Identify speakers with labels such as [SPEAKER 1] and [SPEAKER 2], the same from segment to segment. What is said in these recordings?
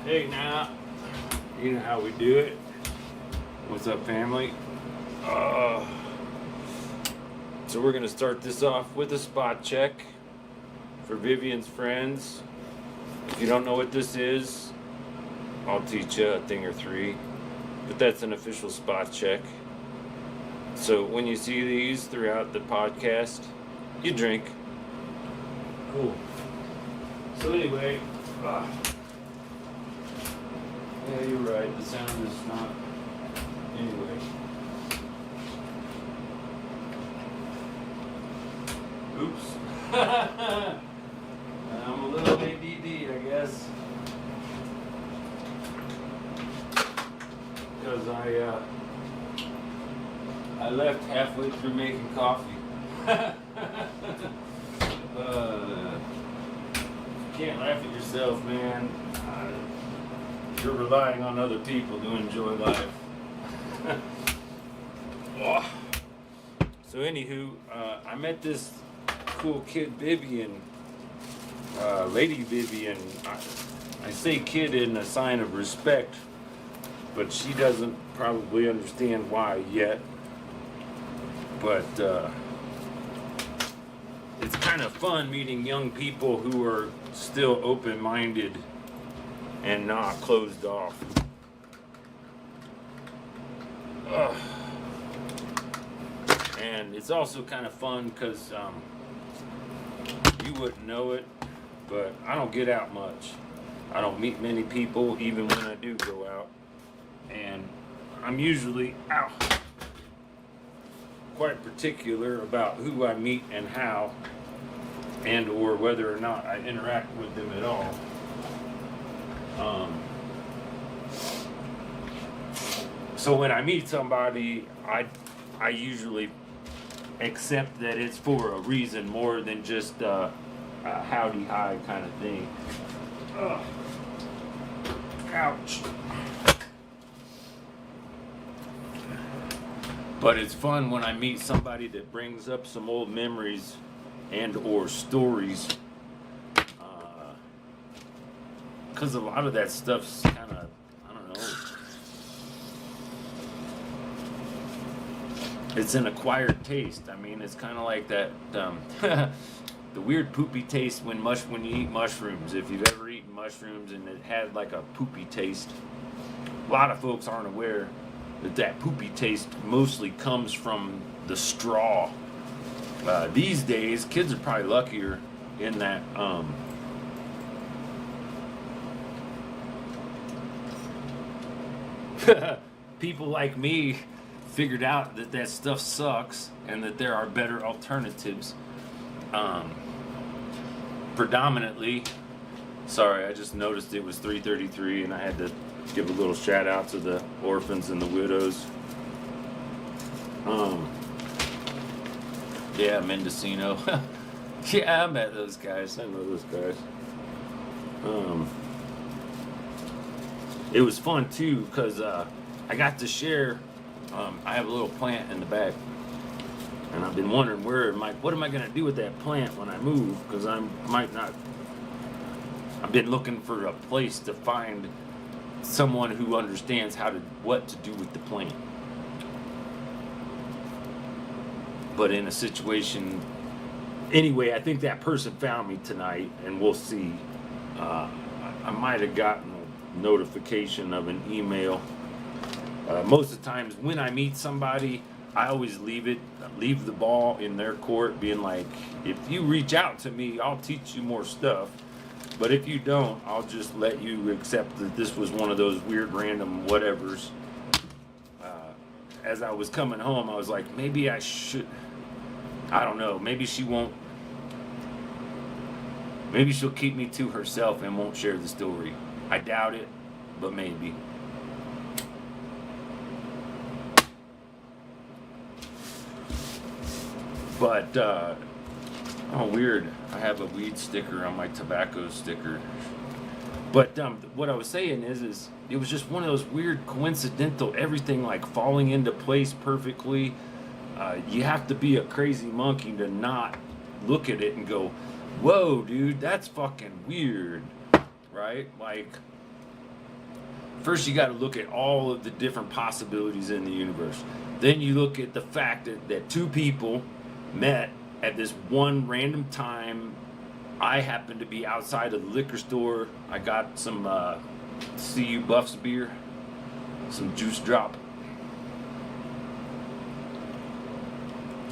[SPEAKER 1] Hey now, you know how we do it. What's up, family? So we're gonna start this off with a spot check for Vivian's friends. If you don't know what this is, I'll teach you a thing or three, but that's an official spot check. So when you see these throughout the podcast, you drink. Cool. So anyway, yeah, you're right. The sound is not. Anyway. Oops. I'm a little ADD, I guess. Because I left halfway through making coffee. Can't laugh at yourself, man. You're relying on other people to enjoy life. Oh. So anywho, I met this cool kid, Vivian, Lady Vivian. I say kid in a sign of respect, but she doesn't probably understand why yet. But it's kind of fun meeting young people who are still open-minded and not closed off. And it's also kind of fun because you wouldn't know it, but I don't get out much. I don't meet many people even when I do go out, and I'm usually quite particular about who I meet and how, and or whether or not I interact with them at all. So when I meet somebody, I usually accept that it's for a reason more than just a howdy hi kind of thing. Ouch. But it's fun when I meet somebody that brings up some old memories and or stories. Because a lot of that stuff's kind of, I don't know. It's an acquired taste. I mean, it's kind of like that, the weird poopy taste when you eat mushrooms. If you've ever eaten mushrooms and it had like a poopy taste, a lot of folks aren't aware that poopy taste mostly comes from the straw. These days, kids are probably luckier in that, people like me figured out that stuff sucks and that there are better alternatives. Predominantly, sorry, I just noticed it was 3:33 and I had to give a little shout out to the orphans and the widows. Yeah, Mendocino. Yeah, I met those guys. I know those guys. It was fun too because I got to share. I have a little plant in the back, and I've been wondering what am I going to do with that plant when I move? Because I might not. I've been looking for a place to find someone who understands what to do with the plant. But in a situation, anyway, I think that person found me tonight, and we'll see. I might have gotten a notification of an email. Most of the times when I meet somebody, I always leave the ball in their court, being like, if you reach out to me, I'll teach you more stuff. But if you don't, I'll just let you accept that this was one of those weird random whatevers. As I was coming home, I was like, maybe I should, I don't know, maybe she won't, maybe she'll keep me to herself and won't share the story. I doubt it, but maybe. But, oh, weird. I have a weed sticker on my tobacco sticker. But what I was saying is it was just one of those weird coincidental, everything like falling into place perfectly. You have to be a crazy monkey to not look at it and go, whoa, dude, that's fucking weird, right? Like, first you got to look at all of the different possibilities in the universe. Then you look at the fact that two people met at this one random time. I happened to be outside of the liquor store. I got some CU Buffs beer, some juice drop.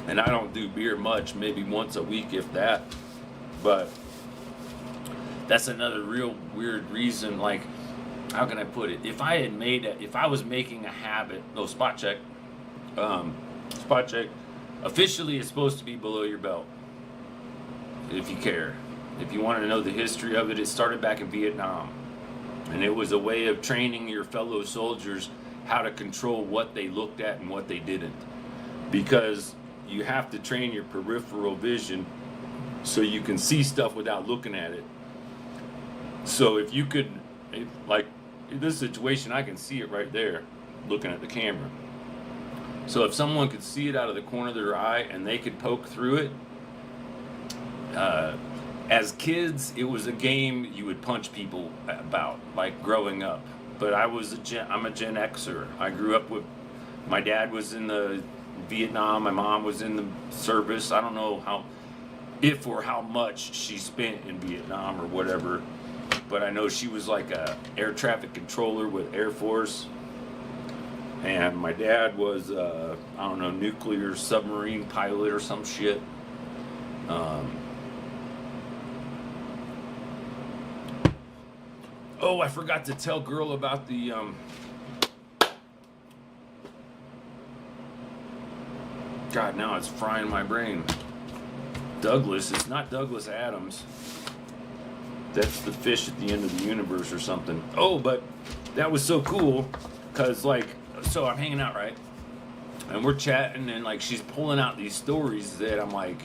[SPEAKER 1] And I don't do beer much, maybe once a week if that. But that's another real weird reason. Like, how can I put it? If I was making a habit, spot check. Spot check. Officially, it's supposed to be below your belt. If you care. If you want to know the history of it, it started back in Vietnam. And it was a way of training your fellow soldiers how to control what they looked at and what they didn't. Because you have to train your peripheral vision so you can see stuff without looking at it. So if you could, like in this situation, I can see it right there looking at the camera. So if someone could see it out of the corner of their eye and they could poke through it, as kids, it was a game you would punch people about, like growing up. But I'm a Gen Xer. I grew up with, my dad was in the Vietnam, my mom was in the service. I don't know if or how much she spent in Vietnam or whatever, but I know she was like a air traffic controller with Air Force. And my dad was, nuclear submarine pilot or some shit. Oh, I forgot to tell girl about the, God, now it's frying my brain. Douglas, it's not Douglas Adams. That's the fish at the end of the universe or something. Oh, but that was so cool, because, like, so I'm hanging out, right? And we're chatting, and, like, she's pulling out these stories that I'm like,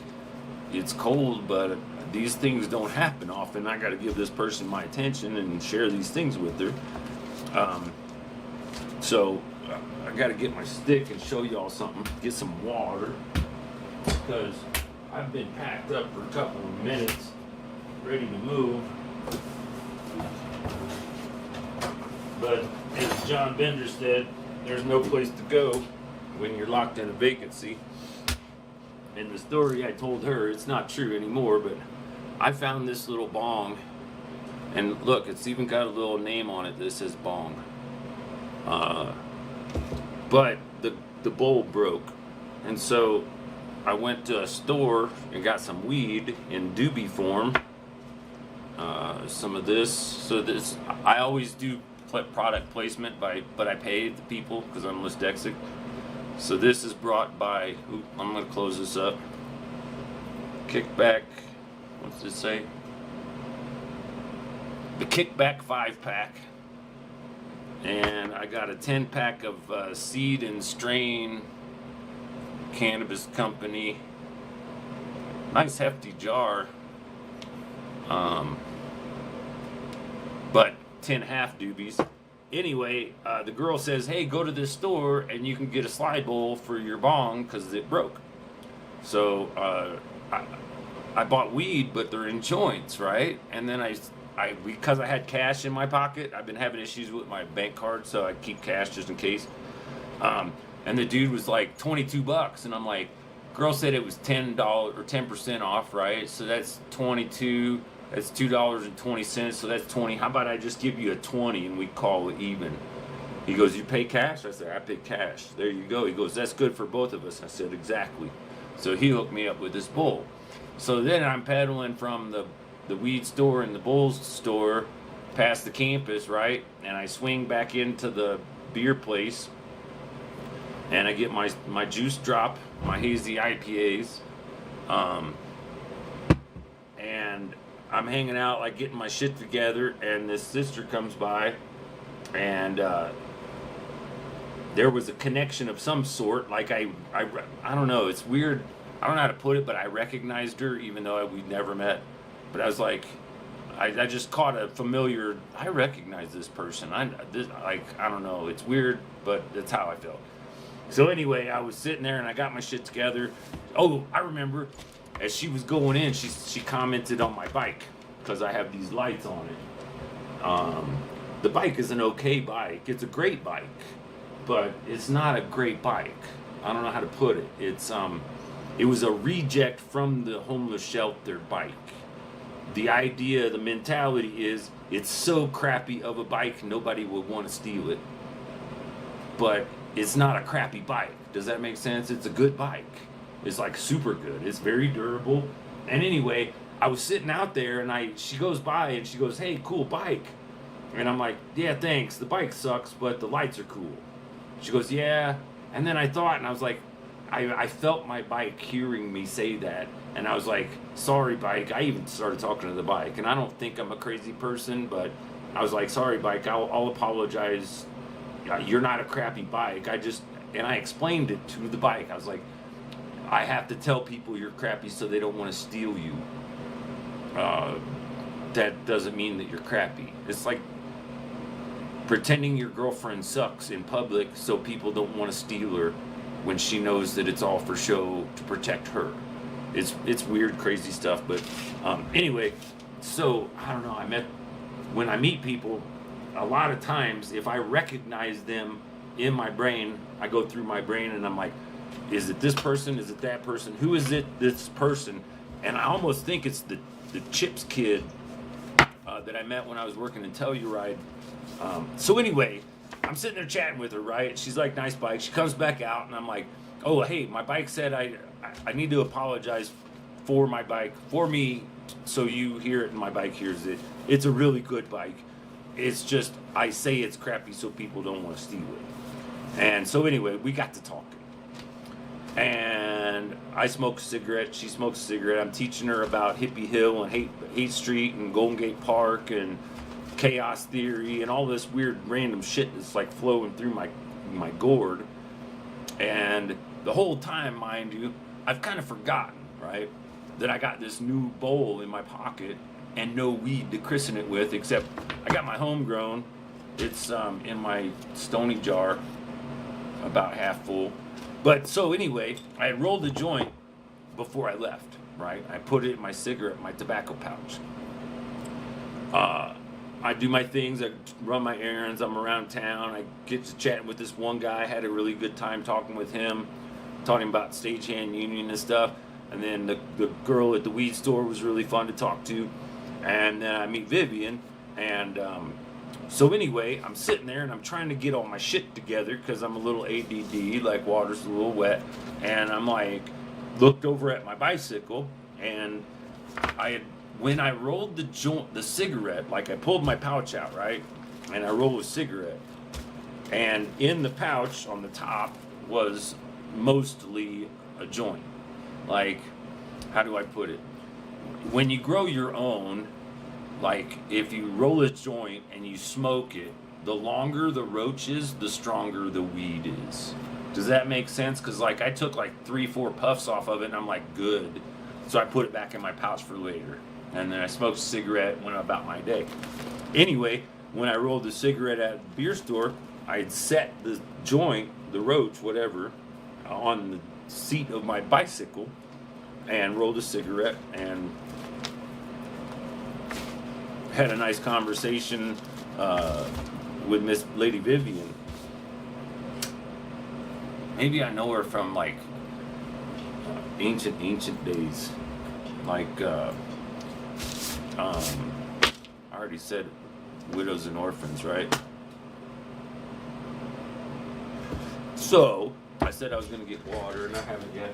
[SPEAKER 1] it's cold, but these things don't happen often. I got to give this person my attention and share these things with her. So I got to get my stick and show y'all something. Get some water, because I've been packed up for a couple of minutes, ready to move. But as John Bender said, there's no place to go when you're locked in a vacancy. And the story I told her, it's not true anymore, but I found this little bong, and look, it's even got a little name on it that says bong. But the bowl broke, and so I went to a store and got some weed in doobie form. Some of this. So this, I always do product placement but I pay the people because I'm dyslexic. So this is brought by, I'm going to close this up. Kickback, what's it say? The Kickback 5-pack. And I got a 10-pack of Seed and Strain Cannabis Company. Nice hefty jar. But 10 half doobies. Anyway, the girl says, hey, go to this store and you can get a slide bowl for your bong because it broke. So I bought weed, but they're in joints, right? And then because I had cash in my pocket, I've been having issues with my bank card, so I keep cash just in case. And the dude was like $22, and I'm like, girl said it was $10 or 10% off, right? So that's 22. That's $2.20, so that's 20. How about I just give you a 20 and we call it even? He goes, you pay cash? I said, I pay cash. There you go. He goes, that's good for both of us. I said, exactly. So he hooked me up with this bowl. So then I'm pedaling from the weed store and the bowls store past the campus, right? And I swing back into the beer place and I get my juice drop, my hazy IPAs, and I'm hanging out, like getting my shit together, and this sister comes by, and there was a connection of some sort. Like I don't know, it's weird. I don't know how to put it, but I recognized her even though we'd never met. But I was like, I just caught a familiar. I recognize this person. I don't know. It's weird, but that's how I felt. So anyway, I was sitting there and I got my shit together. Oh, I remember. As she was going in, she commented on my bike because I have these lights on it. the bike is an okay bike. It's a great bike, but it's not a great bike. I don't know how to put it. It was a reject from the homeless shelter bike. The idea, the mentality is, it's so crappy of a bike, nobody would want to steal it. But it's not a crappy bike. Does that make sense? It's a good bike. It's like super good. It's very durable. And anyway, I was sitting out there and she goes by and she goes, "Hey, cool bike." And I'm like, "Yeah, thanks. The bike sucks, but the lights are cool." She goes, "Yeah." And then I thought, and I was like, I felt my bike hearing me say that. And I was like, "Sorry, bike." I even started talking to the bike. And I don't think I'm a crazy person, but I was like, "Sorry, bike. I'll apologize. You're not a crappy bike." And I explained it to the bike. I was like, "I have to tell people you're crappy so they don't want to steal you. That doesn't mean that you're crappy." It's like pretending your girlfriend sucks in public so people don't want to steal her when she knows that it's all for show to protect her. It's weird, crazy stuff. But anyway, so I don't know. When I meet people, a lot of times if I recognize them in my brain, I go through my brain and I'm like, is it this person? Is it that person? Who is it? This person? And I almost think it's the Chips kid that I met when I was working in Telluride. So anyway, I'm sitting there chatting with her, right? She's like, "Nice bike." She comes back out and I'm like, "Oh, hey, my bike said I need to apologize for my bike, for me, so you hear it and my bike hears it. It's a really good bike. It's just, I say it's crappy so people don't want to steal it." And so anyway, we got to talking. And I smoke a cigarette, she smokes a cigarette. I'm teaching her about Hippie Hill and Haight Street and Golden Gate Park and chaos theory and all this weird random shit that's like flowing through my gourd. And the whole time, mind you, I've kind of forgotten, right, that I got this new bowl in my pocket and no weed to christen it with, except I got my homegrown. It's in my stony jar, about half full. But so anyway, I had rolled the joint before I left, right? I put it in my cigarette, my tobacco pouch. I do my things, I run my errands, I'm around town, I get to chatting with this one guy, had a really good time talking with him, talking about stagehand union and stuff. And then the girl at the weed store was really fun to talk to. And then I meet Vivian, and so anyway, I'm sitting there and I'm trying to get all my shit together because I'm a little ADD, like water's a little wet. And I'm like, looked over at my bicycle, and when I rolled the cigarette, like I pulled my pouch out, right? And I rolled a cigarette. And in the pouch on the top was mostly a joint. Like, how do I put it? When you grow your own, like if you roll a joint and you smoke it, the longer the roach is, the stronger the weed is. Does that make sense? Because like I took like 3-4 puffs off of it and I'm like, good. So I put it back in my pouch for later. And then I smoked a cigarette and went about my day. Anyway, when I rolled the cigarette at the beer store, I had set the joint, the roach, whatever, on the seat of my bicycle and rolled a cigarette and had a nice conversation with Miss Lady Vivian. Maybe I know her from like ancient days. Like I already said widows and orphans, right? So I said I was gonna get water and I haven't yet.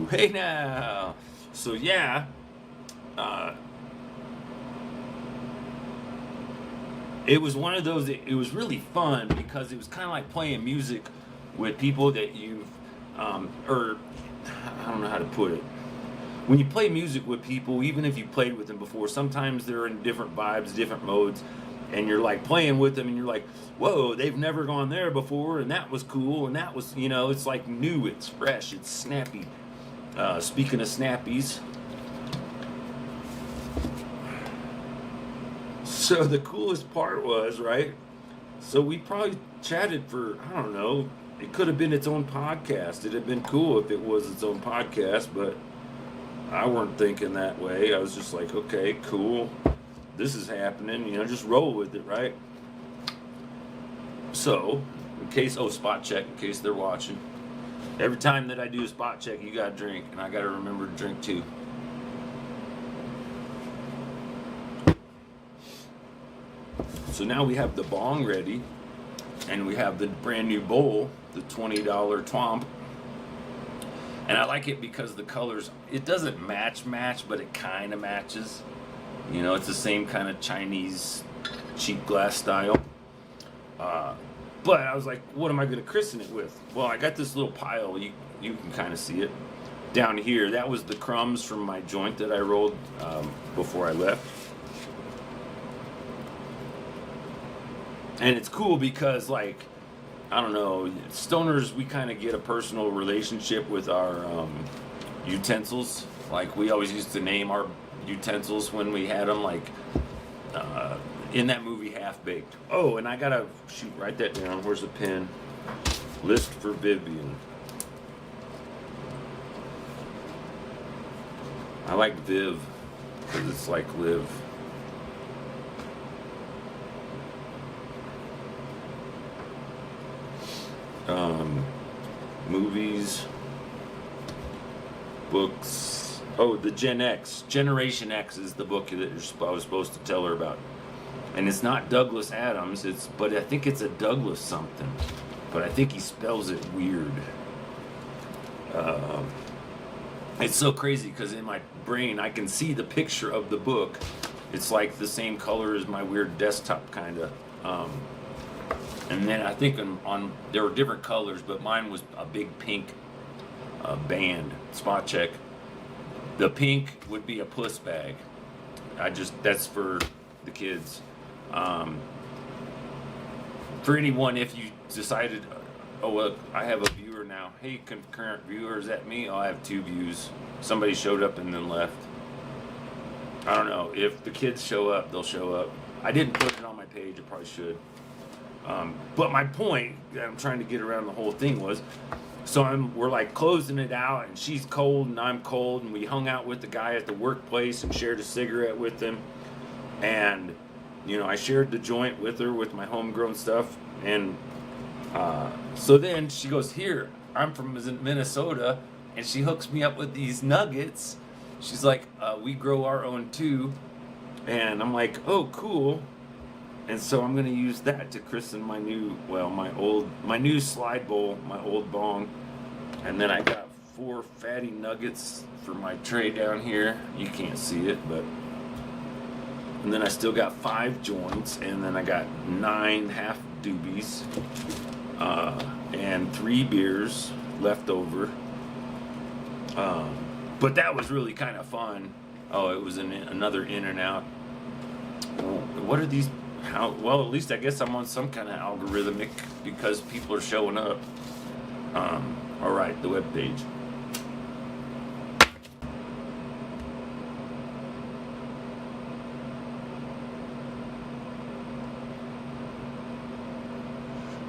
[SPEAKER 1] Hey now. So yeah, it was one of those. It was really fun because it was kind of like playing music with people that you've, or I don't know how to put it. When you play music with people, even if you played with them before, sometimes they're in different vibes, different modes, and you're like playing with them, and you're like, whoa, they've never gone there before, and that was cool, and that was, it's like new, it's fresh, it's snappy. Speaking of snappies, So the coolest part was, right? So we probably chatted for, I don't know, it could have been its own podcast. It'd have been cool if it was its own podcast, but I weren't thinking that way. I was just like, okay, cool. This is happening, just roll with it, right? So, in case, spot check, in case they're watching. Every time that I do a spot check, you gotta drink, and I gotta remember to drink too. So now we have the bong ready, and we have the brand new bowl, the $20 Twomp. And I like it because the colors, it doesn't match, but it kind of matches. It's the same kind of Chinese cheap glass style. But I was like, what am I going to christen it with? Well, I got this little pile, you can kind of see it, down here. That was the crumbs from my joint that I rolled before I left. And it's cool because, like, I don't know, stoners, we kind of get a personal relationship with our utensils. Like, we always used to name our utensils when we had them, like, in that movie Half Baked. Oh, and I gotta write that down. Where's the pen? List for Vivian. I like Viv because it's like live. Movies, books. Oh, the Generation X is the book that I was supposed to tell her about. And it's not Douglas Adams, but I think it's a Douglas something. But I think he spells it weird. It's so crazy because in my brain I can see the picture of the book. It's like the same color as my weird desktop kind of. And then I think there were different colors, but mine was a big pink band. Spot check. The pink would be a puss bag. That's for the kids. For anyone, if you decided, I have a viewer now. Hey, concurrent viewer, is that me? Oh, I have 2 views. Somebody showed up and then left. I don't know. If the kids show up, they'll show up. I didn't put it on my page. I probably should. But my point that I'm trying to get around the whole thing was, so we're like closing it out, and she's cold and I'm cold, and we hung out with the guy at the workplace and shared a cigarette with him, and I shared the joint with her with my homegrown stuff, and so then she goes, here, I'm from Minnesota, and she hooks me up with these nuggets. She's like, we grow our own too, and I'm like, oh, cool. And so I'm going to use that to christen my new slide bowl, my old bong. And then I got 4 fatty nuggets for my tray down here. You can't see it, but. And then I still got 5 joints, and then I got 9 half doobies, and 3 beers left over. But that was really kind of fun. Oh, it was another in and out. What are these? Well, at least I guess I'm on some kind of algorithmic because people are showing up. All right, the web page.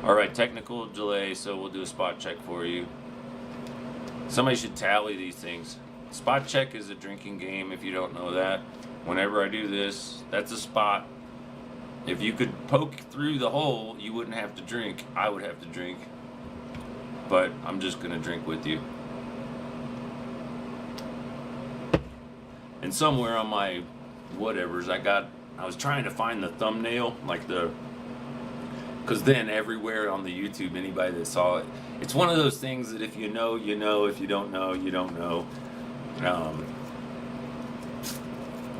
[SPEAKER 1] All right, technical delay, so we'll do a spot check for you. Somebody should tally these things. Spot check is a drinking game, if you don't know that. Whenever I do this, that's a spot. If you could poke through the hole, you wouldn't have to drink. I would have to drink. But I'm just going to drink with you. And somewhere on my whatevers, I was trying to find the thumbnail, because then everywhere on the YouTube, anybody that saw it, it's one of those things that if you know, you know. If you don't know, you don't know.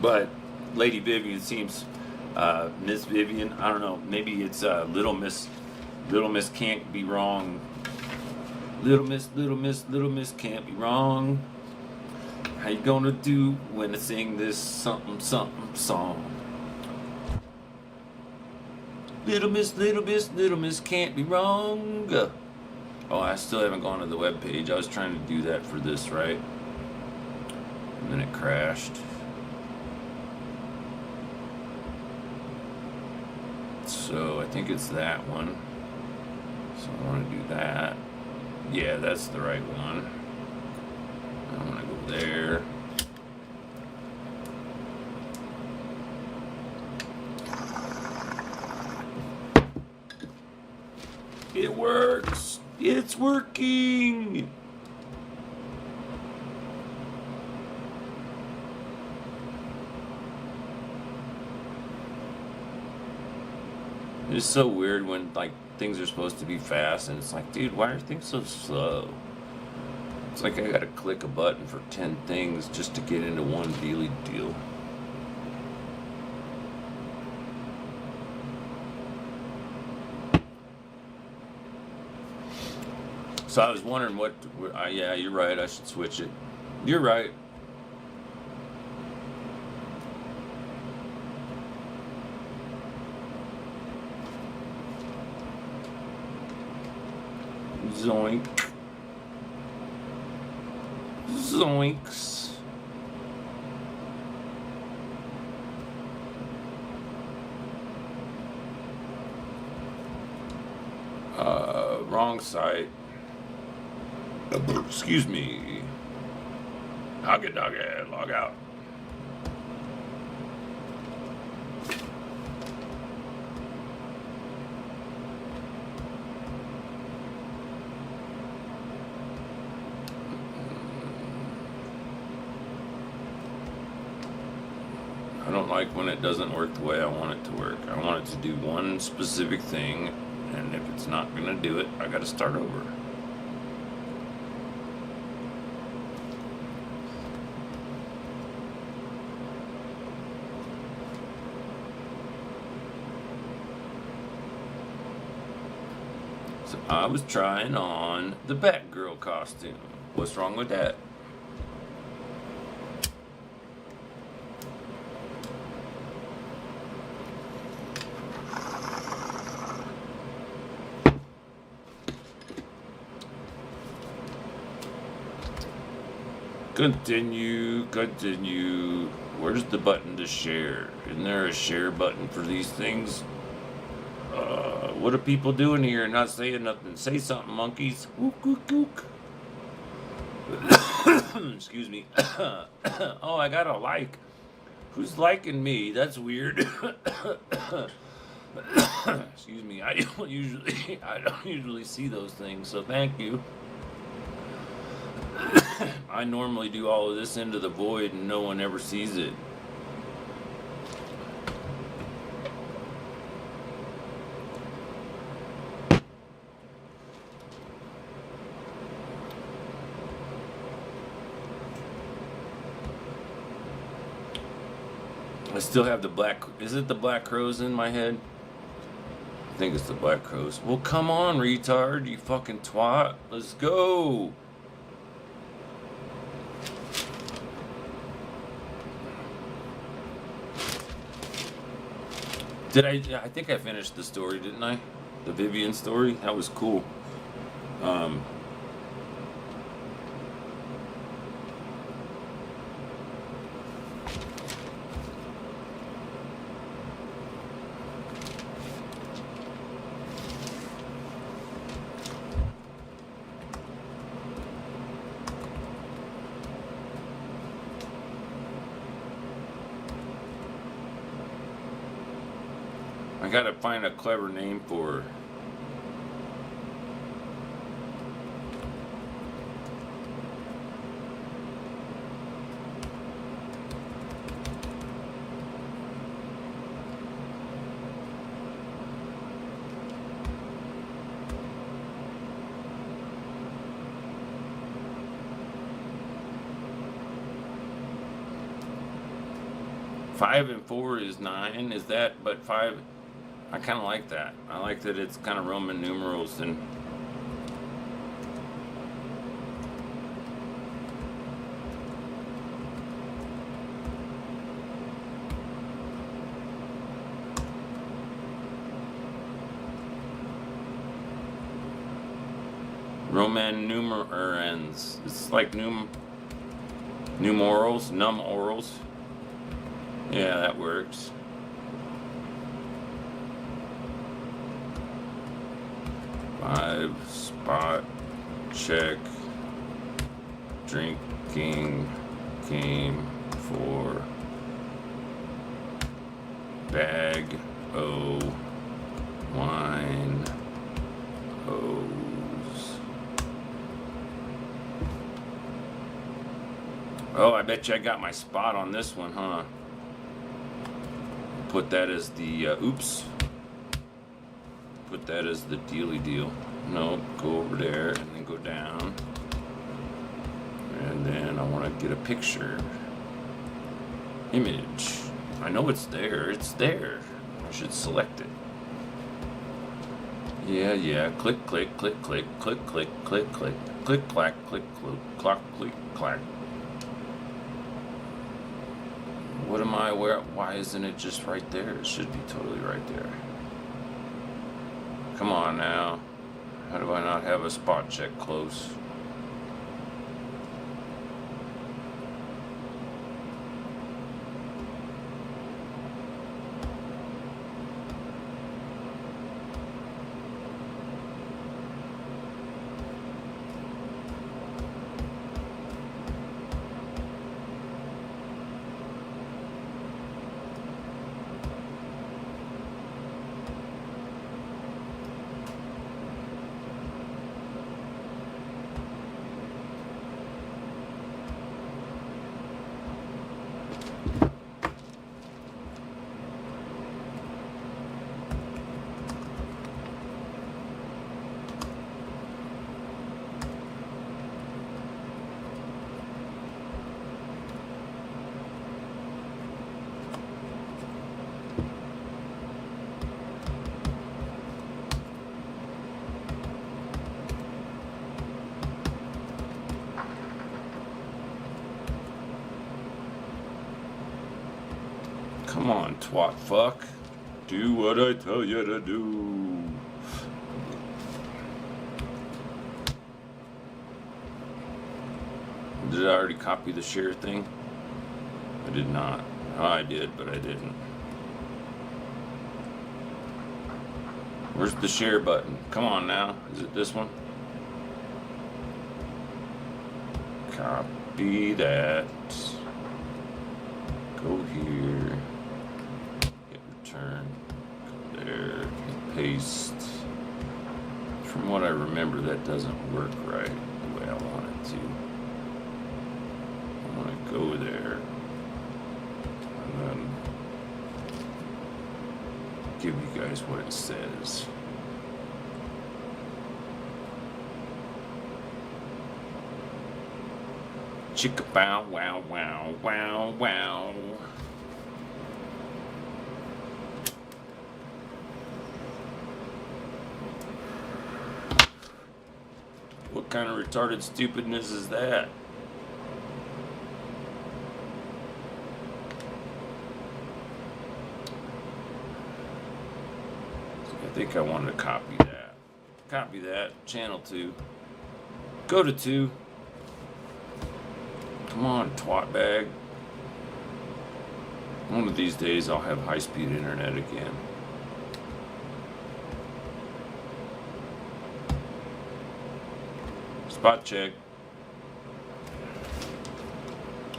[SPEAKER 1] But Lady Vivian seems, Miss Vivian, I don't know, maybe it's Little Miss can't be wrong. Little Miss can't be wrong. How you gonna do when I sing this something song? Little Miss can't be wrong. Oh, I still haven't gone to the web page. I was trying to do that for this, right? And then it crashed. So I think it's that one. So I want to do that. Yeah, that's the right one. I want to go there. It works! It's working! It's so weird when like things are supposed to be fast and it's like, dude, why are things so slow? It's like I gotta click a button for 10 things just to get into one daily deal. So I was wondering what, yeah, you're right, I should switch it. You're right. Zoink. Zoinks. Wrong site. Excuse me. Doggy, log out. I don't like when it doesn't work the way I want it to work. I want it to do one specific thing, and if it's not going to do it, I got to start over. So I was trying on the Batgirl costume. What's wrong with that? Continue. Where's the button to share? Isn't there a share button for these things? What are people doing here? Not saying nothing. Say something, monkeys. Wook, wook, wook. Excuse me. Oh, I got a like. Who's liking me? That's weird. Excuse me. I don't usually see those things, so thank you. I normally do all of this into the void and no one ever sees it. I still have the black... Is it the black crows in my head? I think it's the black crows. Well, come on, retard, you fucking twat. Let's go. I think I finished the story, didn't I? The Vivian story? That was cool. I gotta find a clever name for her. Five and 4 is 9. Is that? But 5. I kind of like that. I like that it's kind of Roman numerals and. Roman numerals. It's like numerals, numorals. Yeah, that works. live spot check drinking game for bag o wine hose. Oh, I bet you I got my spot on this one, huh? Put that as the oops. Put that as the dealy deal. No, go over there and then go down. And then I want to get a picture. Image. I know it's there. It's there. I should select it. Yeah. Click, click, click, click, click, click, click, click, click, clack, click, clock, click, clack. What am I aware? Why isn't it just right there? It should be totally right there. Come on now. How do I not have a spot check close? Come on, twat fuck. Do what I tell you to do. Did I already copy the share thing? I did not. Oh, I did, but I didn't. Where's the share button? Come on now. Is it this one? Copy that. Go here. Hit return. Go there. Hit paste. From what I remember, that doesn't work right the way I want it to. I want to go there. And then give you guys what it says. Chicka bow wow wow wow wow. What kind of retarded stupidness is that? I think I wanted to copy that. Copy that. Channel 2. Go to 2. Come on, twat bag. One of these days I'll have high-speed internet again. Spot check.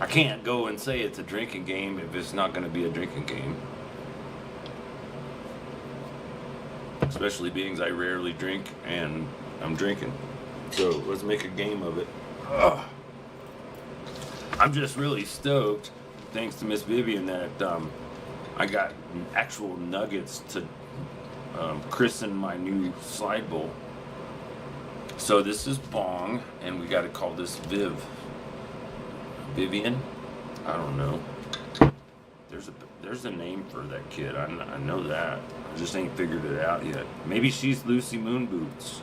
[SPEAKER 1] I can't go and say it's a drinking game if it's not going to be a drinking game. Especially being I rarely drink and I'm drinking. So let's make a game of it. Ugh. I'm just really stoked, thanks to Miss Vivian, that I got actual nuggets to christen my new slide bowl. So this is Bong, and we got to call this Vivian. I don't know. There's a name for that kid. I know that. I just ain't figured it out yet. Maybe she's Lucy Moonboots.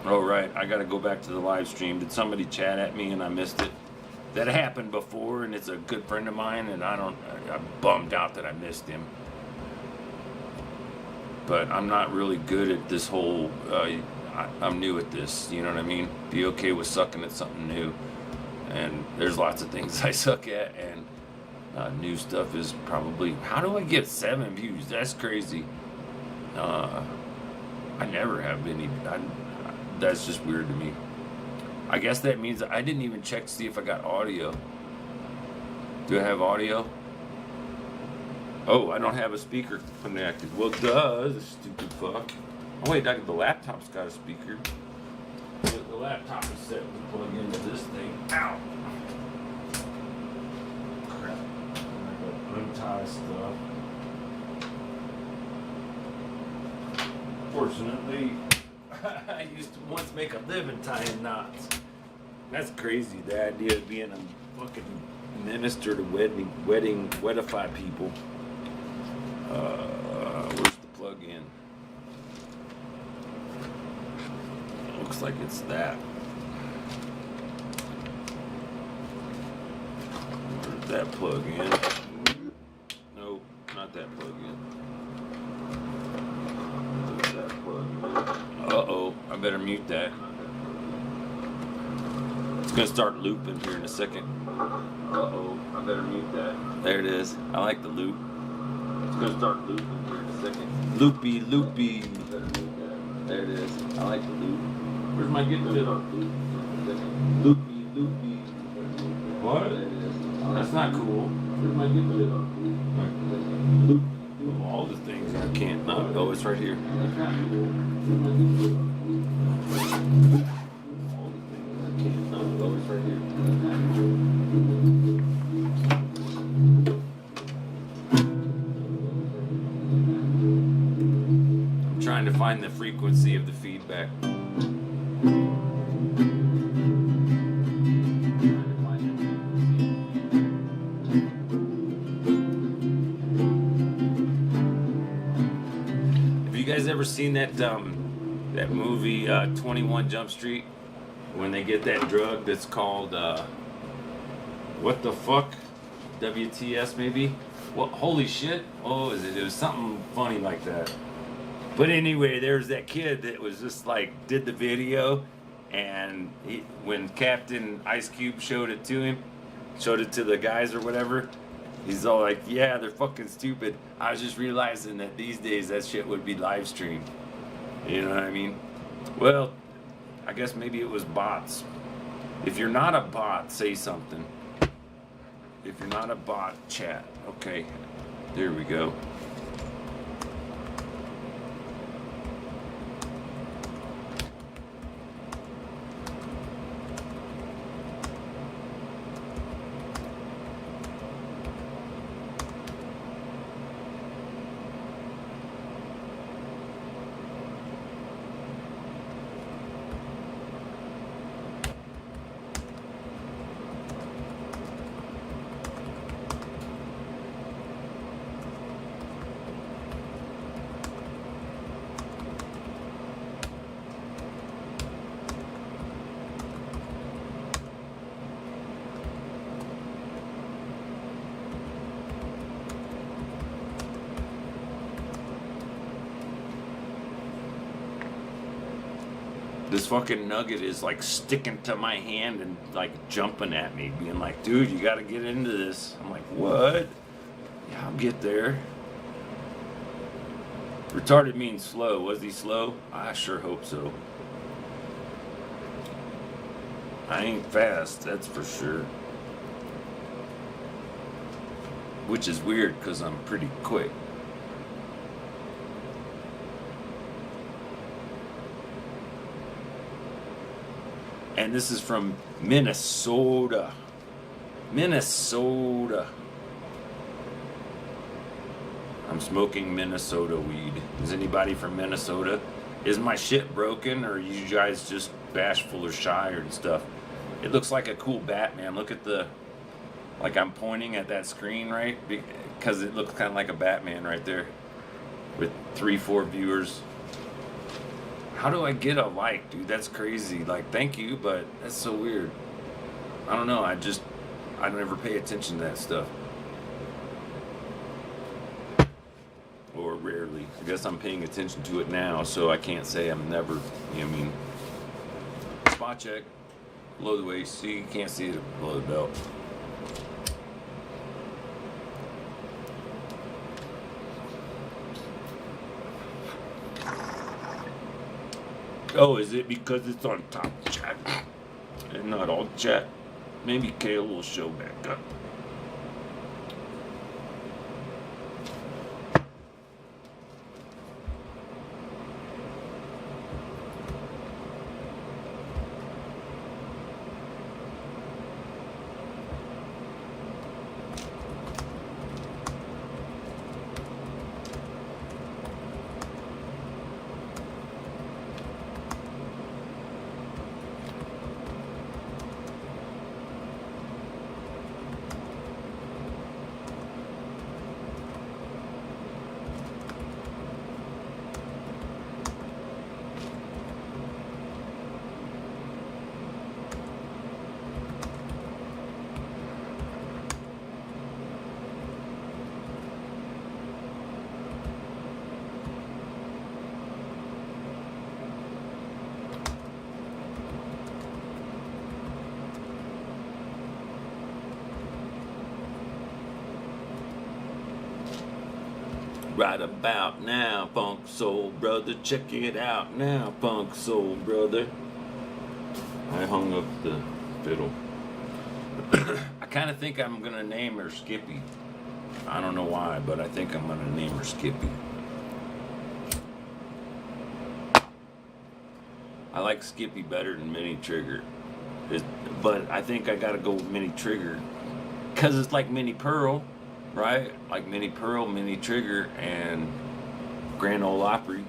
[SPEAKER 1] Oh, right. I got to go back to the live stream. Did somebody chat at me and I missed it? That happened before, and it's a good friend of mine, and I'm bummed out that I missed him. But I'm not really good at this whole, I'm new at this, you know what I mean? Be okay with sucking at something new. And there's lots of things I suck at, and new stuff is probably, how do I get 7 views? That's crazy. I never have any. That's just weird to me. I guess that means I didn't even check to see if I got audio. Do I have audio? Oh, I don't have a speaker connected. Well, duh, this stupid fuck. Oh wait, the laptop's got a speaker. The laptop is set to plug into this thing. Ow! Crap. I gotta untie stuff. Fortunately, I used to once make a living tying knots. That's crazy, the idea of being a fucking minister to weddify people. Where's the plug in? Looks like it's that. Where's that plug in? Nope, not that plug in. Where's that plug in? Uh-oh, I better mute that. It's gonna start looping here in a second. Uh-oh, I better mute that. There it is. I like the loop. It's gonna start looping here in a second. Loopy, loopy. There it is. I like the loop. Where's my Git Learnt? Loopy, loopy. What? That's not cool. Where's my Git Learnt? Loop. Of all the things I can't not. Oh, it's right here. That's not cool. Where's my Git Learnt? All the things I can't not. Oh, it's right here. I'm trying to find the frequency of the feedback. Ever seen that that movie 21 Jump Street, when they get that drug that's called what the fuck, WTS maybe? Well, holy shit. Oh, it was something funny like that. But anyway, there's that kid that was just like did the video, and when Captain Ice Cube showed it to the guys or whatever, he's all like, yeah, they're fucking stupid. I was just realizing that these days that shit would be live streamed. You know what I mean? Well, I guess maybe it was bots. If you're not a bot, say something. If you're not a bot, chat. Okay, there we go. This fucking nugget is like sticking to my hand and like jumping at me, being like, dude, you gotta get into this. I'm like, what? Yeah, I'll get there. Retarded means slow. Was he slow? I sure hope so. I ain't fast, that's for sure. Which is weird because I'm pretty quick. And this is from Minnesota. Minnesota. I'm smoking Minnesota weed. Is anybody from Minnesota? Is my shit broken, or are you guys just bashful or shy and stuff? It looks like a cool Batman. Look at the, like I'm pointing at that screen, right? Because it looks kind of like a Batman right there with 3-4 viewers. How do I get a like, dude? That's crazy. Like, thank you, but that's so weird. I don't know. I never pay attention to that stuff. Or rarely. I guess I'm paying attention to it now, so I can't say I'm never, you know what I mean? Spot check. Below the waist. See, you can't see it below the belt. Oh, is it because it's on top chat and not all chat? Maybe Kale will show back up. Right about now, funk soul brother, check it out now, funk soul brother. I hung up the fiddle. I kind of think I'm gonna name her Skippy. I don't know why, but I think I'm gonna name her Skippy. I like Skippy better than Mini Trigger, but I think I gotta go with Mini Trigger because it's like Mini Pearl. Right? Like Mini Pearl, Mini Trigger, and Grand Ole Opry.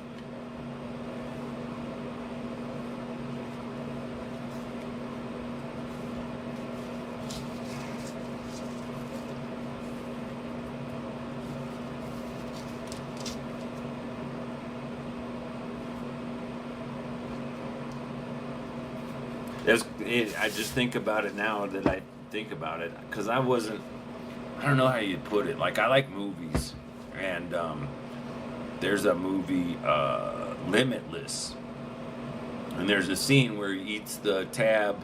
[SPEAKER 1] I just think about it now that I think about it, because I don't know how you'd put it. Like, I like movies, and there's a movie, Limitless, and there's a scene where he eats the tab.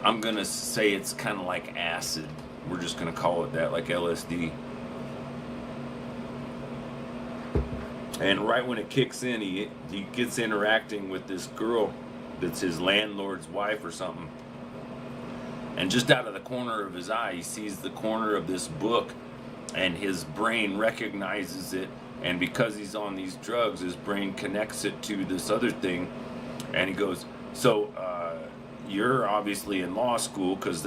[SPEAKER 1] I'm gonna say it's kind of like acid. We're just gonna call it that, like LSD. And right when it kicks in, he gets interacting with this girl that's his landlord's wife or something. And just out of the corner of his eye, he sees the corner of this book, and his brain recognizes it. And because he's on these drugs, his brain connects it to this other thing. And he goes, so you're obviously in law school, because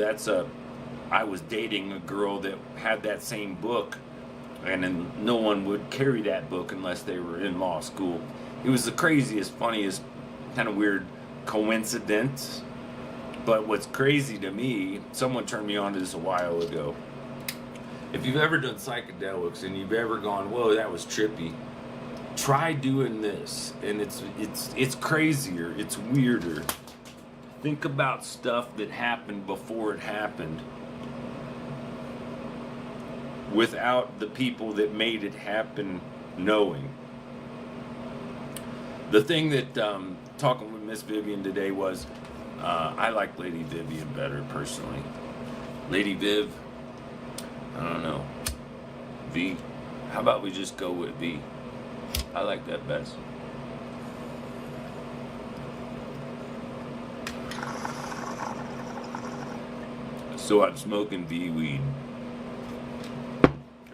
[SPEAKER 1] I was dating a girl that had that same book. And then no one would carry that book unless they were in law school. It was the craziest, funniest, kind of weird coincidence. But what's crazy to me, someone turned me on to this a while ago. If you've ever done psychedelics and you've ever gone, whoa, that was trippy, try doing this. And it's crazier, it's weirder. Think about stuff that happened before it happened, without the people that made it happen knowing. The thing that talking with Miss Vivian today was, I like Lady Vivian better personally. Lady Viv, I don't know. V, how about we just go with V? I like that best. So I'm smoking V weed.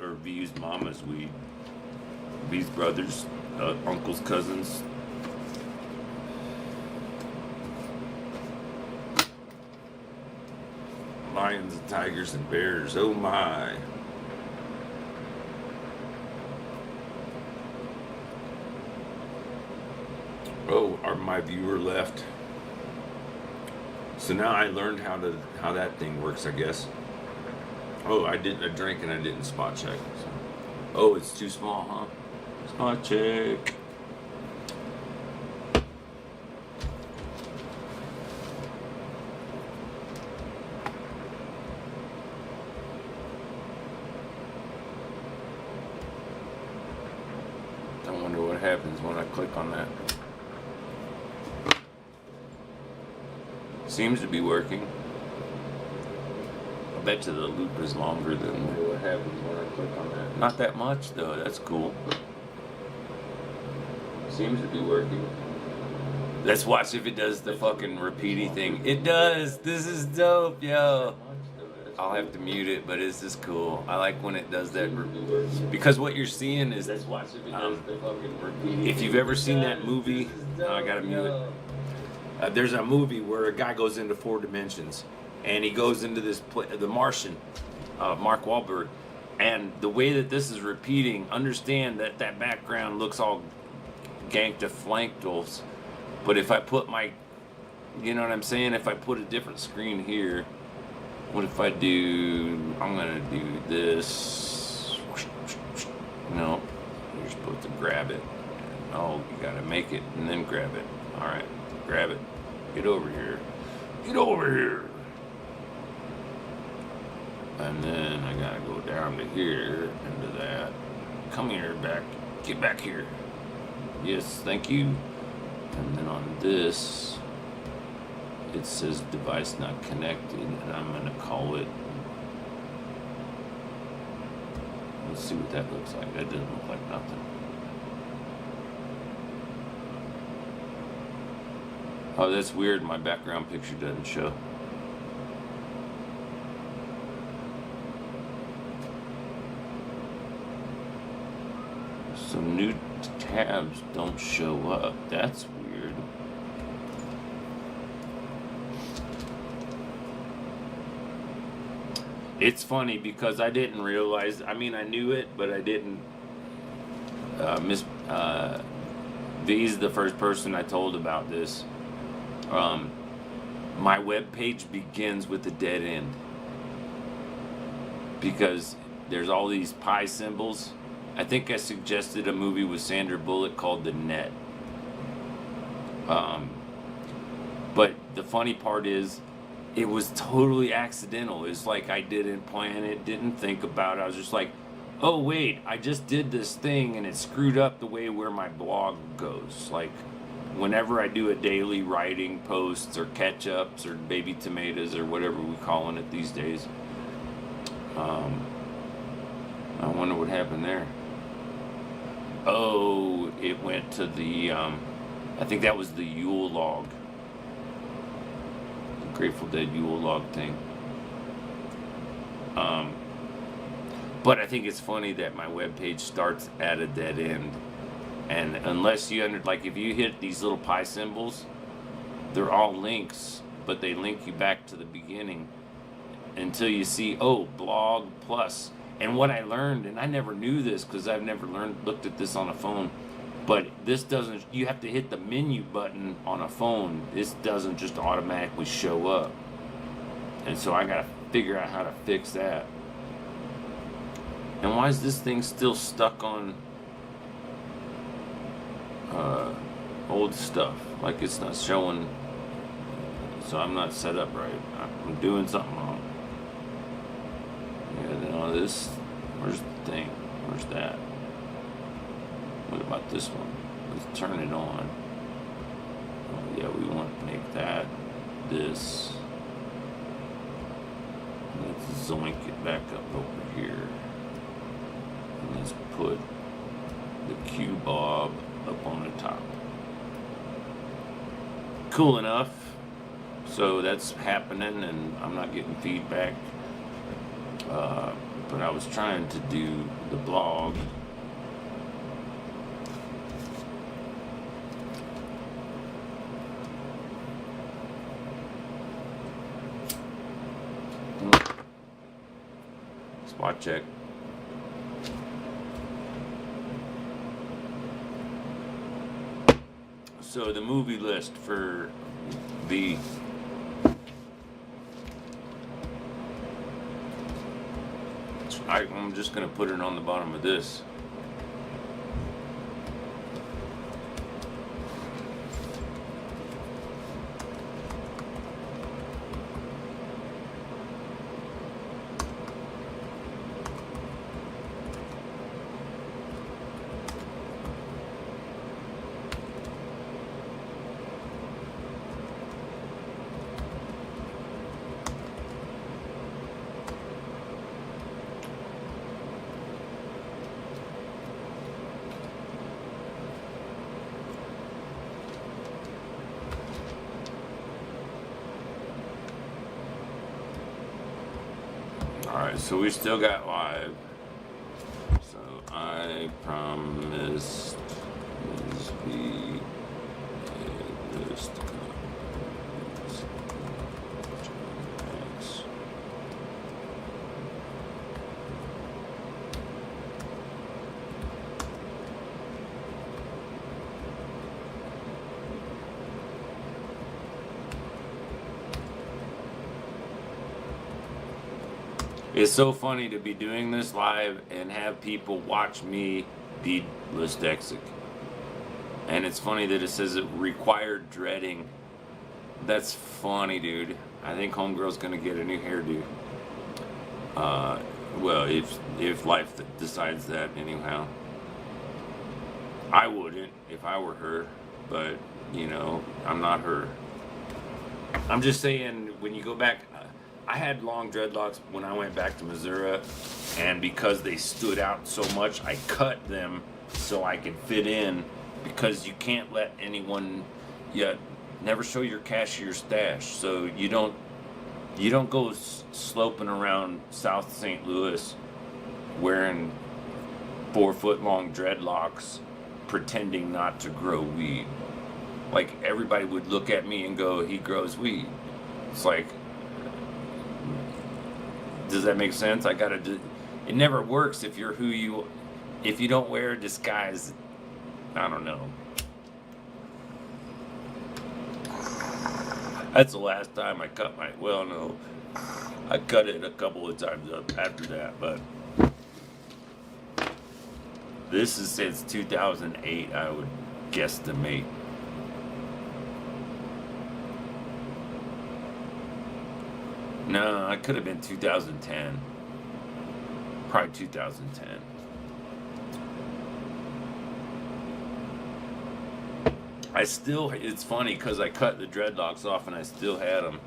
[SPEAKER 1] Or V's mama's weed. V's brothers, uncles, cousins. Lions and tigers and bears, oh my. Oh, my viewer left. So now I learned how that thing works, I guess. Oh, I did a drink and I didn't spot check. So. Oh, it's too small, huh? Spot check. I wonder what happens when I click on that. Seems to be working. I bet you the loop is longer than what happens when I click on that. Not that much though, that's cool. Seems to be working.
[SPEAKER 2] Let's watch if it does the fucking repeaty thing. It does. This is dope, yo. I'll have to mute it, but this is cool. I like when it does that because what you're seeing is if you've ever seen that movie, I gotta mute it. There's a movie where a guy goes into 4 dimensions, and he goes into this The Martian, Mark Wahlberg, and the way that this is repeating, understand that that background looks all ganked to flankles, but if I put my, you know what I'm saying? If I put a different screen here. What if I do, I'm gonna do this. No, you're supposed to grab it. Oh, you gotta make it and then grab it. All right, grab it. Get over here. Get over here. And then I gotta go down to here, into that. Come here, back. Get back here. Yes, thank you. And then on this, it says device not connected, and I'm going to call it. Let's see what that looks like. That doesn't look like nothing. Oh, that's weird. My background picture doesn't show. Some new tabs don't show up. That's weird. It's funny because I didn't realize, I mean, I knew it, but I didn't. V's the first person I told about this. My web page begins with a dead end because there's all these pi symbols. I think I suggested a movie with Sandra Bullock called The Net. But the funny part is, it was totally accidental. It's like I didn't plan it, didn't think about it. I was just like, oh wait, I just did this thing and it screwed up the way where my blog goes. Like whenever I do a daily writing posts or catch-ups or baby tomatoes or whatever we're calling it these days. I wonder what happened there. Oh, it went to the, I think that was the Yule log. Grateful Dead Yule log thing. But I think it's funny that my webpage starts at a dead end, and unless you like if you hit these little pi symbols, they're all links, but they link you back to the beginning until you see, oh, blog plus. And what I learned, and I never knew this because I've never looked at this on a phone, but this doesn't, you have to hit the menu button on a phone. This doesn't just automatically show up. And so I gotta figure out how to fix that. And why is this thing still stuck on old stuff? Like it's not showing, so I'm not set up right. I'm doing something wrong. Yeah, then all this, where's the thing? Where's that? What about this one? Let's turn it on. Oh yeah, we want to make that this. Let's zoink it back up over here. And let's put the cue bob up on the top. Cool enough. So that's happening and I'm not getting feedback. But I was trying to do the blog. Spot check. So the movie list for the I'm just going to put it on the bottom of this. Alright, so we still got live. So I promised is be a list of X. It's so funny to be doing this live and have people watch me be dyslexic. And it's funny that it says it required dreading. That's funny, dude. I think homegirl's gonna get a new hairdo. Well, if life decides that, anyhow. I wouldn't if I were her, but you know, I'm not her. I'm just saying, when you go back, I had long dreadlocks when I went back to Missouri, and because they stood out so much, I cut them so I could fit in, because you can't let anyone yet never show your cashier stash, so you don't go sloping around South St. Louis wearing 4-foot long dreadlocks pretending not to grow weed. Like, everybody would look at me and go, he grows weed. It's like, does that make sense? I gotta do. It never works if you're who you. If you don't wear a disguise, I don't know. That's the last time I cut my. Well, no, I cut it a couple of times up after that, but this is since 2008. I would guesstimate. No, it could have been 2010. Probably 2010. It's funny because I cut the dreadlocks off and I still had them.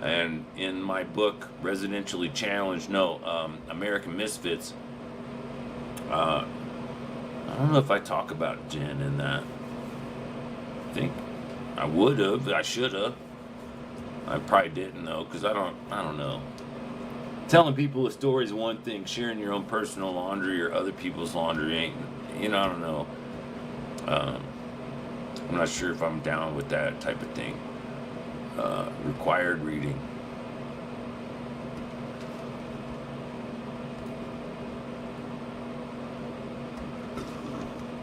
[SPEAKER 2] And in my book, Residentially Challenged, American Misfits, I don't know if I talk about Jen in that. I think I would have, I should have. I probably didn't though, because I don't know. Telling people a story is one thing. Sharing your own personal laundry or other people's laundry ain't. I don't know. I'm not sure if I'm down with that type of thing. Required reading.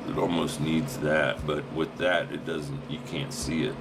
[SPEAKER 2] It almost needs that, but with that, it doesn't. You can't see it.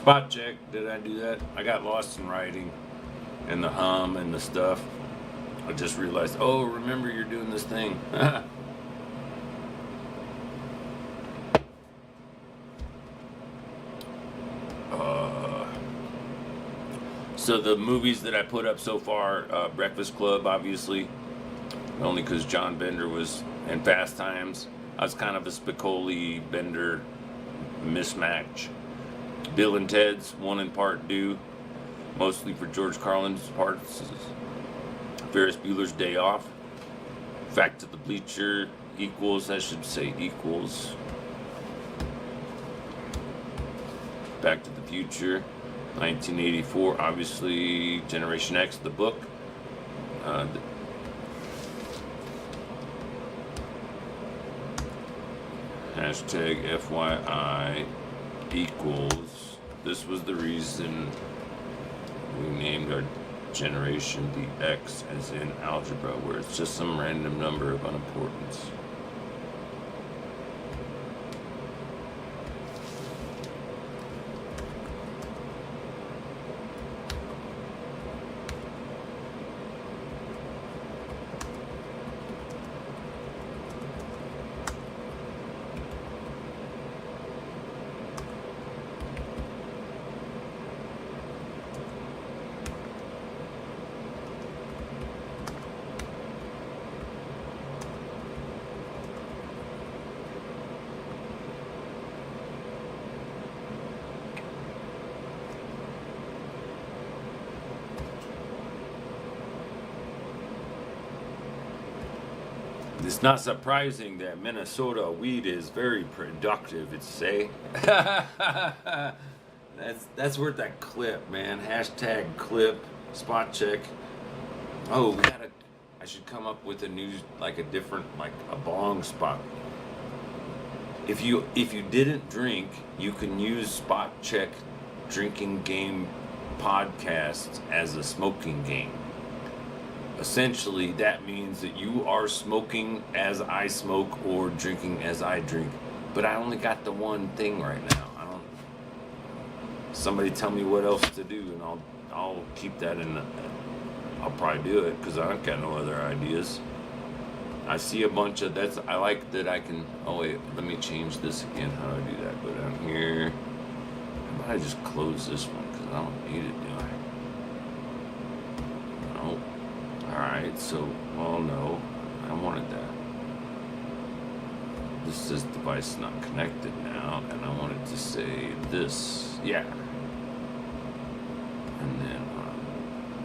[SPEAKER 2] Spot check. Did I do that? I got lost in writing and the hum and the stuff. I just realized, oh, remember you're doing this thing. So the movies that I put up so far, Breakfast Club, obviously, only because John Bender was in Fast Times. I was kind of a Spicoli Bender mismatch. Bill and Ted's 1 and Part 2, mostly for George Carlin's parts. Ferris Bueller's Day Off. Back to the Bleacher equals, I should say equals. Back to the Future. 1984, obviously, Generation X, the book. Hashtag FYI equals. This was the reason we named our generation the X, as in algebra, where it's just some random number of unimportance. It's not surprising that Minnesota weed is very productive, it's say. That's worth that clip, man. Hashtag clip, spot check. Oh, I should come up with a new, like a different, like a bong spot. If you didn't drink, you can use spot check drinking game podcast as a smoking game. Essentially, that means that you are smoking as I smoke or drinking as I drink. But I only got the one thing right now. Somebody tell me what else to do, and I'll keep that in. I'll probably do it because I don't got no other ideas. I see a bunch of that's. I like that I can. Oh wait, let me change this again. How do I do that? Go down here. How about I just close this one because I don't need it, do I? No. Alright, so, well, no, I wanted that. This says device not connected now, and I wanted to say this, yeah. And then,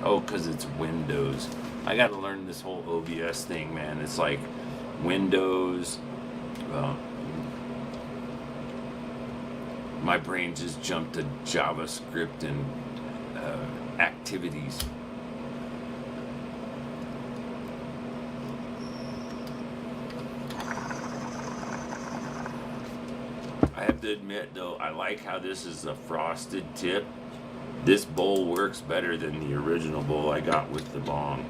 [SPEAKER 2] oh, because it's Windows. I got to learn this whole OBS thing, man. It's like Windows. My brain just jumped to JavaScript and activities. I have to admit, though, I like how this is a frosted tip. This bowl works better than the original bowl I got with the bong.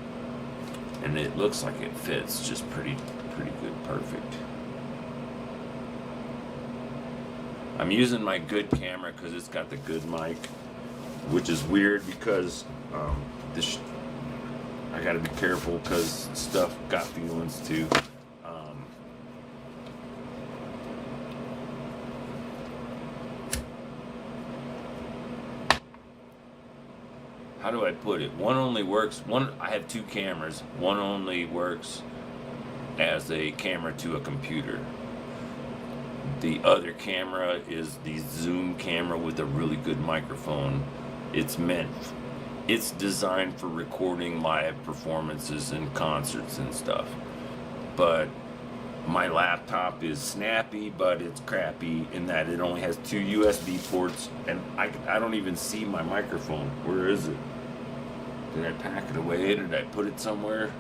[SPEAKER 2] And it looks like it fits just pretty good, perfect. I'm using my good camera because it's got the good mic, which is weird because I gotta be careful because stuff got feelings too. How do I put it? One only works. I have two cameras. One only works as a camera to a computer. The other camera is the Zoom camera with a really good microphone. It's designed for recording live performances and concerts and stuff. But my laptop is snappy, but it's crappy in that it only has two USB ports, and I don't even see my microphone. Where is it? Did I pack it away? Did I put it somewhere?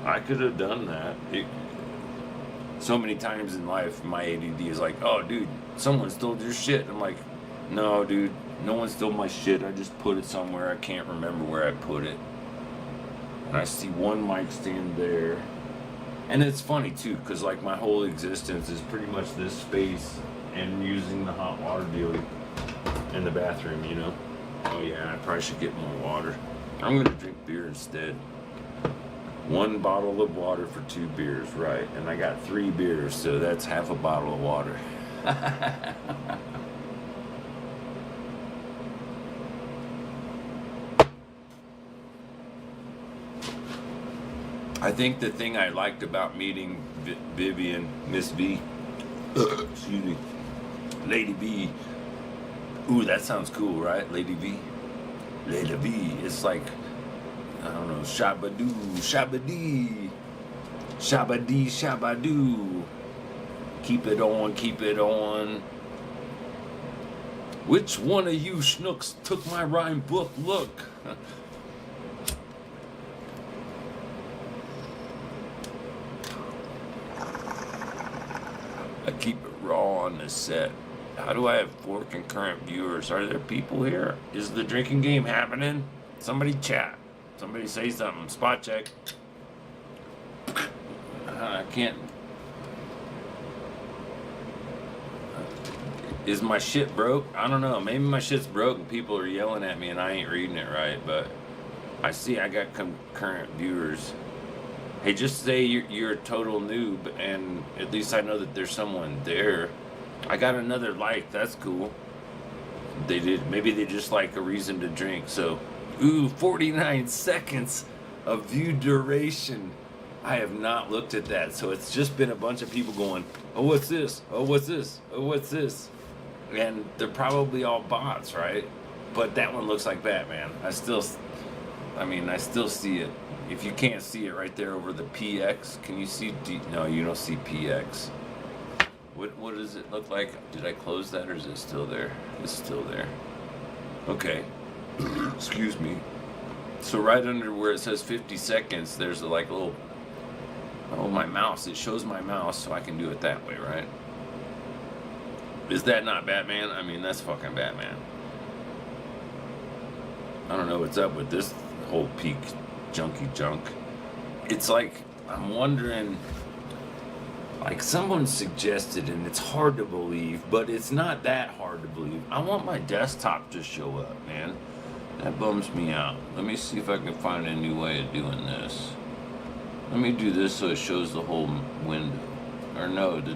[SPEAKER 2] I could have done that. So many times in life, my ADD is like, oh, dude, someone stole your shit. I'm like, no, dude, no one stole my shit. I just put it somewhere. I can't remember where I put it. And I see one mic stand there. And it's funny, too, because, like, my whole existence is pretty much this space and using the hot water deal. in the bathroom, you know. Oh yeah, I probably should get more water. I'm gonna drink beer instead. 1 bottle of water for 2 beers, right? And I got 3 beers, so that's half a bottle of water. I think the thing I liked about meeting Vivian, Miss V, excuse me, Lady V. Ooh, that sounds cool, right? Lady V. Lady V. It's like, I don't know, shabadoo, shabadee, shabadee, shabadoo. Keep it on, keep it on. Which one of you schnooks took my rhyme book? Look. I keep it raw on the set. How do I have 4 concurrent viewers? Are there people here? Is the drinking game happening? Somebody chat. Somebody say something. Spot check. I can't. Is my shit broke? I don't know. Maybe my shit's broke and people are yelling at me and I ain't reading it right. But I see I got concurrent viewers. Hey, just say you're a total noob, and at least I know that there's someone there. I got another like. That's cool. They did. Maybe they just like a reason to drink. So, ooh, 49 seconds of view duration. I have not looked at that. So it's just been a bunch of people going, oh, what's this? Oh, what's this? Oh, what's this? And they're probably all bots, right? But that one looks like Batman. I still see it. If you can't see it right there over the PX, can you see? No, you don't see PX. What does it look like? Did I close that or is it still there? It's still there. Okay. Excuse me. So right under where it says 50 seconds, there's a like little, oh, my mouse. It shows my mouse so I can do it that way, right? Is that not Batman? I mean, that's fucking Batman. I don't know what's up with this whole peak junky junk. It's like, I'm wondering, like someone suggested, and it's hard to believe, but it's not that hard to believe. I want my desktop to show up, man. That bums me out. Let me see if I can find a new way of doing this. Let me do this so it shows the whole window. Or no, the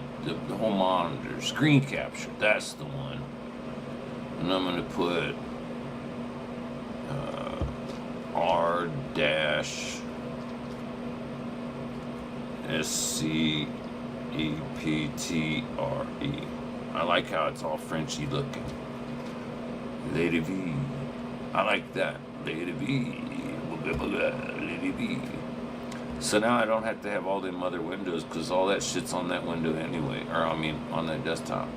[SPEAKER 2] whole monitor. Screen capture, that's the one. And I'm gonna put R-SCEPTRE. I like how it's all Frenchy looking. Lady V. I like that. Lady V. Lady V. So now I don't have to have all them other windows because all that shit's on that window anyway. Or I mean on that desktop.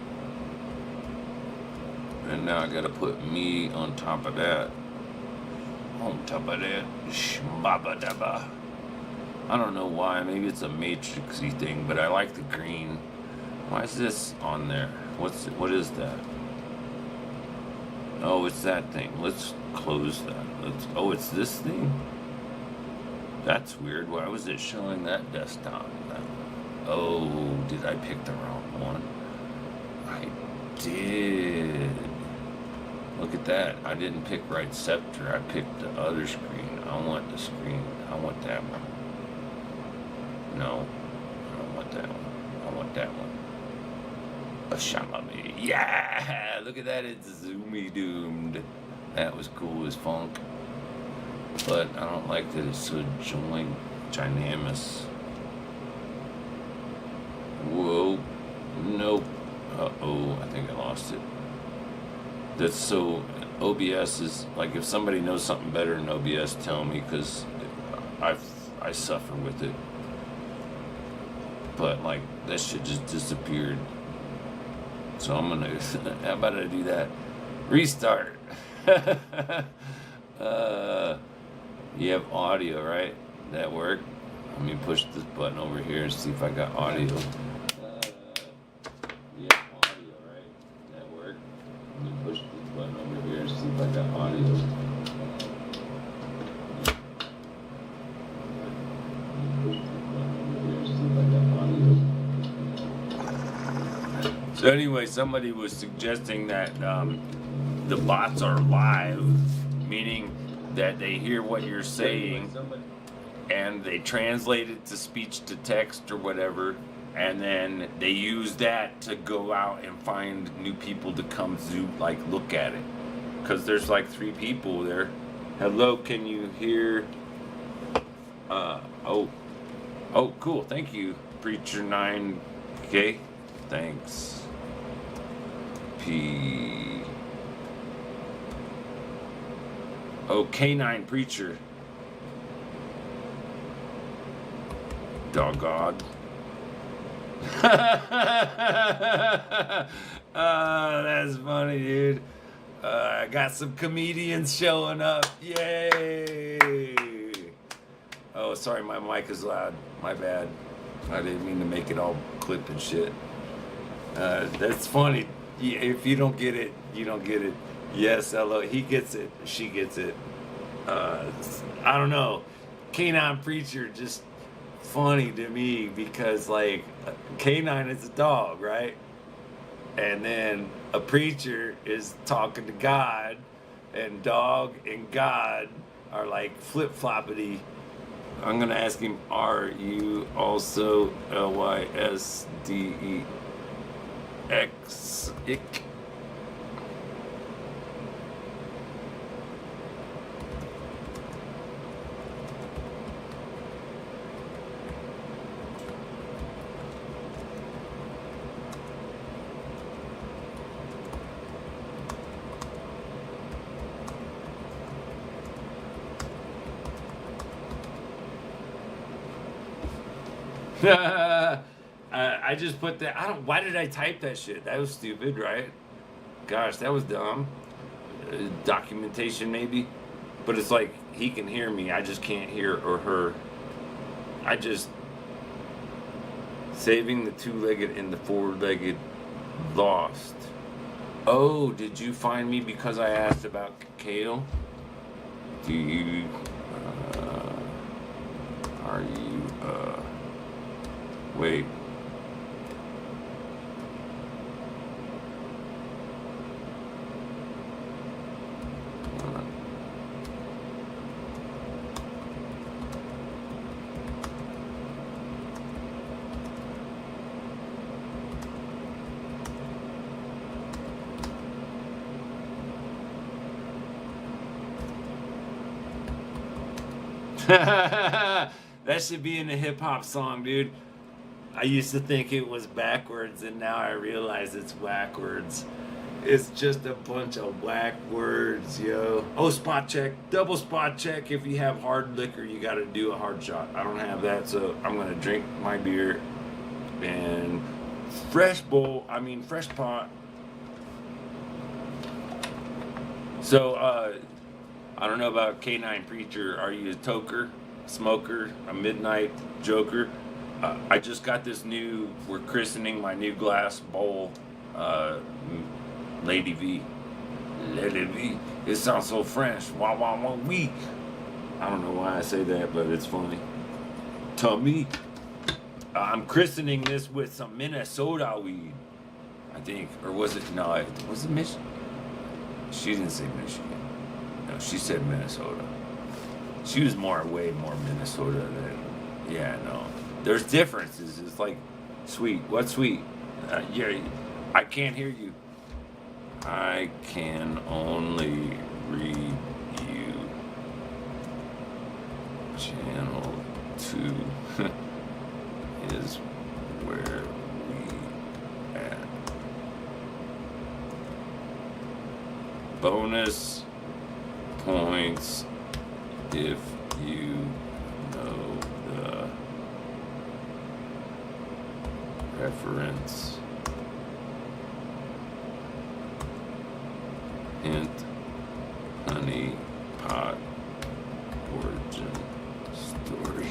[SPEAKER 2] And now I gotta put me on top of that. On top of that. Shmabba-dabba. I don't know why. Maybe it's a matrixy thing, but I like the green. Why is this on there? What is that? Oh, it's that thing. Let's close that. Oh, it's this thing? That's weird. Why was it showing that desktop? Oh, did I pick the wrong one? I did. Look at that. I didn't pick right scepter. I picked the other screen. I want the screen. I want that one. No, I don't want that one. I want that one. A shamami. Yeah! Look at that. It's zoomy doomed. That was cool as funk. But I don't like that it's so ginormous. Whoa. Nope. Uh-oh. I think I lost it. That's so... OBS is... Like, if somebody knows something better than OBS, tell me, because I suffer with it. But, like, that shit just disappeared. So I'm gonna... How about I do that? Restart. You have audio, right? That work? Let me push this button over here and see if I got audio. You have audio, right? That work? Let me push this button over here and see if I got audio. So anyway, somebody was suggesting that the bots are live, meaning that they hear what you're saying and they translate it to speech to text or whatever, and then they use that to go out and find new people to come to like look at it, because there's like 3 people there. Hello, can you hear? Oh, cool, thank you, Preacher 9K, thanks. K9 Preacher. Doggone. That's funny, dude. I got some comedians showing up. Yay! Oh, sorry, my mic is loud. My bad. I didn't mean to make it all clip and shit. That's funny. If you don't get it, you don't get it. Yes, hello. He gets it. She gets it. I don't know. Canine Preacher, just funny to me because, like, Canine is a dog, right? And then a preacher is talking to God, and dog and God are like flip-floppity. I'm gonna ask him, are you also LYSDEX? Ick. I just put that. Why did I type that shit? That was stupid, right? Gosh, that was dumb. Documentation, maybe. But it's like, he can hear me. I just can't hear or her. I just. Saving the 2-legged and the 4-legged lost. Oh, did you find me because I asked about kale? Do you. Are you. Wait. That should be in a hip-hop song, dude. I used to think it was backwards, and now I realize it's backwards. It's just a bunch of whack words, yo. Oh, spot check. Double spot check. If you have hard liquor, you got to do a hard shot. I don't have that, so I'm going to drink my beer. And fresh pot. So, I don't know about K9 Preacher. Are you a toker, smoker, a midnight joker? I just got this we're christening my new glass bowl, Lady V. Lady V. It sounds so French. Wah, wah, wah, wee. I don't know why I say that, but it's funny. Tummy. I'm christening this with some Minnesota weed, I think. Or was it, no, was it Michigan? She didn't say Michigan. No, she said Minnesota. She was way more Minnesota than, yeah, no. There's differences. It's like, sweet. What's sweet? Yeah, I can't hear you. I can only read you. Channel 2 is where we at. Bonus points if you know the reference. Hint, honey pot origin story.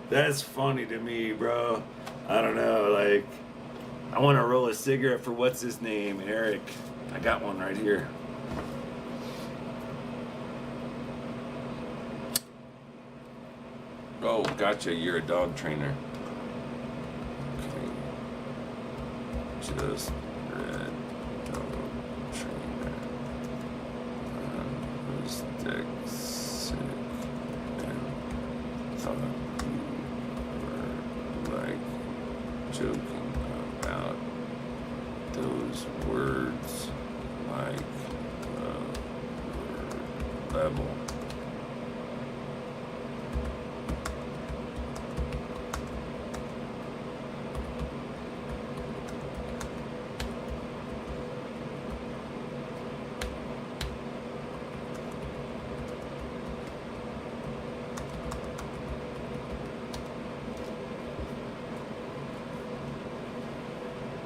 [SPEAKER 2] That's funny to me, bro. I don't know, like, I want to roll a cigarette for what's his name, Eric. I got one right here. Oh, gotcha. You're a dog trainer. Okay. Just read sick and thought you were like joking about those words like were level.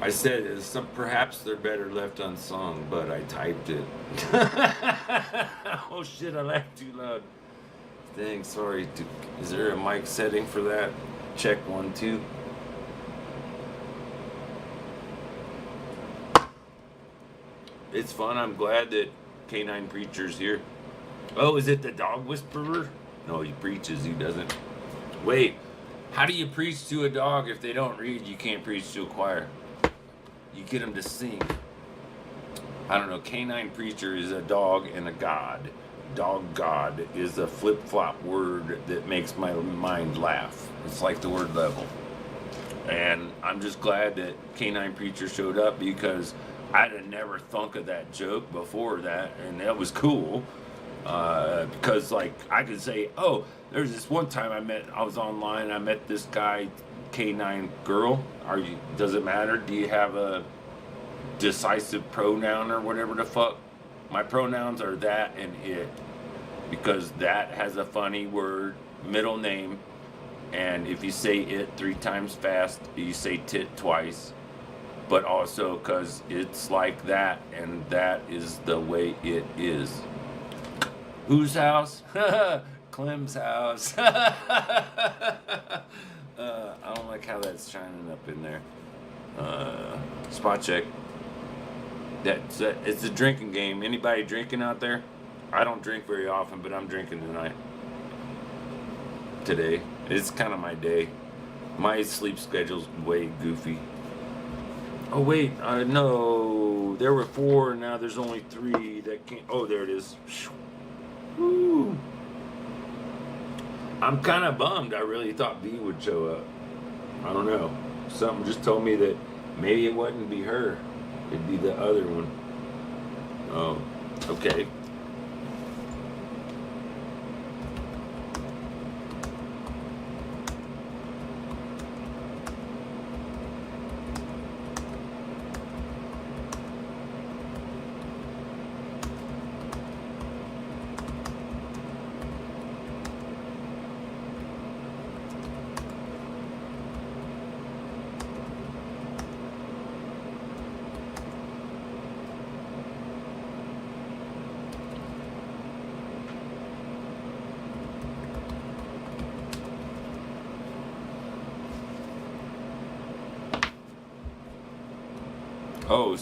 [SPEAKER 2] I said perhaps they're better left unsung, but I typed it. Oh shit, I laughed too loud. Dang, sorry. Is there a mic setting for that? Check 1, 2. It's fun. I'm glad that Canine Preacher's here. Oh, is it the dog whisperer? No, he preaches. He doesn't. Wait, how do you preach to a dog if they don't read? You can't preach to a choir. You get them to sing. I don't know. Canine Preacher is a dog and a god. Dog god is a flip-flop word that makes my mind laugh. It's like the word level. And I'm just glad that Canine Preacher showed up because I'd have never thunk of that joke before that, and that was cool. Because like I could say, oh, there's this one time I was online, I met this guy, K9 girl. Does it matter? Do you have a decisive pronoun or whatever the fuck? My pronouns are that and it, because that has a funny word, middle name, and if you say it 3 times fast, you say tit twice, but also because it's like that, and that is the way it is. Whose house? Clem's house. I don't like how that's shining up in there. Spot check. It's a drinking game. Anybody drinking out there? I don't drink very often, but I'm drinking tonight. Today. It's kind of my day. My sleep schedule's way goofy. Oh wait, no. There were 4, and now there's only 3 that can't. Oh, there it is. Woo. I'm kind of bummed. I really thought B would show up. I don't know. Something just told me that maybe it wouldn't be her. It'd be the other one. Oh, okay. Oh,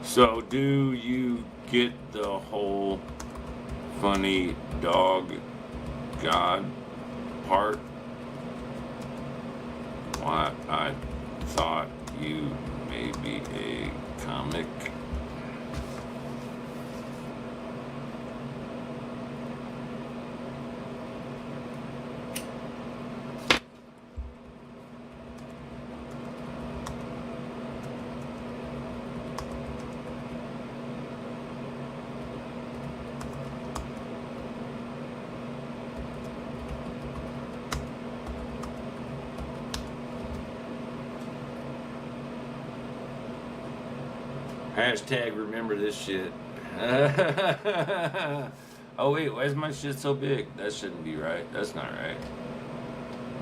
[SPEAKER 2] so do you get the whole funny dog god part? Why, I thought you may be a comic. Hashtag remember this shit. Oh wait, why is my shit so big? That shouldn't be right. That's not right.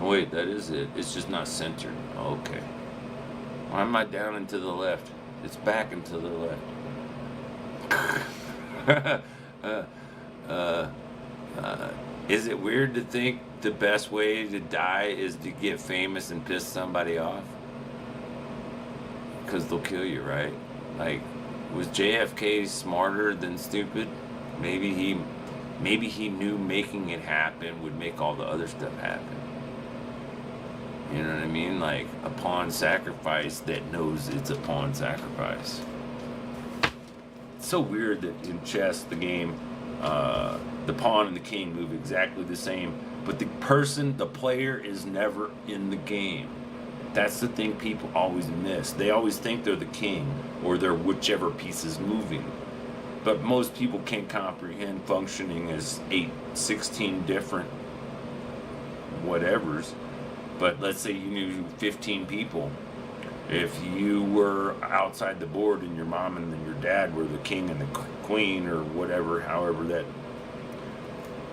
[SPEAKER 2] Oh wait, that is it. It's just not centered. Okay. Why am I down and to the left? It's back and to the left. Is it weird to think the best way to die is to get famous and piss somebody off? Because they'll kill you, right? Like, was JFK smarter than stupid? Maybe he knew making it happen would make all the other stuff happen. You know what I mean? Like a pawn sacrifice that knows it's a pawn sacrifice. It's so weird that in chess, the game, The pawn and the king move exactly the same, but the player is never in the game. That's the thing people always miss. They always think they're the king or they're whichever piece is moving. But most people can't comprehend functioning as 16 different whatevers. But let's say you knew 15 people. If you were outside the board and your mom and then your dad were the king and the queen or whatever, however that,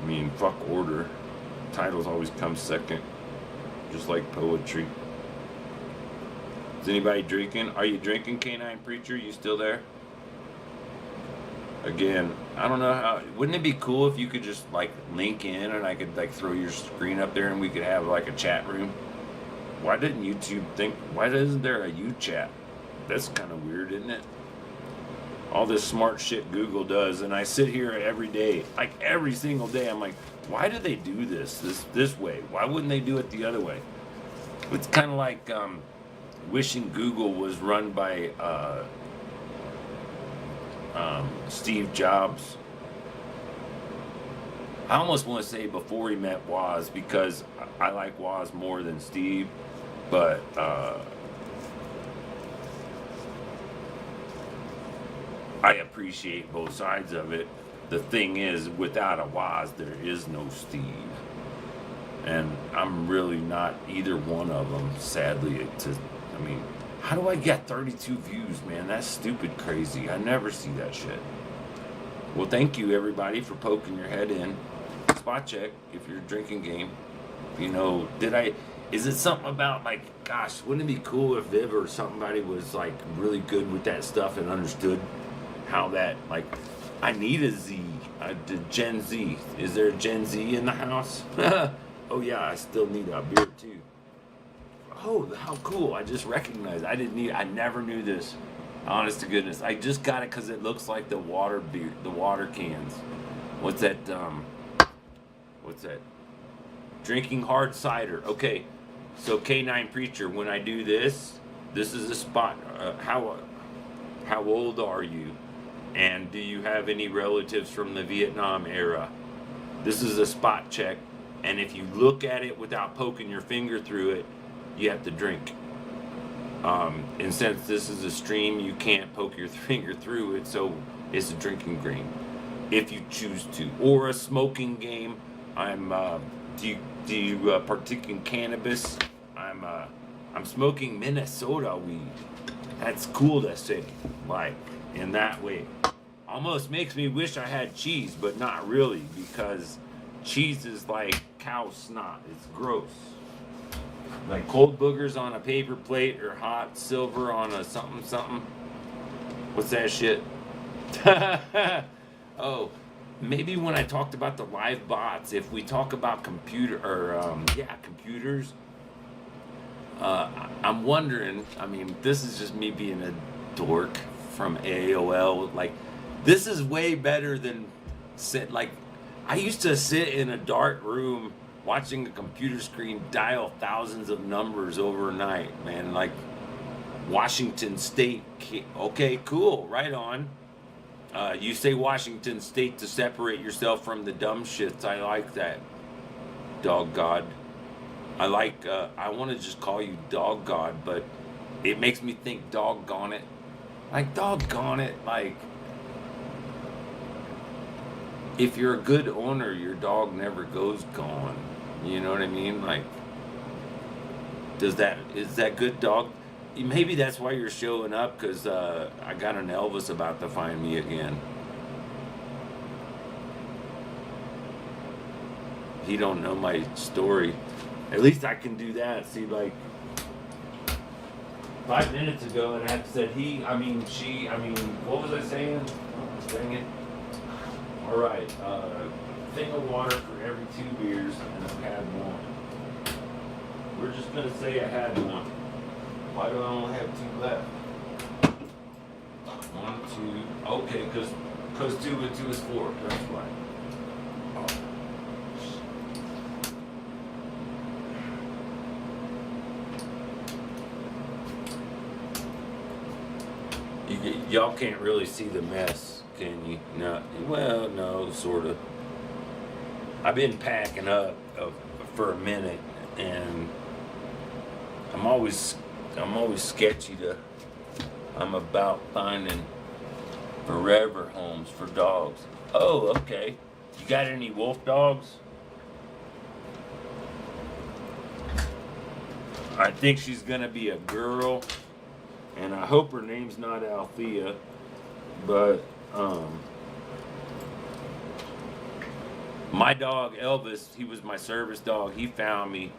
[SPEAKER 2] I mean, fuck order. Titles always come second, just like poetry. Is anybody drinking? Are you drinking, Canine Preacher? You still there? Again, I don't know how. Wouldn't it be cool if you could just like link in and I could like throw your screen up there and we could have like a chat room? Why didn't YouTube think? Why isn't there a U-chat? That's kind of weird, isn't it? All this smart shit Google does, and I sit here every day, like every single day. I'm like, why do they do this way? Why wouldn't they do it the other way? It's kind of like wishing Google was run by Steve Jobs. I almost want to say before he met Woz, because I like Woz more than Steve, but I appreciate both sides of it. The thing is, without a Woz, there is no Steve. And I'm really not either one of them, sadly. I mean, how do I get 32 views, man? That's stupid crazy. I never see that shit. Well, thank you, everybody, for poking your head in. Spot check if you're a drinking game. You know, is it something about, like, gosh, wouldn't it be cool if Viv or somebody was, like, really good with that stuff and understood how that, like, I need a Z, Gen Z. Is there a Gen Z in the house? Oh, yeah, I still need a beer, too. Oh, how cool. I just recognized. I never knew this. Honest to goodness. I just got it because it looks like the water beer, the water cans. What's that, drinking hard cider. Okay, so K9 Preacher, when I do this is a spot. How old are you? And do you have any relatives from the Vietnam era? This is a spot check. And if you look at it without poking your finger through it, you have to drink. And since this is a stream, you can't poke your finger through it, so it's a drinking game, if you choose to. Or a smoking game. Do you partake in cannabis? I'm smoking Minnesota weed. That's cool to say, like, in that way. Almost makes me wish I had cheese, but not really, because cheese is like cow snot. It's gross. Like cold boogers on a paper plate or hot silver on a something. What's that shit? Oh, maybe when I talked about the live bots, if we talk about computers, I'm wondering, I mean, this is just me being a dork from AOL. Like, this is way better than I used to sit in a dark room watching a computer screen dial thousands of numbers overnight, man. Like Washington State. Okay, cool, right on. You say Washington State to separate yourself from the dumb shits. I like that. Dog God. I want to just call you Dog God, but it makes me think doggone it. Like, doggone it, like, if you're a good owner, your dog never goes gone. You know what I mean? Like, is that good dog? Maybe that's why you're showing up, because I got an Elvis about to find me again. He don't know my story. At least I can do that. See, like, 5 minutes ago, and I had said what was I saying? Oh, dang it. All right, thing of water for every 2 beers, and I've had one. We're just going to say I had one. Why do I only have 2 left? 1, 2, okay, because 2 and 2 is 4, that's why. Y'all can't really see the mess. can you? No. Well, no, sort of. I've been packing up for a minute, and I'm always sketchy to. I'm about finding forever homes for dogs. Oh, okay. You got any wolf dogs? I think she's gonna be a girl, and I hope her name's not Althea, but my dog Elvis, he was my service dog. He found me.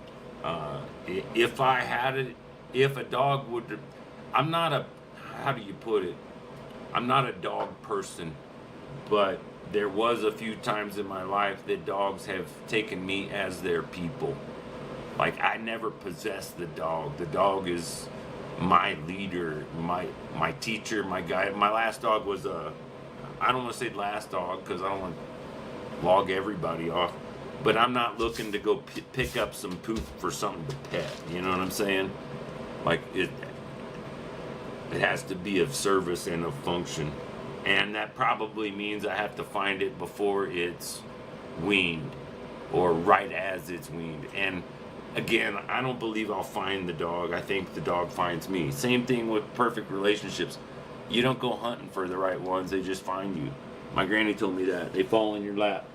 [SPEAKER 2] If I had it, if a dog would, I'm not a, how do you put it? I'm not a dog person, but there was a few times in my life that dogs have taken me as their people. Like, I never possessed the dog. The dog is my leader, my teacher, my guide. My last dog was I don't want to say last dog because I don't want to log everybody off, but I'm not looking to go pick up some poop for something to pet. You know what I'm saying? Like, it has to be of service and of function. And that probably means I have to find it before it's weaned or right as it's weaned. And again, I don't believe I'll find the dog. I think the dog finds me. Same thing with perfect relationships. You don't go hunting for the right ones, they just find you. My granny told me that. They fall in your lap.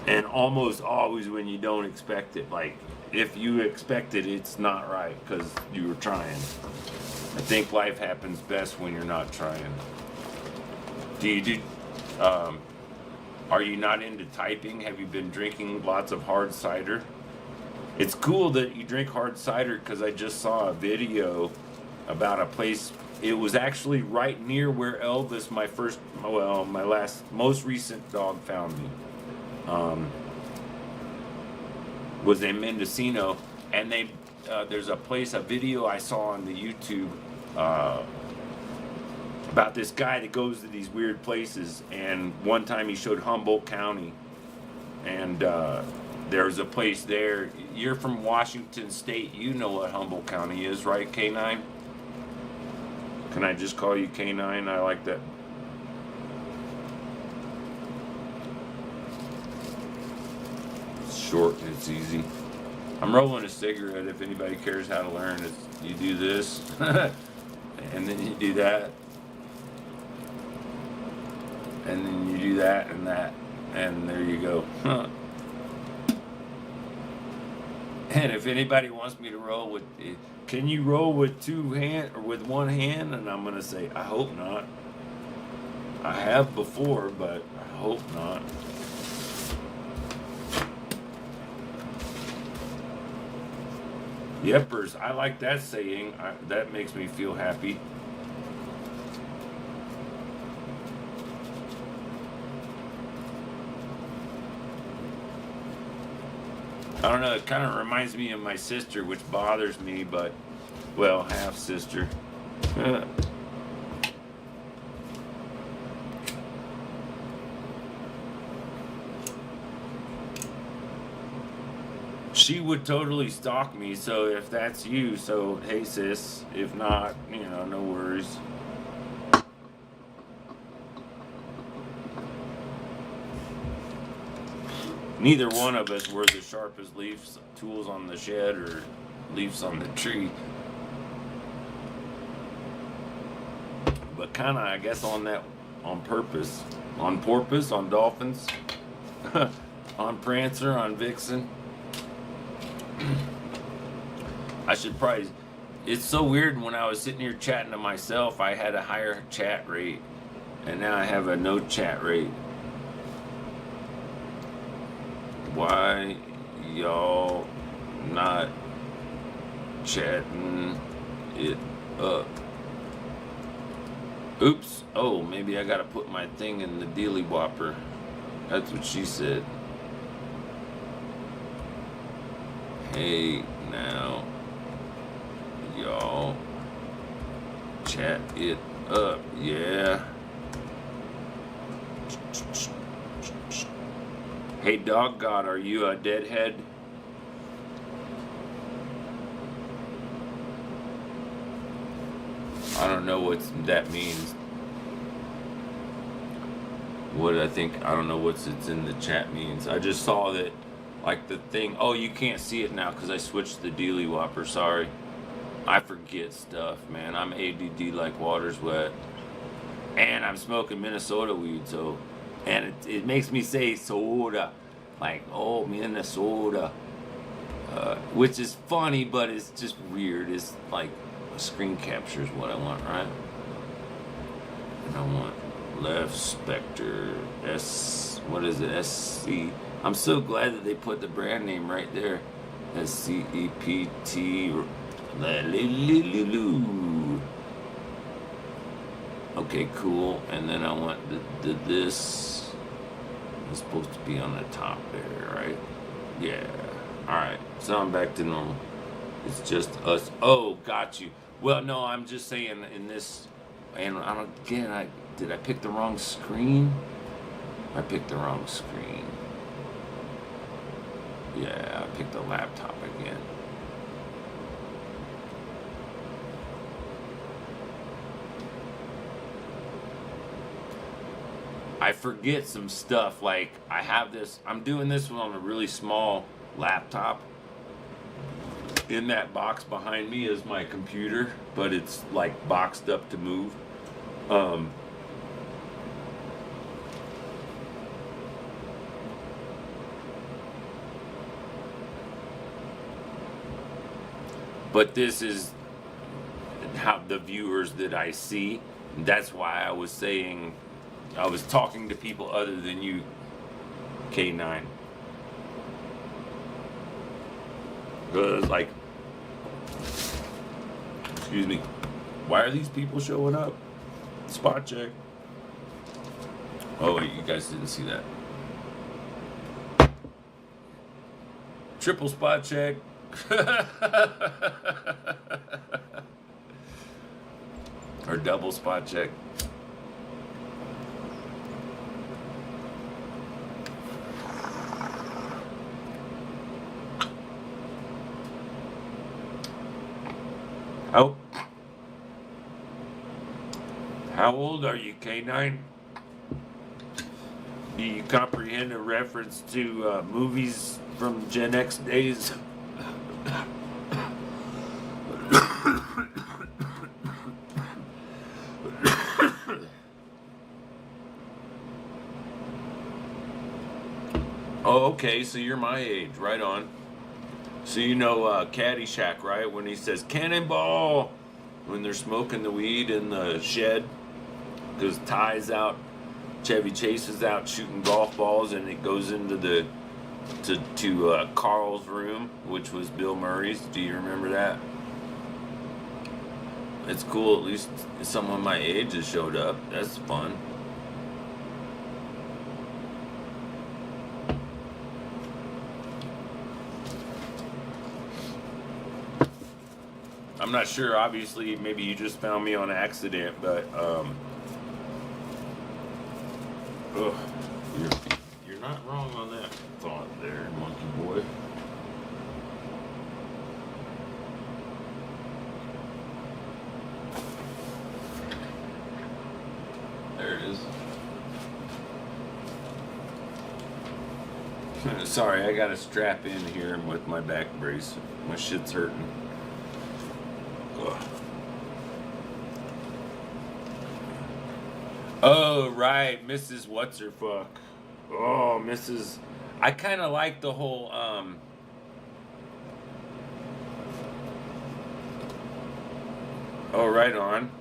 [SPEAKER 2] And almost always when you don't expect it. Like, if you expect it, it's not right because you were trying. I think life happens best when you're not trying. Are you not into typing? Have you been drinking lots of hard cider? It's cool that you drink hard cider because I just saw a video about a place. It was actually right near where Elvis, my most recent dog found me. Was in Mendocino, and there's a video I saw on the YouTube about this guy that goes to these weird places, and one time he showed Humboldt County, and there's a place there. You're from Washington State, you know what Humboldt County is, right, K9? Can I just call you K9? I like that. It's short and it's easy. I'm rolling a cigarette. If anybody cares how to learn, you do this, and then you do that, and then you do that and that, and there you go. And if anybody wants me to roll with, can you roll with two hand or with one hand? And I'm gonna say, I hope not. I have before, but I hope not. Yepers, I like that saying. That makes me feel happy. I don't know, it kind of reminds me of my sister, which bothers me, but, well, half sister. She would totally stalk me, so if that's you, so hey sis, if not, no worries. Neither one of us were the sharpest tools on the shed or leaves on the tree. But kind of, I guess, on purpose. On porpoise, on dolphins, on Prancer, on Vixen. I should probably, it's so weird, when I was sitting here chatting to myself, I had a higher chat rate, and now I have a no chat rate. Why y'all not chatting it up? Oops. Oh, maybe I gotta put my thing in the dealy whopper. That's what she said. Hey, now, y'all chat it up, yeah. Hey, Dog God, are you a deadhead? I don't know what that means. What I don't know what's it's in the chat means. I just saw that, like the thing. Oh, you can't see it now because I switched the Dealy Whopper. Sorry, I forget stuff, man. I'm ADD like water's wet, and I'm smoking Minnesota weed. So, and it makes me say soda, like oh Minnesota, which is funny, but it's just weird. It's like a screen capture is what I want, right? And I want left specter what is it, SC. I'm so glad that they put the brand name right there, SCEPT. Okay, cool. And then I want this is supposed to be on the top there, right? Yeah. Alright, so I'm back to normal. It's just us. Oh, got you. Well, no, I'm just saying in this, and did I pick the wrong screen? I picked the wrong screen. Yeah, I picked the laptop again. I forget some stuff, like I have this, I'm doing this one on a really small laptop. In that box behind me is my computer, but it's like boxed up to move. But this is how the viewers that I see. That's why I was saying, I was talking to people other than you, K9. Because, like, excuse me, why are these people showing up? Spot check. Oh, wait, you guys didn't see that. Triple spot check. Or double spot check. Oh. How old are you, K9? Do you comprehend a reference to movies from Gen X days? Oh, okay, so you're my age, right on. So you know Caddyshack, right? When he says cannonball when they're smoking the weed in the shed, because Ty's out, Chevy Chase is out shooting golf balls, and it goes into the to Carl's room, which was Bill Murray's. Do you remember that? It's cool. At least someone my age has showed up. That's fun. I'm not sure, obviously, maybe you just found me on accident, but, you're not wrong on that thought there, monkey boy. There it is. Sorry, I got a strap in here with my back brace. My shit's hurting. Oh, right, Mrs. What's-Her-Fuck. Oh, Mrs. I kind of like the whole, Oh, right on.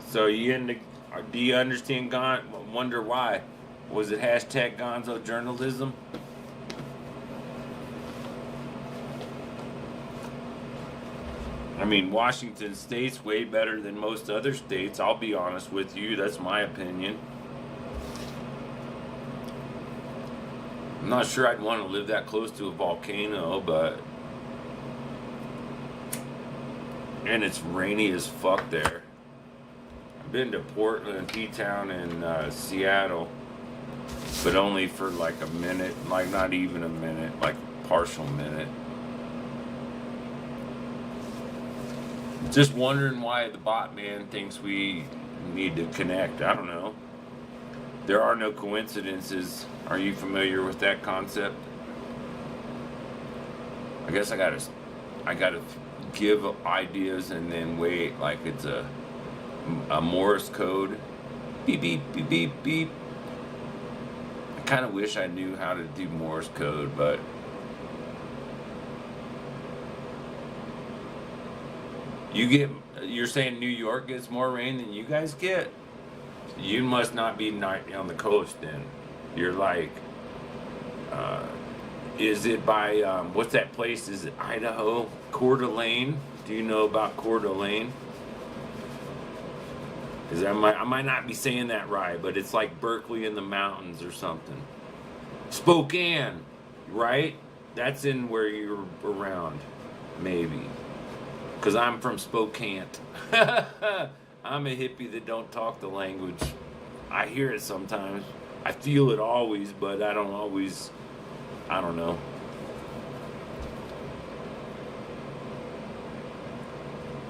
[SPEAKER 2] So do you understand wonder why? Was it hashtag Gonzo journalism? I mean, Washington State's way better than most other states. I'll be honest with you. That's my opinion. I'm not sure I'd want to live that close to a volcano, but... And it's rainy as fuck there. I've been to Portland, P-Town, and Seattle. But only for like a minute. Like, not even a minute. Like, a partial minute. Just wondering why the bot man thinks we need to connect. I don't know. There are no coincidences. Are you familiar with that concept? I guess I gotta give ideas and then wait like it's a Morse code. Beep beep beep beep beep. I kind of wish I knew how to do Morse code, but you're saying New York gets more rain than you guys get? You must not be on the coast then. You're like, is it by, what's that place? Is it Idaho? Coeur d'Alene? Do you know about Coeur d'Alene? I might not be saying that right, but it's like Berkeley in the mountains or something. Spokane, right? That's in where you're around, maybe. Because I'm from Spokane. I'm a hippie that don't talk the language. I hear it sometimes. I feel it always, but I don't know.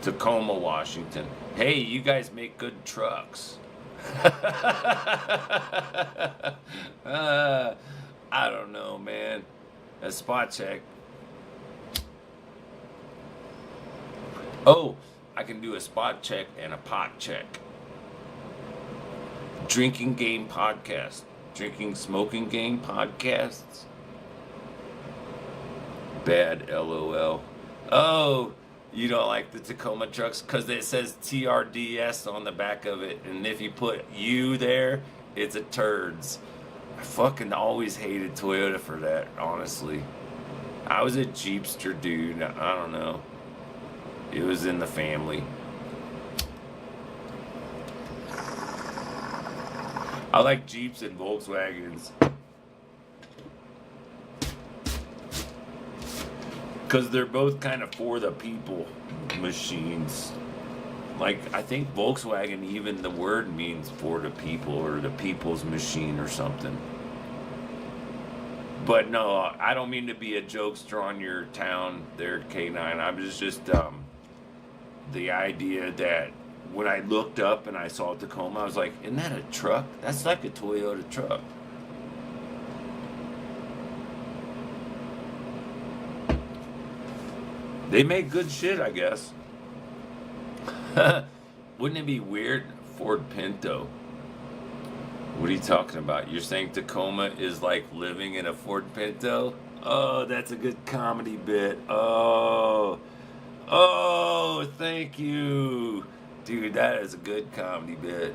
[SPEAKER 2] Tacoma, Washington. Hey, you guys make good trucks. I don't know, man. A spot check. Oh, I can do a spot check and a pot check. Drinking game podcast. Drinking smoking game podcasts. Bad LOL. Oh, you don't like the Tacoma trucks because it says TRDS on the back of it, and if you put U there, it's a turds. I fucking always hated Toyota for that, honestly. I was a Jeepster dude. I don't know. It was in the family. I like Jeeps and Volkswagens because they're both kind of for the people machines. Like, I think Volkswagen, even the word means for the people or the people's machine or something. But no, I don't mean to be a jokester on your town there, K9. I was just the idea that when I looked up and I saw Tacoma, I was like, isn't that a truck? That's like a Toyota truck. They make good shit, I guess. Wouldn't it be weird? Ford Pinto. What are you talking about? You're saying Tacoma is like living in a Ford Pinto? Oh, that's a good comedy bit. Oh, thank you. Dude, that is a good comedy bit.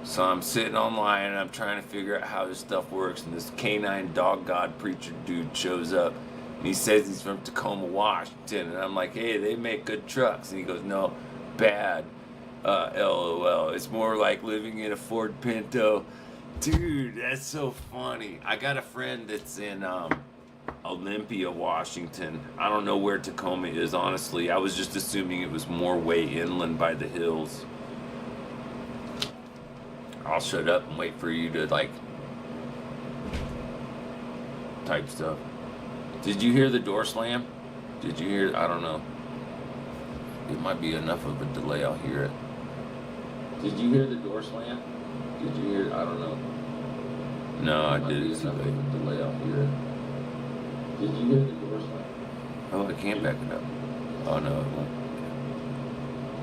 [SPEAKER 2] So I'm sitting online and I'm trying to figure out how this stuff works, and this canine dog god preacher dude shows up and he says he's from Tacoma, Washington, and I'm like, hey, they make good trucks. And he goes, no, bad. LOL. It's more like living in a Ford Pinto. Dude, that's so funny. I got a friend that's in Olympia, Washington. I don't know where Tacoma is, honestly. I was just assuming it was more way inland by the hills. I'll shut up and wait for you to, like, type stuff. Did you hear the door slam? Did you hear? I don't know. It might be enough of a delay. I'll hear it. Did you hear the door slam? Did you hear? I don't know. No, I didn't. Enough of a delay. I'll hear it. Did you hear the door slam? Oh, I can't back it up. Oh no, it won't.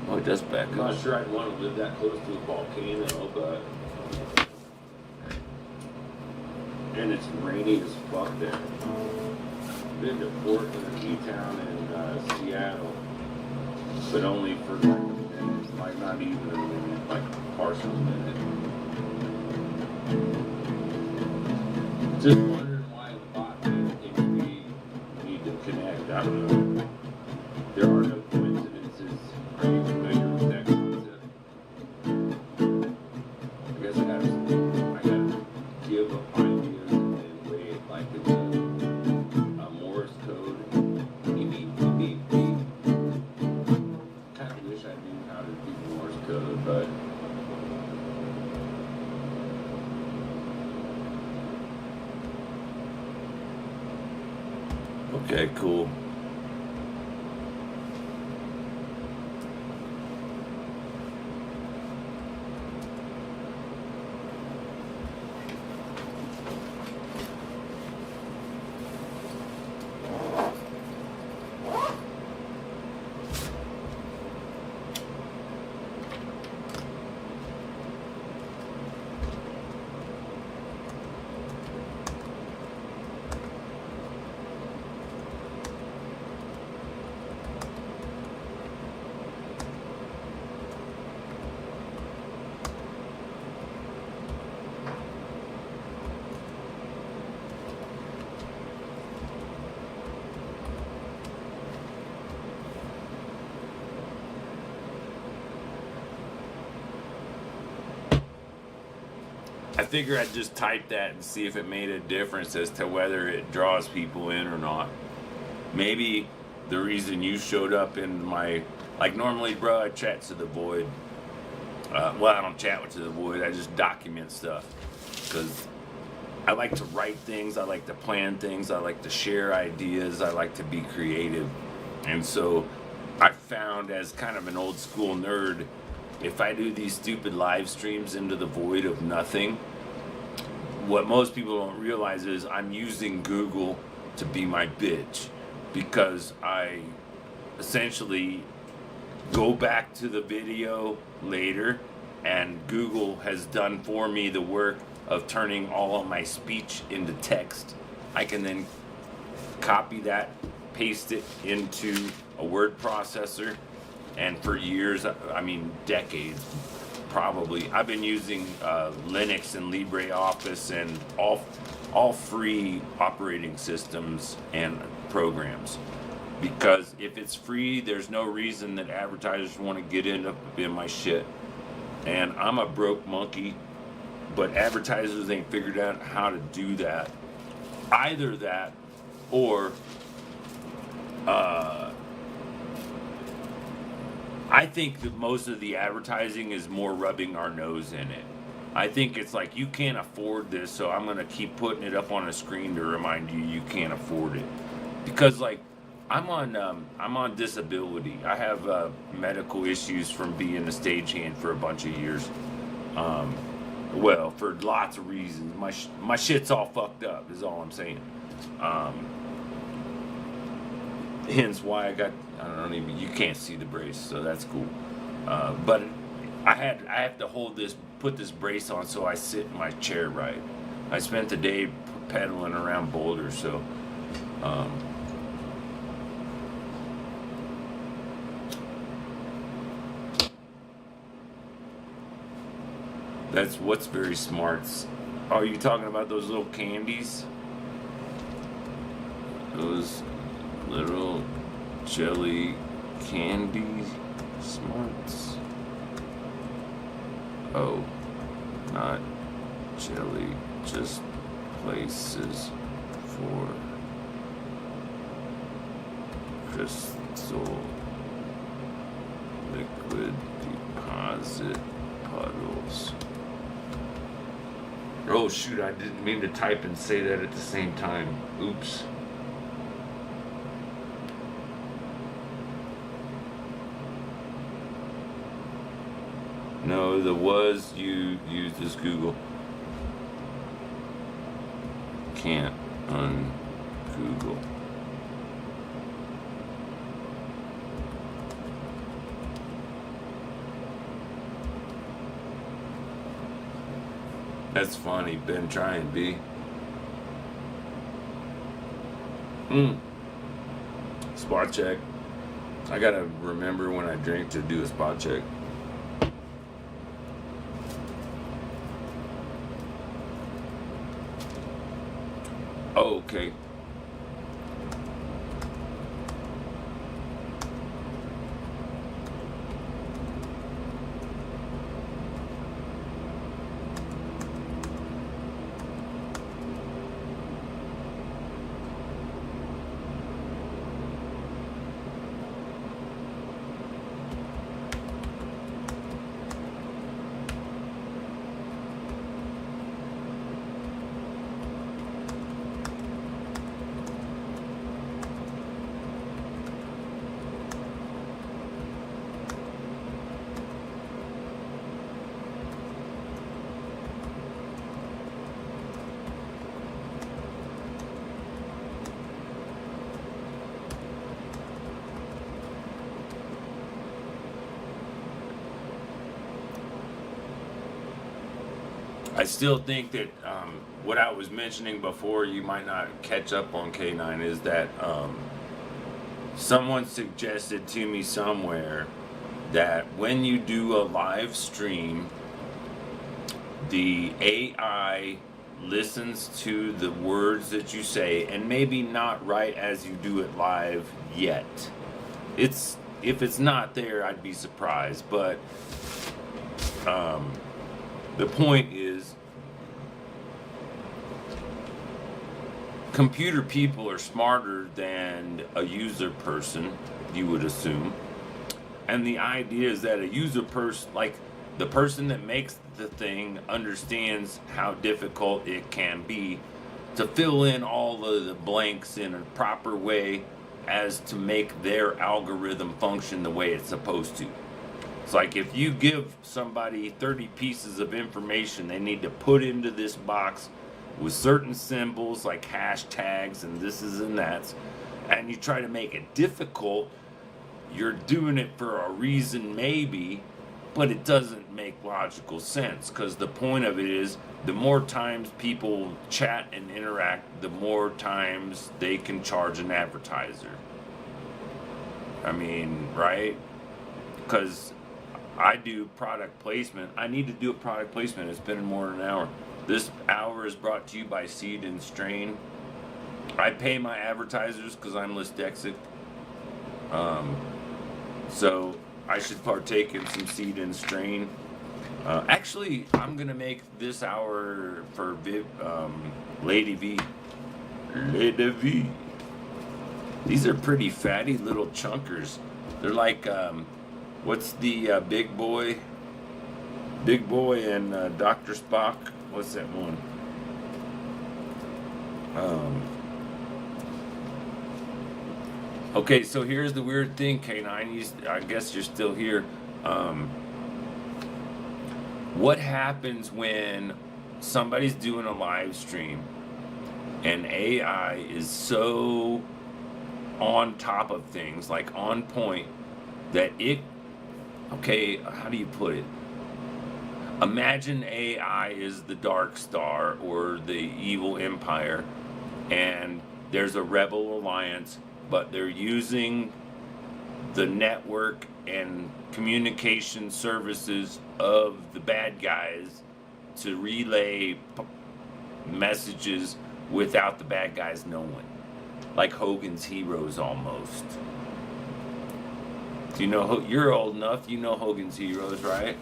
[SPEAKER 2] Oh, it does back up. I'm not sure I'd want to live that close to a volcano, but and it's rainy as fuck there. Been to Portland, E-Town, and Seattle, but only for like a minute, like not even a minute, like a partial minute. Just wondering why the bot thinks we need to connect. I don't know. There are no coincidences. Are you familiar with that concept? I guess I gotta give up ideas and then wait like it's a Morse code. Beep, beep, beep, beep. Kind of wish I knew how to do Morse code, but okay, cool. I figure I'd just type that and see if it made a difference as to whether it draws people in or not. Maybe the reason you showed up in my, like normally, bro, I chat to the void. Well, I don't chat to the void. I just document stuff because I like to write things. I like to plan things. I like to share ideas. I like to be creative. And so I found, as kind of an old school nerd, if I do these stupid live streams into the void of nothing, what most people don't realize is I'm using Google to be my bitch, because I essentially go back to the video later and Google has done for me the work of turning all of my speech into text. I can then copy that, paste it into a word processor, and for years, I mean decades probably, I've been using Linux and LibreOffice and all free operating systems and programs, because if it's free, there's no reason that advertisers want to get in my shit. And I'm a broke monkey, but advertisers ain't figured out how to do that. Either that, or I think that most of the advertising is more rubbing our nose in it. I think it's like, you can't afford this, so I'm gonna keep putting it up on a screen to remind you you can't afford it. Because like, I'm on disability. I have medical issues from being a stagehand for a bunch of years. Well, for lots of reasons. My shit's all fucked up, is all I'm saying. Hence why I don't even, you can't see the brace, so that's cool. But I have to put this brace on so I sit in my chair right. I spent the day pedaling around Boulder, so that's what's very smart. Are you talking about those little candies? Those little jelly candy smarts? Oh, not jelly, just places for crystal liquid deposit puddles. Oh shoot, I didn't mean to type and say that at the same time. Oops. No, the was you used as Google. Can't un-Google. That's funny. Been trying, B. Spot check. I gotta remember when I drink to do a spot check. Oh, okay. I still think that what I was mentioning before, you might not catch up on K9, is that someone suggested to me somewhere that when you do a live stream, the AI listens to the words that you say, and maybe not right as you do it live yet. If it's not there, I'd be surprised, but the point is, computer people are smarter than a user person, you would assume. And the idea is that a user person, like the person that makes the thing, understands how difficult it can be to fill in all of the blanks in a proper way as to make their algorithm function the way it's supposed to. It's like if you give somebody 30 pieces of information they need to put into this box with certain symbols like hashtags and this is and that's, and you try to make it difficult, you're doing it for a reason maybe, but it doesn't make logical sense, because the point of it is the more times people chat and interact, the more times they can charge an advertiser. I mean, right? Because I do product placement. I need to do a product placement. It's been more than an hour. This hour is brought to you by Seed and Strain. I pay my advertisers because I'm dyslexic. So I should partake in some Seed and Strain. Actually, I'm gonna make this hour for Lady V. Lady V. These are pretty fatty little chunkers. They're like, what's the Big Boy? Big Boy and Dr. Spock. What's that one? Okay, so here's the weird thing, K9. I guess you're still here. What happens when somebody's doing a live stream and AI is so on top of things, like on point, that it, okay, how do you put it? Imagine AI is the Dark Star or the evil empire, and there's a rebel alliance, but they're using the network and communication services of the bad guys to relay messages without the bad guys knowing. Like Hogan's Heroes almost. Do you know, you're old enough, you know Hogan's Heroes, right?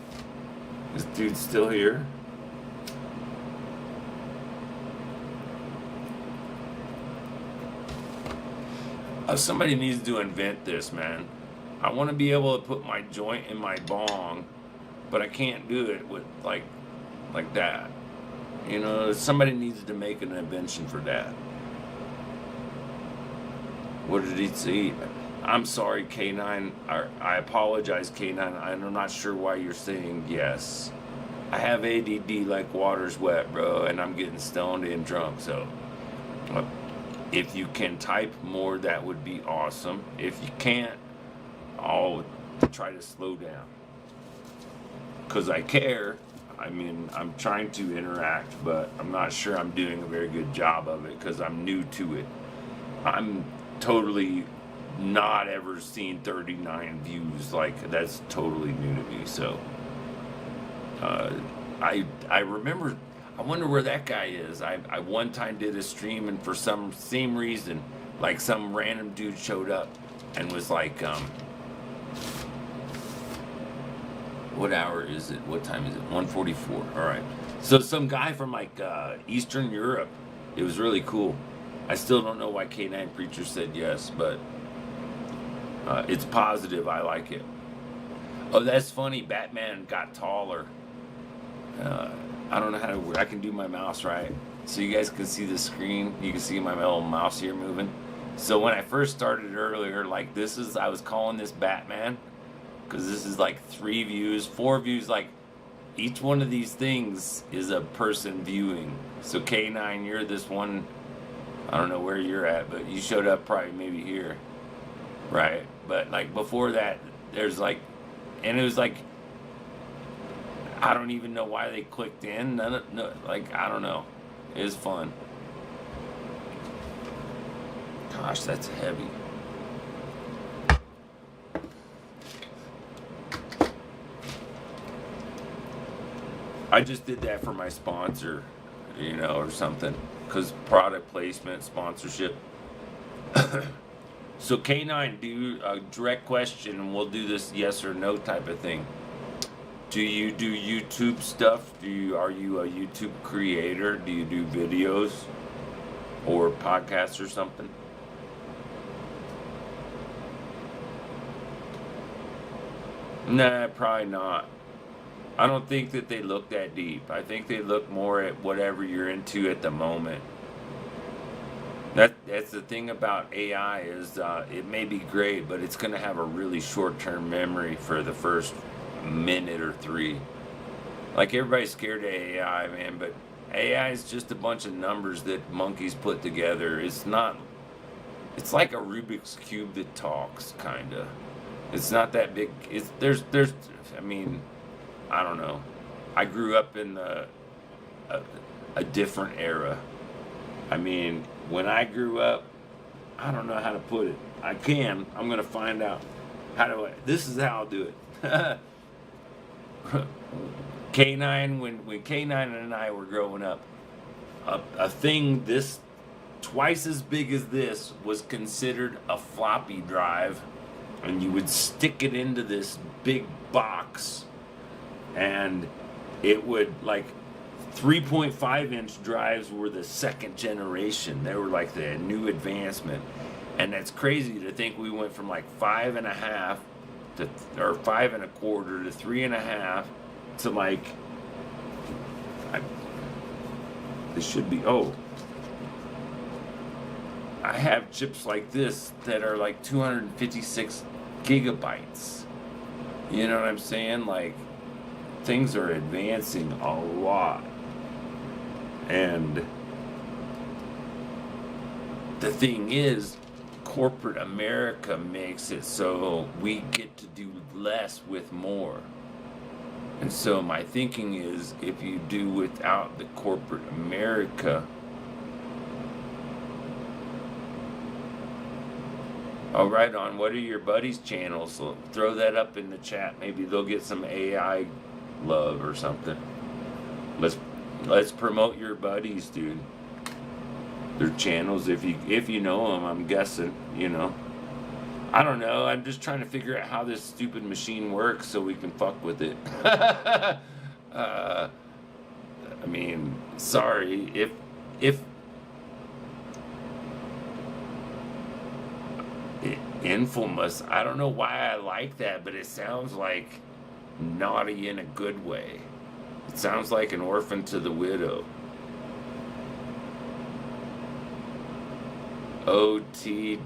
[SPEAKER 2] This dude's still here. Somebody needs to invent this, man. I want to be able to put my joint in my bong, but I can't do it with like that. You know, somebody needs to make an invention for that. What did he say? I'm sorry, K9. I apologize, K9. I'm not sure why you're saying yes. I have ADD like water's wet, bro, and I'm getting stoned and drunk, so if you can type more, that would be awesome. If you can't, I'll try to slow down. Because I care. I mean, I'm trying to interact, but I'm not sure I'm doing a very good job of it because I'm new to it. I'm totally not ever seen 39 views. Like, that's totally new to me. So, I remember, I wonder where that guy is. I one time did a stream, and for some same reason, like some random dude showed up and was like, what hour is it? What time is it? 1:44. All right. So some guy from like Eastern Europe. It was really cool. I still don't know why K9 Preacher said yes, but it's positive. I like it. Oh, that's funny. Batman got taller. I don't know how to. I can do my mouse right, so you guys can see the screen. You can see my little mouse here moving. So when I first started earlier, like this is, I was calling this Batman, because this is like 3 views, 4 views. Like each one of these things is a person viewing. So K9, you're this one. I don't know where you're at, but you showed up probably maybe here, right? But like before that, there's like, and it was like, I don't even know why they clicked in. Like, I don't know. It was fun. Gosh, that's heavy. I just did that for my sponsor, you know, or something. Because product placement, sponsorship. So K9, do a direct question, and we'll do this yes or no type of thing. Do you do YouTube stuff? Are you a YouTube creator? Do you do videos? or podcasts or something? Nah, probably not. I don't think that they look that deep. I think they look more at whatever you're into at the moment. That's the thing about AI is it may be great, but it's going to have a really short-term memory for the first minute or three. Like everybody's scared of AI, man, but AI is just a bunch of numbers that monkeys put together. It's not. It's like a Rubik's cube that talks, kinda. It's not that big. It's there's. I mean, I don't know. I grew up in a different era. I mean, when I grew up, I don't know how to put it. I can. I'm gonna find out. How do I? This is how I'll do it. K9, when K9 and I were growing up, a thing this twice as big as this was considered a floppy drive, and you would stick it into this big box, and it would, like, 3.5 inch drives were the second generation. They were like the new advancement, and that's crazy to think we went from like 5.5 to, or 5.25 to 3.5 to like, this should be, oh, I have chips like this that are like 256 gigabytes. You know what I'm saying? Like, things are advancing a lot. And the thing is, corporate America makes it so we get to do less with more. And so my thinking is, if you do without the corporate America, oh, right on. What are your buddies' channels? So throw that up in the chat. Maybe they'll get some AI love or something. Let's promote your buddies, dude. Their channels, if you know them, I'm guessing, you know. I don't know. I'm just trying to figure out how this stupid machine works so we can fuck with it. I mean, sorry if infamous. I don't know why I like that, but it sounds like naughty in a good way. It sounds like an orphan to the widow. OTTW.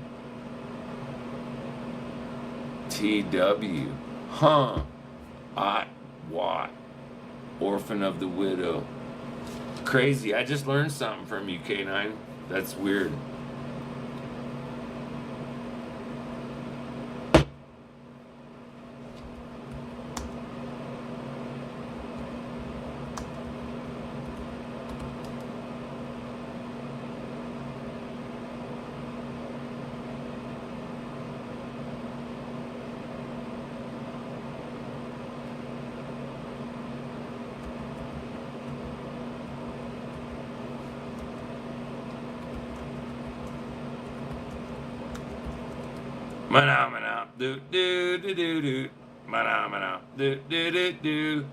[SPEAKER 2] Huh. Ot Wat. Orphan of the widow. Crazy. I just learned something from you, K9. That's weird. Mana do do do do do. Mana do do do do.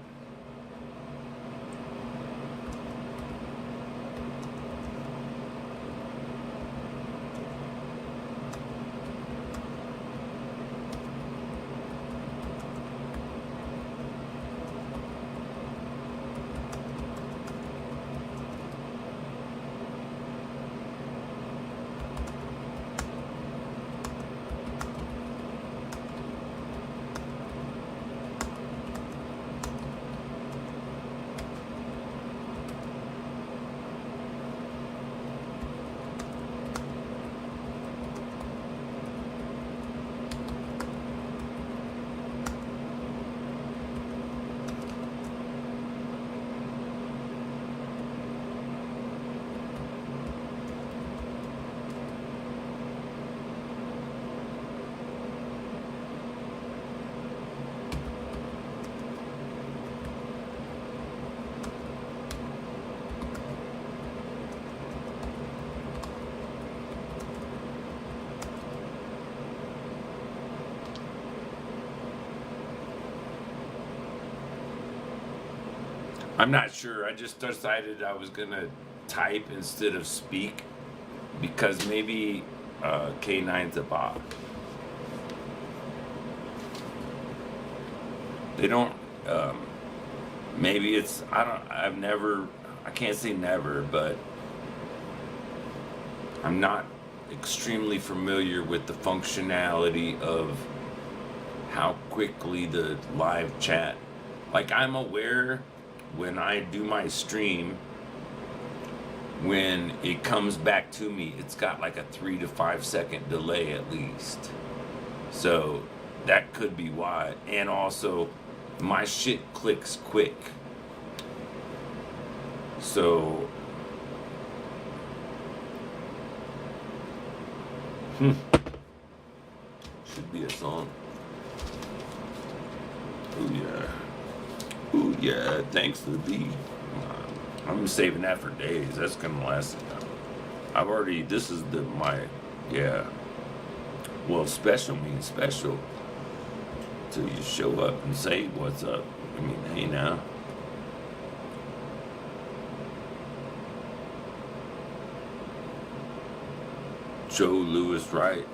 [SPEAKER 2] I'm not sure. I just decided I was gonna type instead of speak. because maybe K9's a bot. They don't. Maybe it's. I can't say never, but I'm not extremely familiar with the functionality of how quickly the live chat. Like, I'm aware when I do my stream, when it comes back to me, it's got like a 3 to 5 second delay at least. So that could be why. And also, my shit clicks quick. So, should be a song. Oh yeah. Oh yeah, thanks to the beat. I'm saving that for days. That's gonna last. This is yeah. Well, special means special till you show up and say what's up. I mean, hey now. Joe Louis Wright.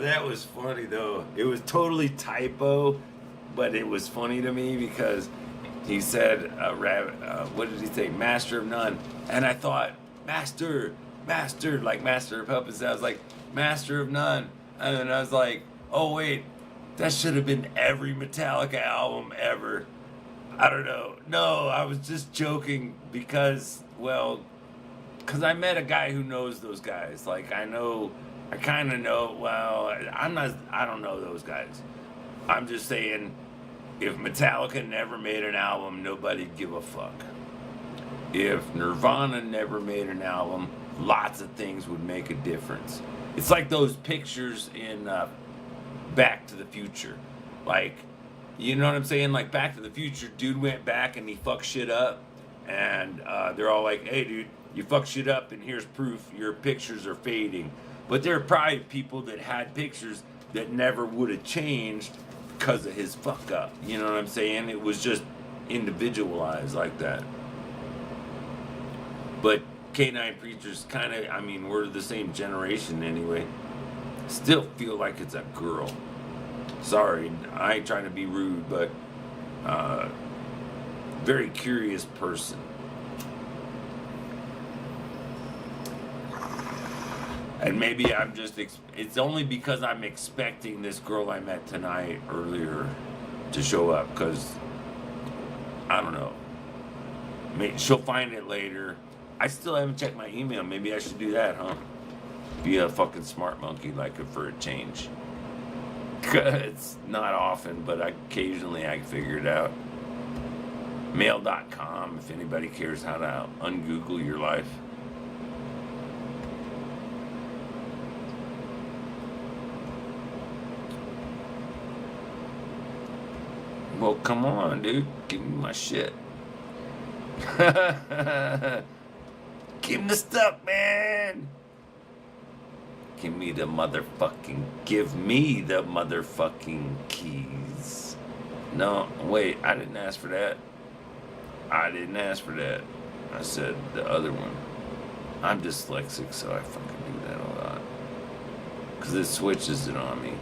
[SPEAKER 2] That was funny though. It was totally typo, but it was funny to me because he said, what did he say? Master of none. And I thought, master, like master of puppets. I was like, master of none. And then I was like, oh wait, that should have been every Metallica album ever. I don't know. No, I was just joking because I met a guy who knows those guys. Like, I kind of know, I don't know those guys. I'm just saying, if Metallica never made an album, nobody'd give a fuck. If Nirvana never made an album, lots of things would make a difference. It's like those pictures in Back to the Future. Like, you know what I'm saying? Like, Back to the Future, dude went back and he fucked shit up. And they're all like, hey, dude, you fucked shit up and here's proof your pictures are fading. But there are probably people that had pictures that never would have changed because of his fuck up. You know what I'm saying? It was just individualized like that. But K9 Preachers kind of, we're the same generation anyway. Still feel like it's a girl. Sorry, I ain't trying to be rude, but very curious person. And maybe I'm just, it's only because I'm expecting this girl I met tonight earlier to show up, because, I don't know. Maybe she'll find it later. I still haven't checked my email. Maybe I should do that, huh? Be a fucking smart monkey like it for a change. It's not often, but occasionally I can figure it out. Mail.com, if anybody cares how to ungoogle your life. Well, come on, dude. Give me my shit. Give me the stuff, man. Give me the motherfucking keys. No, wait, I didn't ask for that. I didn't ask for that. I said the other one. I'm dyslexic, so I fucking do that a lot. Because it switches it on me.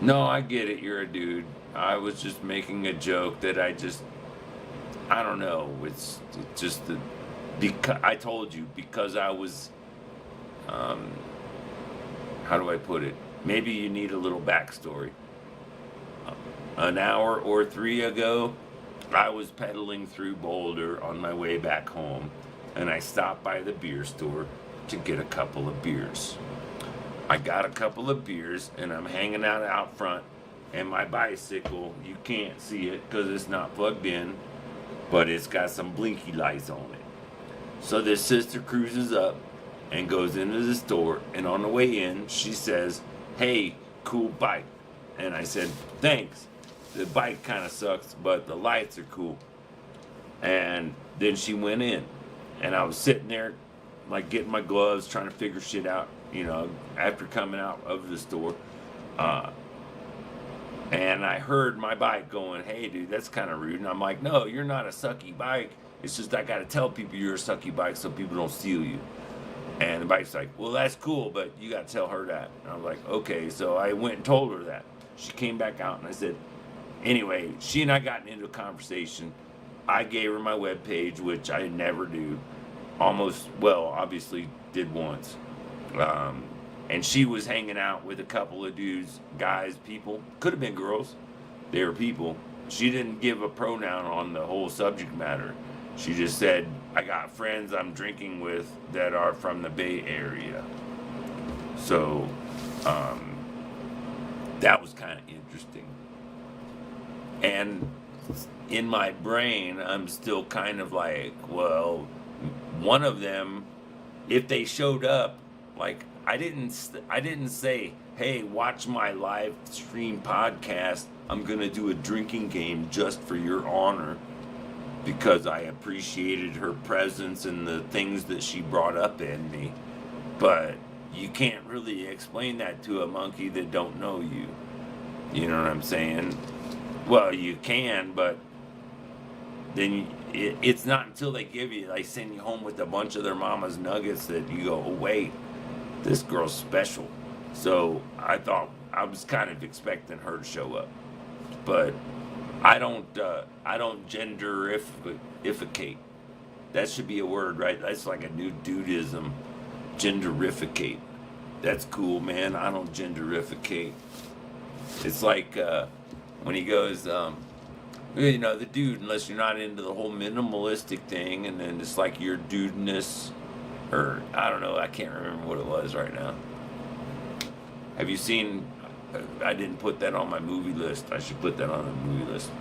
[SPEAKER 2] No, I get it. You're a dude. I was just making a joke that I don't know. It's just the, because I told you, because I was, how do I put it? Maybe you need a little backstory. An hour or three ago, I was pedaling through Boulder on my way back home, and I stopped by the beer store to get a couple of beers. I got a couple of beers, and I'm hanging out front, and my bicycle, you can't see it because it's not plugged in, but it's got some blinky lights on it. So this sister cruises up and goes into the store, and on the way in, she says, "Hey, cool bike." And I said, "Thanks. The bike kind of sucks, but the lights are cool." And then she went in, and I was sitting there, like getting my gloves, trying to figure shit out, you know, after coming out of the store. And I heard my bike going, "Hey, dude, that's kind of rude." And I'm like, "No, you're not a sucky bike. It's just I got to tell people you're a sucky bike so people don't steal you." And the bike's like, "Well, that's cool, but you got to tell her that." And I was like, "Okay." So I went and told her that. She came back out, and I said, anyway, she and I got into a conversation. I gave her my webpage, which I never do. Obviously did once. And she was hanging out with a couple of dudes, guys, people. Could have been girls. They were people. She didn't give a pronoun on the whole subject matter. She just said, "I got friends I'm drinking with that are from the Bay Area." So, that was kind of interesting. And in my brain, I'm still kind of like, well, one of them, if they showed up, like, I didn't say, "Hey, watch my live stream podcast. I'm going to do a drinking game just for your honor," because I appreciated her presence and the things that she brought up in me. But you can't really explain that to a monkey that don't know you. You know what I'm saying? Well, you can, but then it's not until they send you home with a bunch of their mama's nuggets that you go, "Oh, wait, this girl's special." So I was kind of expecting her to show up, but I don't genderificate. That should be a word, right? That's like a new dudism. Genderificate. That's cool, man. I don't genderificate. It's like when he goes, you know, the dude, unless you're not into the whole minimalistic thing, and then it's like your dudeness, or I don't know, I can't remember what it was right now. Have you seen, I didn't put that on my movie list. I should put that on the movie list.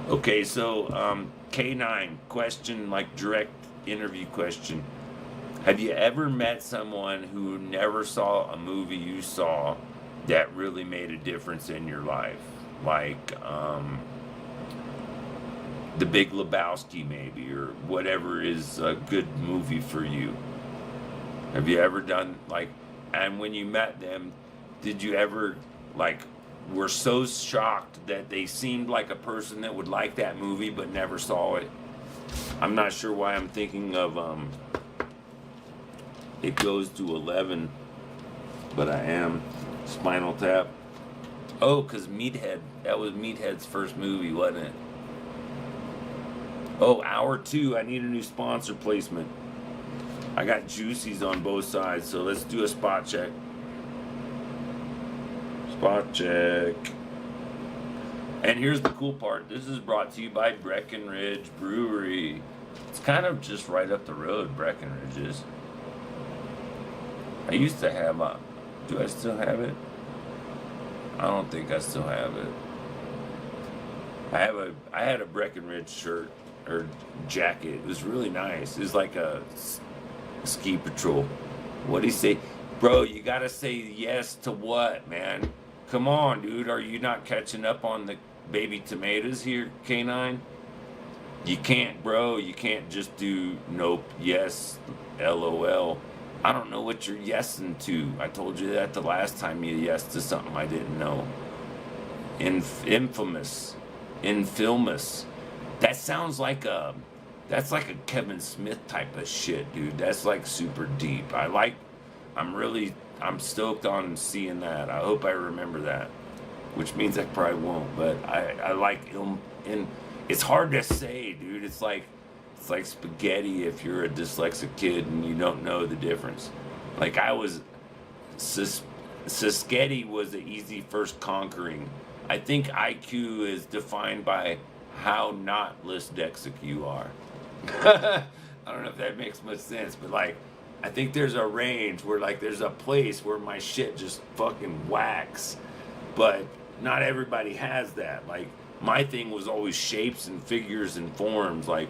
[SPEAKER 2] Okay, so K9 question, like direct interview question. Have you ever met someone who never saw a movie you saw that really made a difference in your life? Like The Big Lebowski, maybe, or whatever is a good movie for you. Have you ever done, like, and when you met them, did you ever, like, were so shocked that they seemed like a person that would like that movie but never saw it? I'm not sure why I'm thinking of It Goes to 11, but I am. Spinal Tap. Oh, because Meathead. That was Meathead's first movie, wasn't it? Oh, hour 2. I need a new sponsor placement. I got juicies on both sides, so let's do a spot check. Spot check. And here's the cool part. This is brought to you by Breckenridge Brewery. It's kind of just right up the road, Breckenridge is. I used to have a... Do I still have it? I don't think I still have it. I had a Breckenridge shirt or jacket. It was really nice. It was like a ski patrol. What do you say? Bro, you gotta say yes to what, man? Come on, dude. Are you not catching up on baby tomatoes here, K9. You can't, bro. You can't just do nope, yes, LOL. I don't know what you're yesing to. I told you that the last time you yes to something I didn't know. Infamous. Infamous. That sounds like that's like a Kevin Smith type of shit, dude. That's like super deep. I'm stoked on seeing that. I hope I remember that. Which means I probably won't, but I like it's hard to say, dude. It's like spaghetti if you're a dyslexic kid and you don't know the difference. Like Sisketty was the easy first conquering. I think IQ is defined by how not dyslexic you are. I don't know if that makes much sense, but like, I think there's a range where like there's a place where my shit just fucking whacks, but not everybody has that. Like, my thing was always shapes and figures and forms, like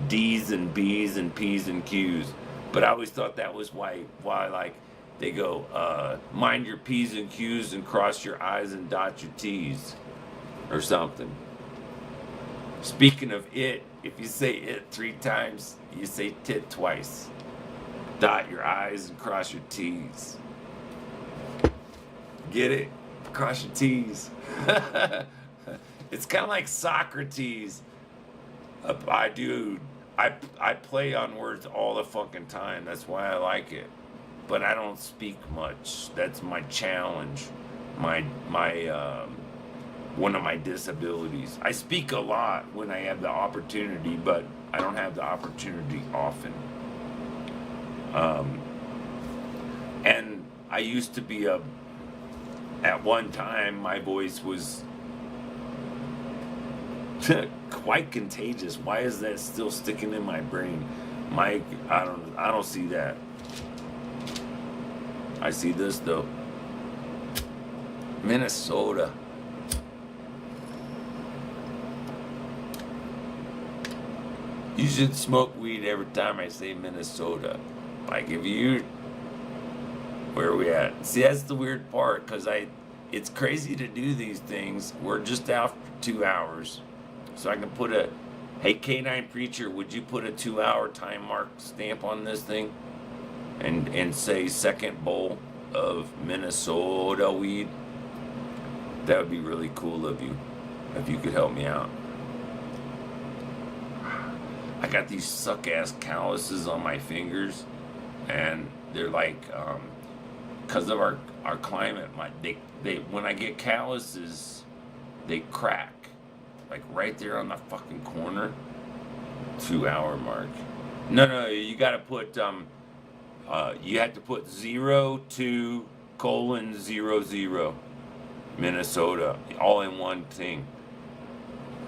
[SPEAKER 2] D's and B's and P's and Q's. But I always thought that was why like they go, mind your P's and Q's and cross your I's and dot your T's or something. Speaking of it, if you say it 3 times, you say tit twice. Dot your I's and cross your T's. Get it? Cross your T's. It's kind of like Socrates. I play on words all the fucking time. That's why I like it. But I don't speak much. That's my challenge. My one of my disabilities. I speak a lot when I have the opportunity, but I don't have the opportunity often. And I used to be at one time my voice was quite contagious. Why is that still sticking in my brain? Mike, I don't see that. I see this though. Minnesota. You should smoke weed every time I say Minnesota. Like, if you, where are we at? See, that's the weird part, because it's crazy to do these things. We're just after 2 hours. So I can put hey, K9 Preacher, would you put a 2-hour time mark stamp on this thing? And say second bowl of Minnesota weed? That would be really cool of you, if you could help me out. I got these suck-ass calluses on my fingers, and they're like, because of our climate, they when I get calluses, they crack, like right there on the fucking corner. 2-hour mark. No, you got to put you have to put 02:00 Minnesota, all in one thing.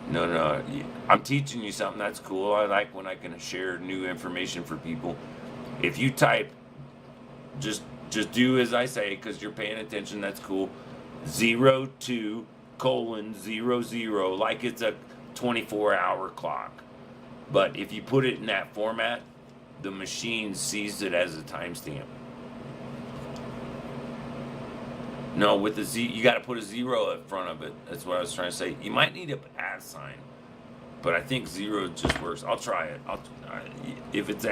[SPEAKER 2] No, I'm teaching you something. That's cool. I like when I can share new information for people. If you type, just do as I say, because you're paying attention. That's cool. 02:00, like it's a 24-hour clock. But if you put it in that format, the machine sees it as a timestamp. No, with the Z, you got to put a 0 in front of it. That's what I was trying to say. You might need an @ sign, but I think 0 just works. I'll try it. If it's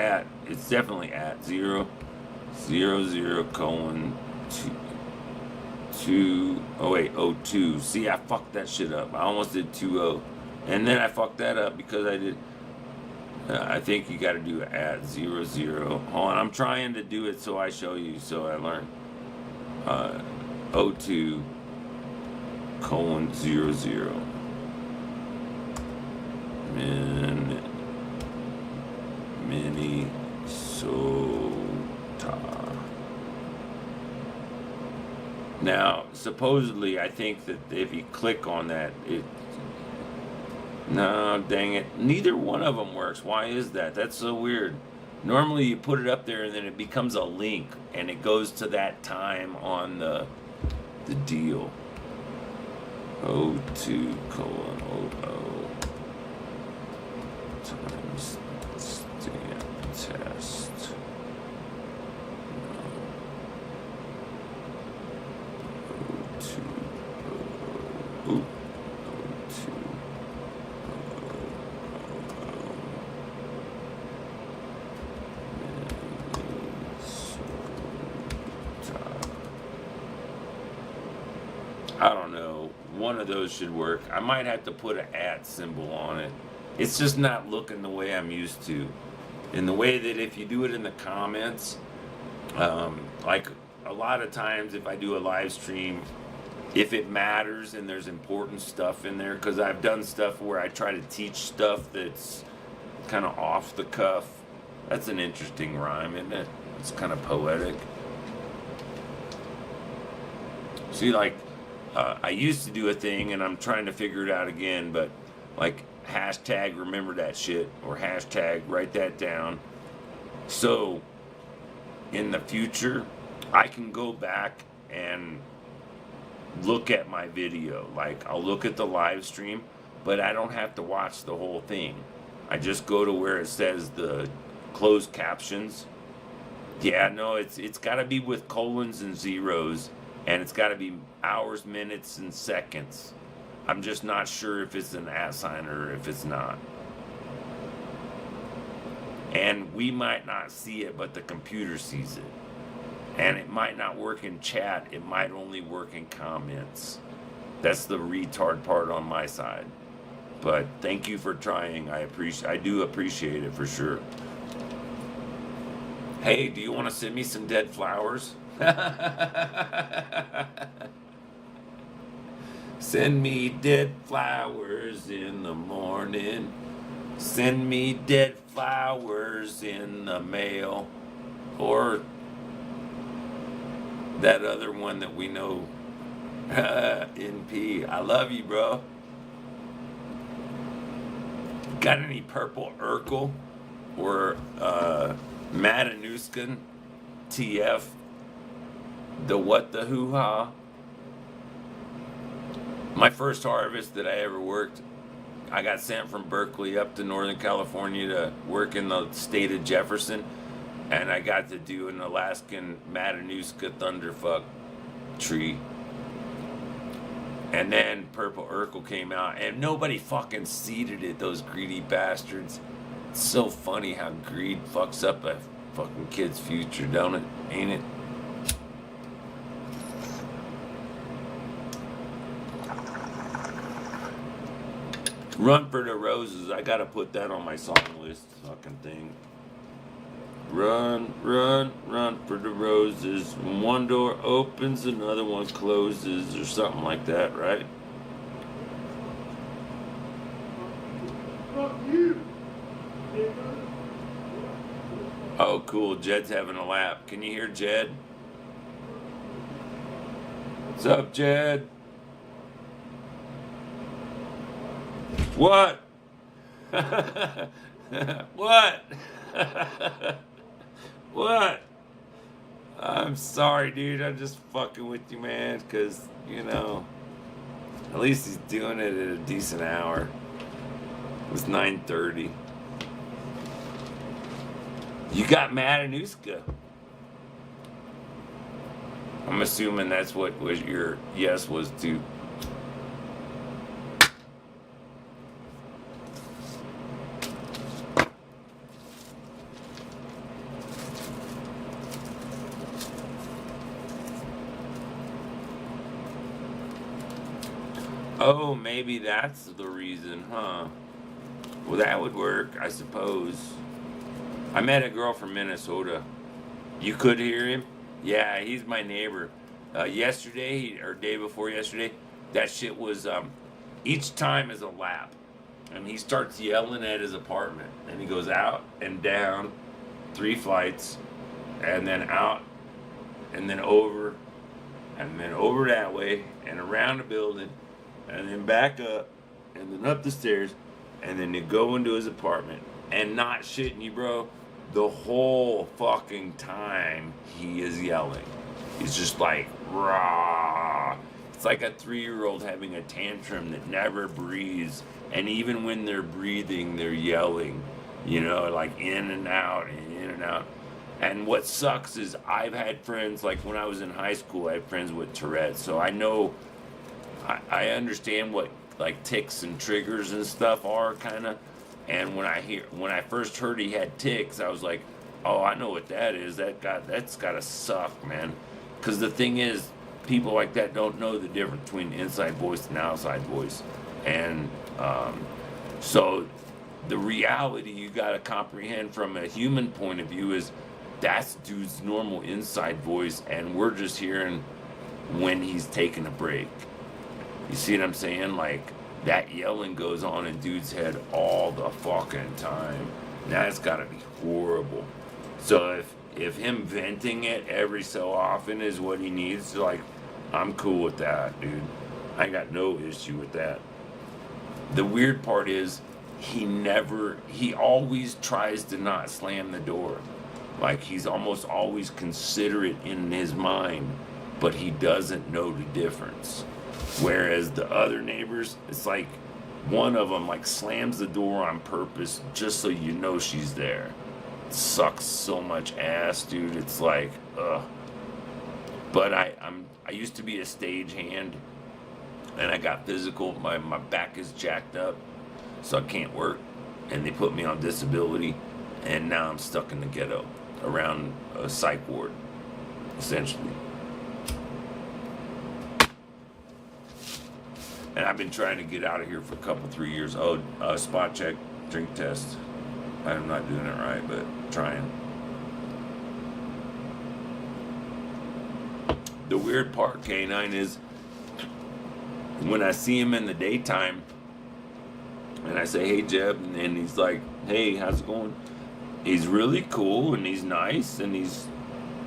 [SPEAKER 2] definitely @ 0:00:2. Oh wait, 02. See, I fucked that shit up. I almost did 20, and then I fucked that up because I did. I think you got to do @ 00. Hold on, I'm trying to do it so I show you, so I learn. 02:00. Minnesota. Now, supposedly, I think that if you click on that, no, dang it. Neither one of them works. Why is that? That's so weird. Normally, you put it up there and then it becomes a link and it goes to that time on the deal. 02:00 times stamp test. 02:00. of those should work. I might have to put an @ symbol on it. It's just not looking the way I'm used to. In the way that if you do it in the comments, like a lot of times if I do a live stream, if it matters and there's important stuff in there, because I've done stuff where I try to teach stuff that's kind of off the cuff. That's an interesting rhyme, isn't it? It's kind of poetic. See, like, I used to do a thing, and I'm trying to figure it out again, but like hashtag remember that shit, or hashtag write that down. So in the future, I can go back and look at my video. Like, I'll look at the live stream, but I don't have to watch the whole thing. I just go to where it says the closed captions. Yeah, no, it's got to be with colons and zeros, and it's got to be hours, minutes, and seconds. I'm just not sure if it's an @ sign or if it's not. And we might not see it, but the computer sees it. And it might not work in chat, it might only work in comments. That's the retard part on my side. But thank you for trying. I do appreciate it for sure. Hey, do you want to send me some dead flowers? Send me dead flowers in the morning. Send me dead flowers in the mail. Or that other one that we know, NP. I love you, bro. Got any purple Urkel or Matanuska TF? The what the hoo-ha? My first harvest that I ever worked, I got sent from Berkeley up to Northern California to work in the state of Jefferson, and I got to do an Alaskan Matanuska thunderfuck tree. And then Purple Urkel came out, and nobody fucking seeded it, those greedy bastards. It's so funny how greed fucks up a fucking kid's future, don't it? Ain't it? Run for the Roses. I gotta put that on my song list fucking thing. Run, run, run for the roses. When one door opens, another one closes, or something like that, right? Oh, cool. Jed's having a lap. Can you hear Jed? What's up, Jed? What? What? What? I'm sorry, dude. I'm just fucking with you, man. Because, you know, at least he's doing it at a decent hour. It was 9:30. You got Matanuska. I'm assuming that's what was your yes was to. Oh, maybe that's the reason, huh? Well, that would work, I suppose. I met a girl from Minnesota. You could hear him? Yeah, he's my neighbor. Yesterday, or day before yesterday, that shit was, each time is a lap. And he starts yelling at his apartment. And he goes out and down 3 flights, and then out, and then over that way, and around the building, and then back up, and then up the stairs, and then to go into his apartment. And not shitting you, bro, the whole fucking time he is yelling. He's just like, rah. It's like a 3-year-old having a tantrum that never breathes. And even when they're breathing, they're yelling. You know, like in and out and in and out. And what sucks is I've had friends, like when I was in high school, I had friends with Tourette's. So I know, I understand what like tics and triggers and stuff are, kind of. And when I first heard he had tics, I was like, oh, I know what that is. That's gotta suck, man. Because the thing is, people like that don't know the difference between inside voice and outside voice. And so the reality you got to comprehend from a human point of view is that's dude's normal inside voice, and we're just hearing when he's taking a break. You see what I'm saying? Like, that yelling goes on in dude's head all the fucking time. That's gotta be horrible. So if him venting it every so often is what he needs, like, I'm cool with that, dude. I got no issue with that. The weird part is he always tries to not slam the door. Like, he's almost always considerate in his mind, but he doesn't know the difference. Whereas the other neighbors, it's like one of them like slams the door on purpose just so you know she's there. It sucks so much ass, dude. It's like, ugh. But I used to be a stagehand, and I got physical. My back is jacked up, so I can't work, and they put me on disability, and now I'm stuck in the ghetto around a psych ward, essentially. And I've been trying to get out of here for a couple, 3 years. Oh, spot check, drink test. I'm not doing it right, but trying. The weird part, K9, is when I see him in the daytime, and I say, hey, Jeb, and he's like, hey, how's it going? He's really cool, and he's nice, and he's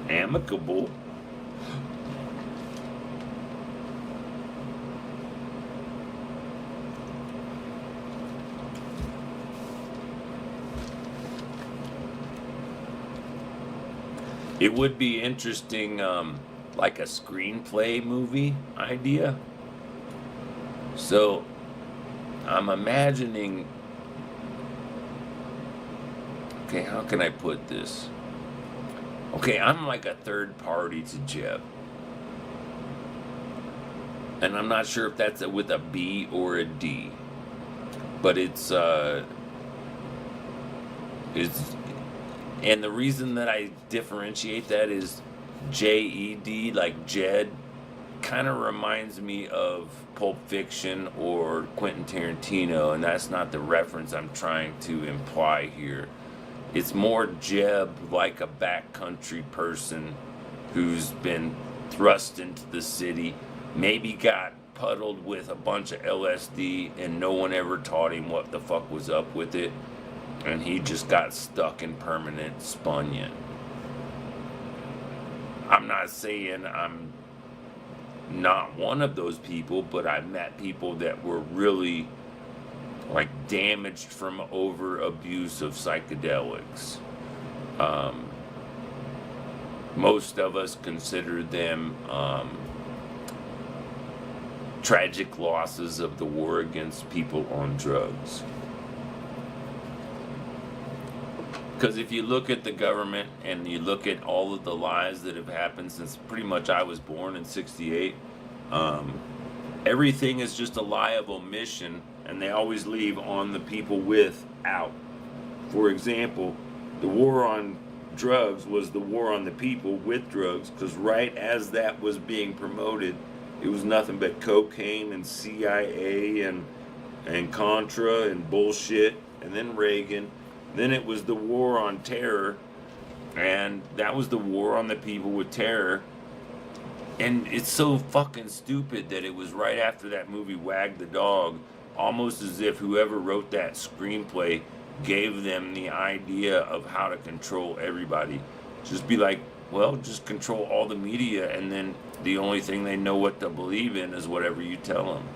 [SPEAKER 2] amicable. It would be interesting, like a screenplay movie idea. So, I'm imagining, okay, how can I put this? Okay, I'm like a third party to Jeb. And I'm not sure if that's with a B or a D. But it's and the reason that I differentiate that is J-E-D, like Jed, kind of reminds me of Pulp Fiction or Quentin Tarantino, and that's not the reference I'm trying to imply here. It's more Jeb, like a backcountry person who's been thrust into the city, maybe got puddled with a bunch of LSD and no one ever taught him what the fuck was up with it, and he just got stuck in permanent spunyant. I'm not saying I'm not one of those people, but I've met people that were really like damaged from over abuse of psychedelics. Most of us consider them tragic losses of the war against people on drugs. Because if you look at the government and you look at all of the lies that have happened since pretty much I was born in '68, everything is just a lie of omission, and they always leave on the people with out. For example, the war on drugs was the war on the people with drugs, because right as that was being promoted, it was nothing but cocaine and CIA and Contra and bullshit, and then Reagan. Then it was the war on terror, and that was the war on the people with terror. And it's so fucking stupid that it was right after that movie Wag the Dog, almost as if whoever wrote that screenplay gave them the idea of how to control everybody. Just be like, well, just control all the media, and then the only thing they know what to believe in is whatever you tell them.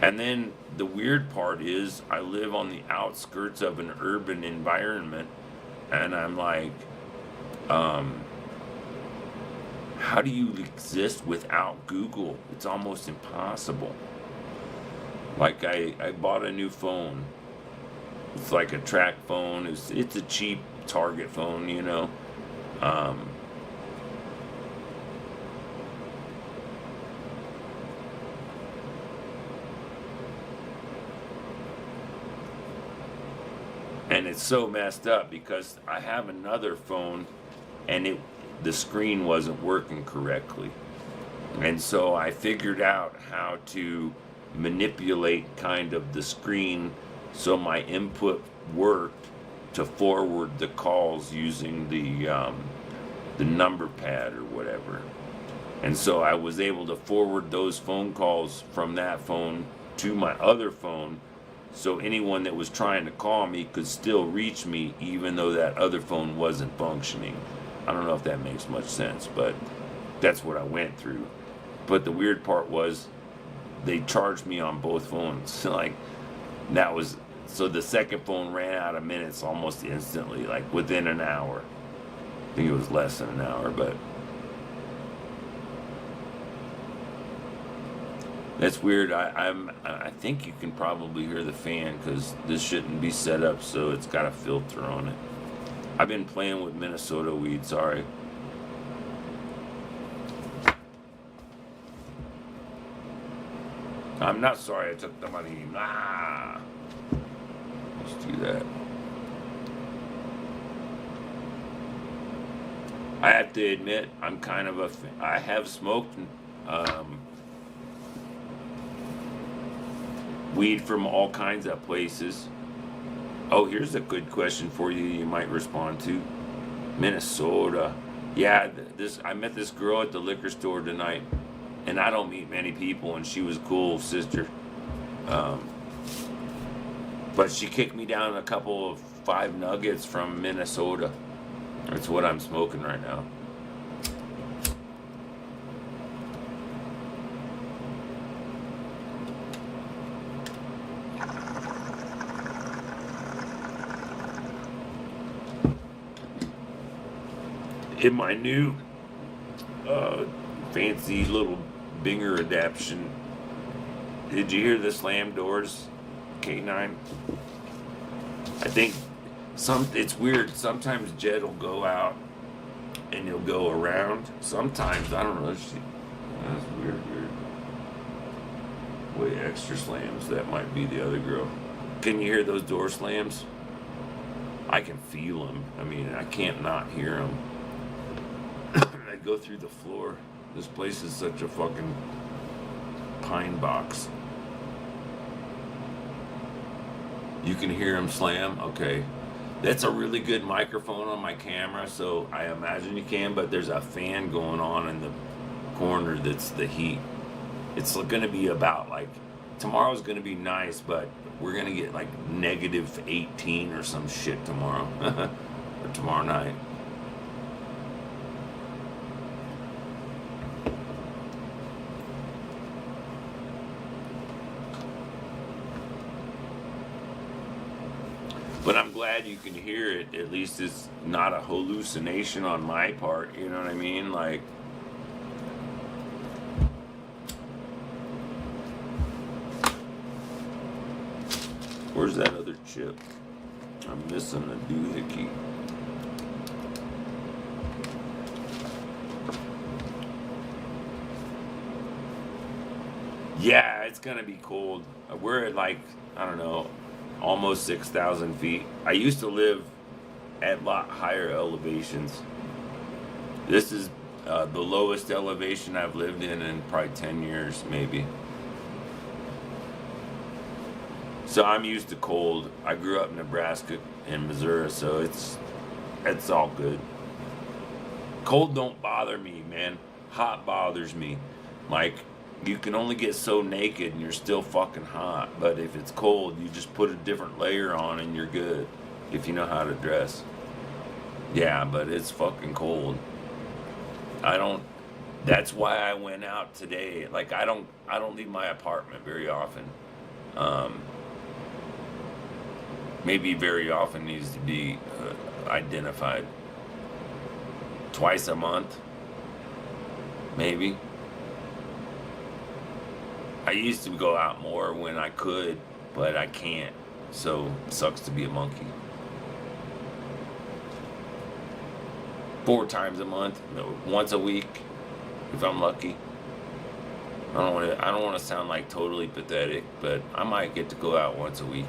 [SPEAKER 2] And then the weird part is I live on the outskirts of an urban environment, and I'm like, how do you exist without Google? It's almost impossible. Like I bought a new phone. It's like a track phone. It's a cheap Target phone, you know. And it's so messed up because I have another phone and the screen wasn't working correctly. And so I figured out how to manipulate kind of the screen so my input worked to forward the calls using the number pad or whatever. And so I was able to forward those phone calls from that phone to my other phone, so anyone that was trying to call me could still reach me even though that other phone wasn't functioning. I don't know if that makes much sense, but that's what I went through. But the weird part was they charged me on both phones. Like, that was, so the second phone ran out of minutes almost instantly, like within an hour. I think it was less than an hour, but that's weird. I think you can probably hear the fan because this shouldn't be set up so it's got a filter on it. I've been playing with Minnesota weed, sorry. I'm not sorry I took the money. Nah. Let's do that. I have to admit, I'm kind of I have smoked weed from all kinds of places. Oh, here's a good question for you. You might respond to. Minnesota. Yeah, I met this girl at the liquor store tonight, and I don't meet many people, and she was a cool sister. But she kicked me down a couple of 5 nuggets from Minnesota. That's what I'm smoking right now. In my new fancy little Binger adaptation, did you hear the slam doors K9? I think it's weird. Sometimes Jed will go out and he'll go around. Sometimes, I don't know. That's weird. Way extra slams. That might be the other girl. Can you hear those door slams? I can feel them. I mean, I can't not hear them. I go through the floor. This place is such a fucking pine box. You can hear them slam? Okay. That's a really good microphone on my camera, so I imagine you can, but there's a fan going on in the corner that's the heat. It's going to be about like, tomorrow's going to be nice, but we're going to get like negative 18 or some shit tomorrow. Or tomorrow night. But I'm glad you can hear it. At least it's not a hallucination on my part. You know what I mean? Like, where's that other chip? I'm missing a doohickey. Yeah, it's gonna be cold. We're at like, I don't know, almost 6,000 feet. I used to live at a lot higher elevations. This is the lowest elevation I've lived in probably 10 years, maybe. So I'm used to cold. I grew up in Nebraska and Missouri, so it's all good. Cold don't bother me, man. Hot bothers me. Like, you can only get so naked and you're still fucking hot. But if it's cold, you just put a different layer on and you're good. If you know how to dress. Yeah, but it's fucking cold. That's why I went out today. Like, I don't leave my apartment very often. Maybe very often needs to be identified. Twice a month. Maybe. I used to go out more when I could, but I can't. So, it sucks to be a monkey. 4 times a month, once a week, if I'm lucky. I don't want to sound like totally pathetic, but I might get to go out once a week.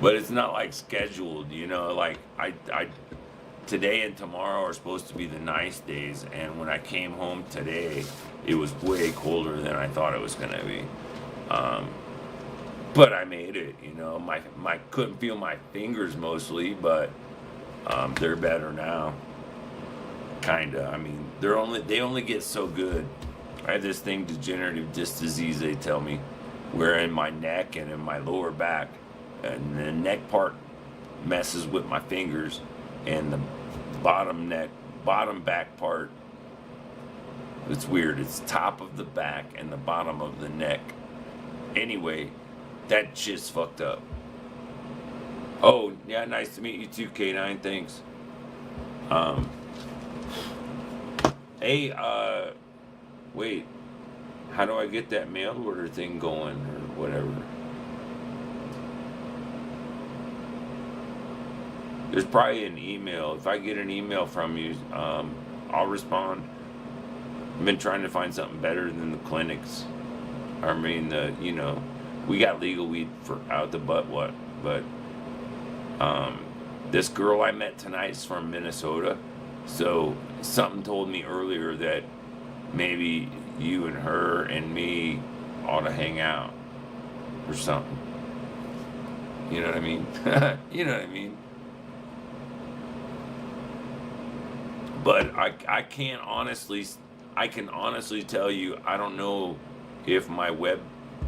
[SPEAKER 2] But it's not like scheduled, you know, like I today and tomorrow are supposed to be the nice days, and when I came home today, it was way colder than I thought it was gonna be. But I made it, you know. My couldn't feel my fingers mostly, but they're better now. Kinda. I mean, they only get so good. I have this thing, degenerative disc disease, they tell me, where in my neck and in my lower back, and the neck part messes with my fingers, and the bottom back part, it's weird. It's top of the back and the bottom of the neck. Anyway, that shit's fucked up. Oh, yeah, nice to meet you too, K9, thanks. Hey, wait, how do I get that mail order thing going or whatever? There's probably an email. If I get an email from you, I'll respond. I've been trying to find something better than the clinics. I mean, we got legal weed for out the butt, but this girl I met tonight is from Minnesota, so something told me earlier that maybe you and her and me ought to hang out or something. You know what I mean? You know what I mean? But I can honestly tell you, I don't know if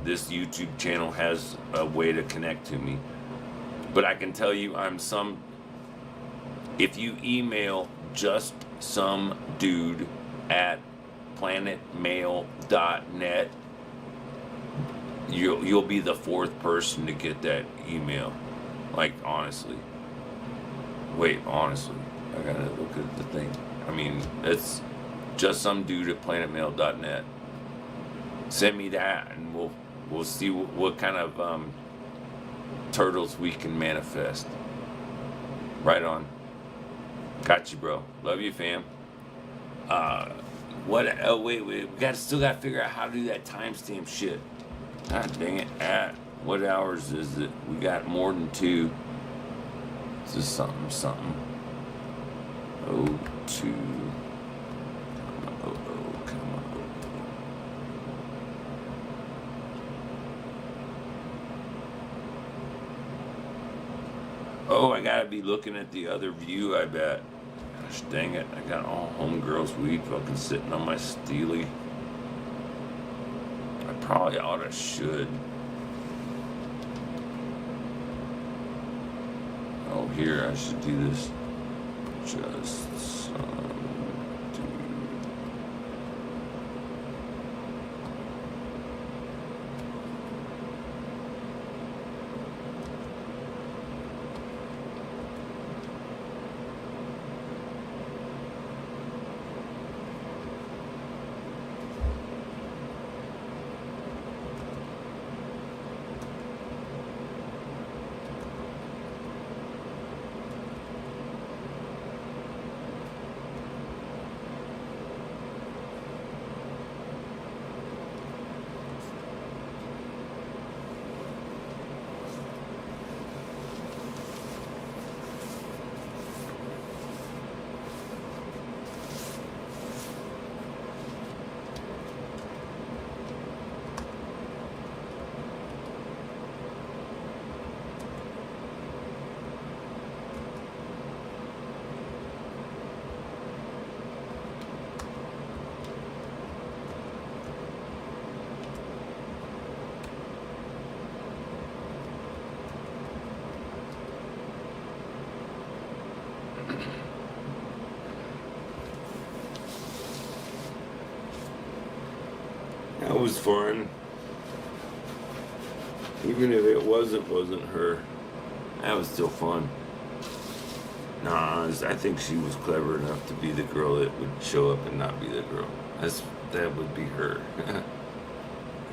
[SPEAKER 2] this YouTube channel has a way to connect to me. But I can tell you if you email just some dude at planetmail.net, you'll be the fourth person to get that email. Like, honestly. Wait, honestly. I gotta look at the thing. I mean, it's just some dude at planetmail.net. Send me that, and we'll see what kind of turtles we can manifest. Right on. Got you, bro. Love you, fam. What? Oh, wait. We still gotta figure out how to do that timestamp shit. God dang it. At what hours is it? We got more than 2. This is something. 02. Come on. Oh, I gotta be looking at the other view, I bet. Gosh dang it. I got all homegirls weed fucking sitting on my steely. I probably should. Oh, here, I should do this. Just some dude. That was fun. Even if it wasn't her, that was still fun. Nah, I think she was clever enough to be the girl that would show up and not be the girl. That would be her.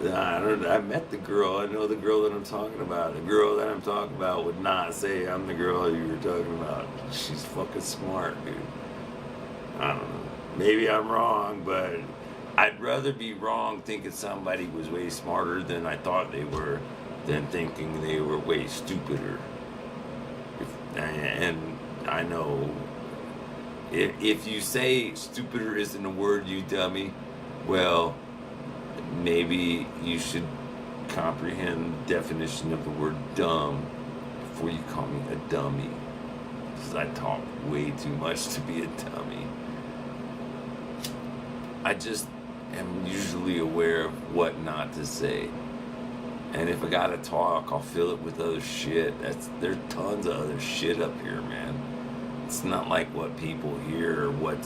[SPEAKER 2] I met the girl. I know the girl that I'm talking about. The girl that I'm talking about would not say I'm the girl you were talking about. She's fucking smart, dude. I don't know. Maybe I'm wrong, but I'd rather be wrong thinking somebody was way smarter than I thought they were than thinking they were way stupider. And I know if you say stupider isn't a word, you dummy, well, maybe you should comprehend the definition of the word dumb before you call me a dummy. Because I talk way too much to be a dummy. I just am usually aware of what not to say. And if I gotta talk, I'll fill it with other shit. There's tons of other shit up here, man. It's not like what people hear or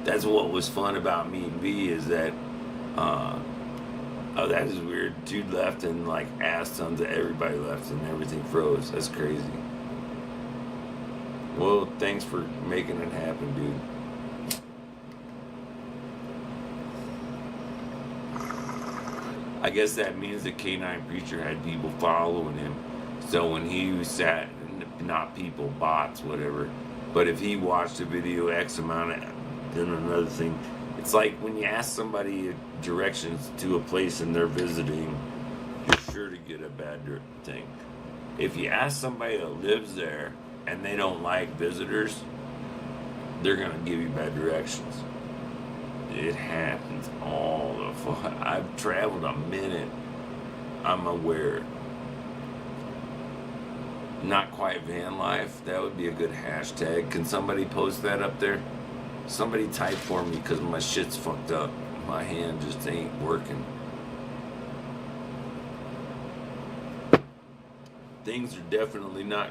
[SPEAKER 2] that's what was fun about me and V is that, oh, that is weird. Dude left and like ass tons of everybody left and everything froze. That's crazy. Well, thanks for making it happen, dude. I guess that means the K9 Preacher had people following him. So when he sat, not people, bots, whatever. But if he watched a video X amount of, then another thing. It's like when you ask somebody directions to a place and they're visiting, you're sure to get a bad thing. If you ask somebody that lives there and they don't like visitors, they're going to give you bad directions. It happens all the fuck. I've traveled a minute. I'm aware. Not quite van life. That would be a good hashtag. Can somebody post that up there? Somebody type for me because my shit's fucked up. My hand just ain't working. Things are definitely not.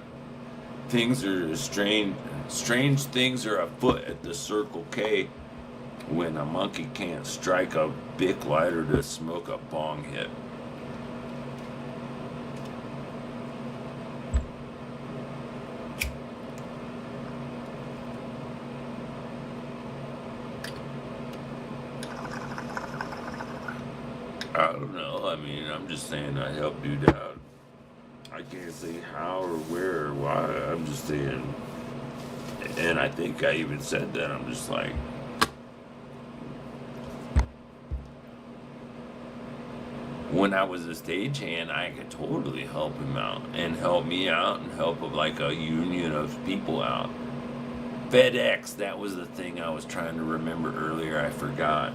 [SPEAKER 2] Things are strange. Strange things are afoot at the Circle K. When a monkey can't strike a Bic lighter to smoke a bong hit. I don't know. I mean, I'm just saying I help dude out. I can't say how or where or why. I'm just saying. And I think I even said that. I'm just like, when I was a stagehand, I could totally help him out and help me out and help like a union of people out. FedEx, that was the thing I was trying to remember earlier. I forgot.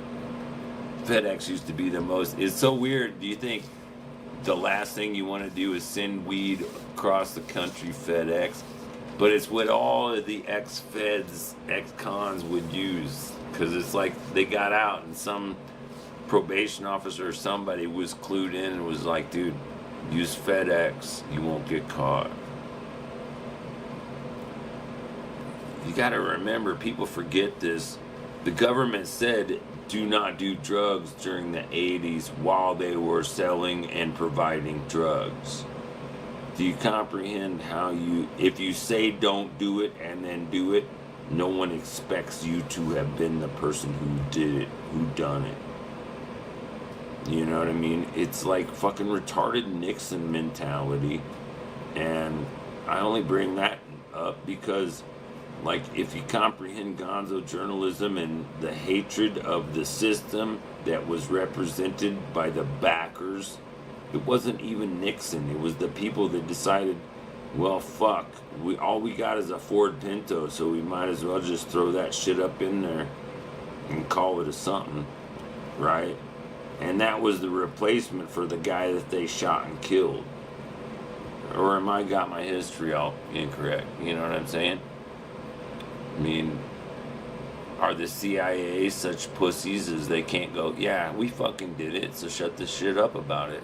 [SPEAKER 2] FedEx used to be the most. It's so weird. Do you think the last thing you want to do is send weed across the country, FedEx? But it's what all of the ex-feds, ex-cons would use. Because it's like they got out and some probation officer or somebody was clued in and was like, dude, use FedEx, you won't get caught. You gotta remember, people forget this. The government said do not do drugs during the 80s while they were selling and providing drugs. Do you comprehend how if you say don't do it and then do it, no one expects you to have been the person who did it, who done it. You know what I mean? It's like fucking retarded Nixon mentality. And I only bring that up because, like, if you comprehend gonzo journalism and the hatred of the system that was represented by the backers, it wasn't even Nixon. It was the people that decided, well, fuck, all we got is a Ford Pinto, so we might as well just throw that shit up in there and call it a something, right? And that was the replacement for the guy that they shot and killed. Or am I got my history all incorrect? You know what I'm saying? I mean, are the CIA such pussies as they can't go, yeah, we fucking did it, so shut the shit up about it.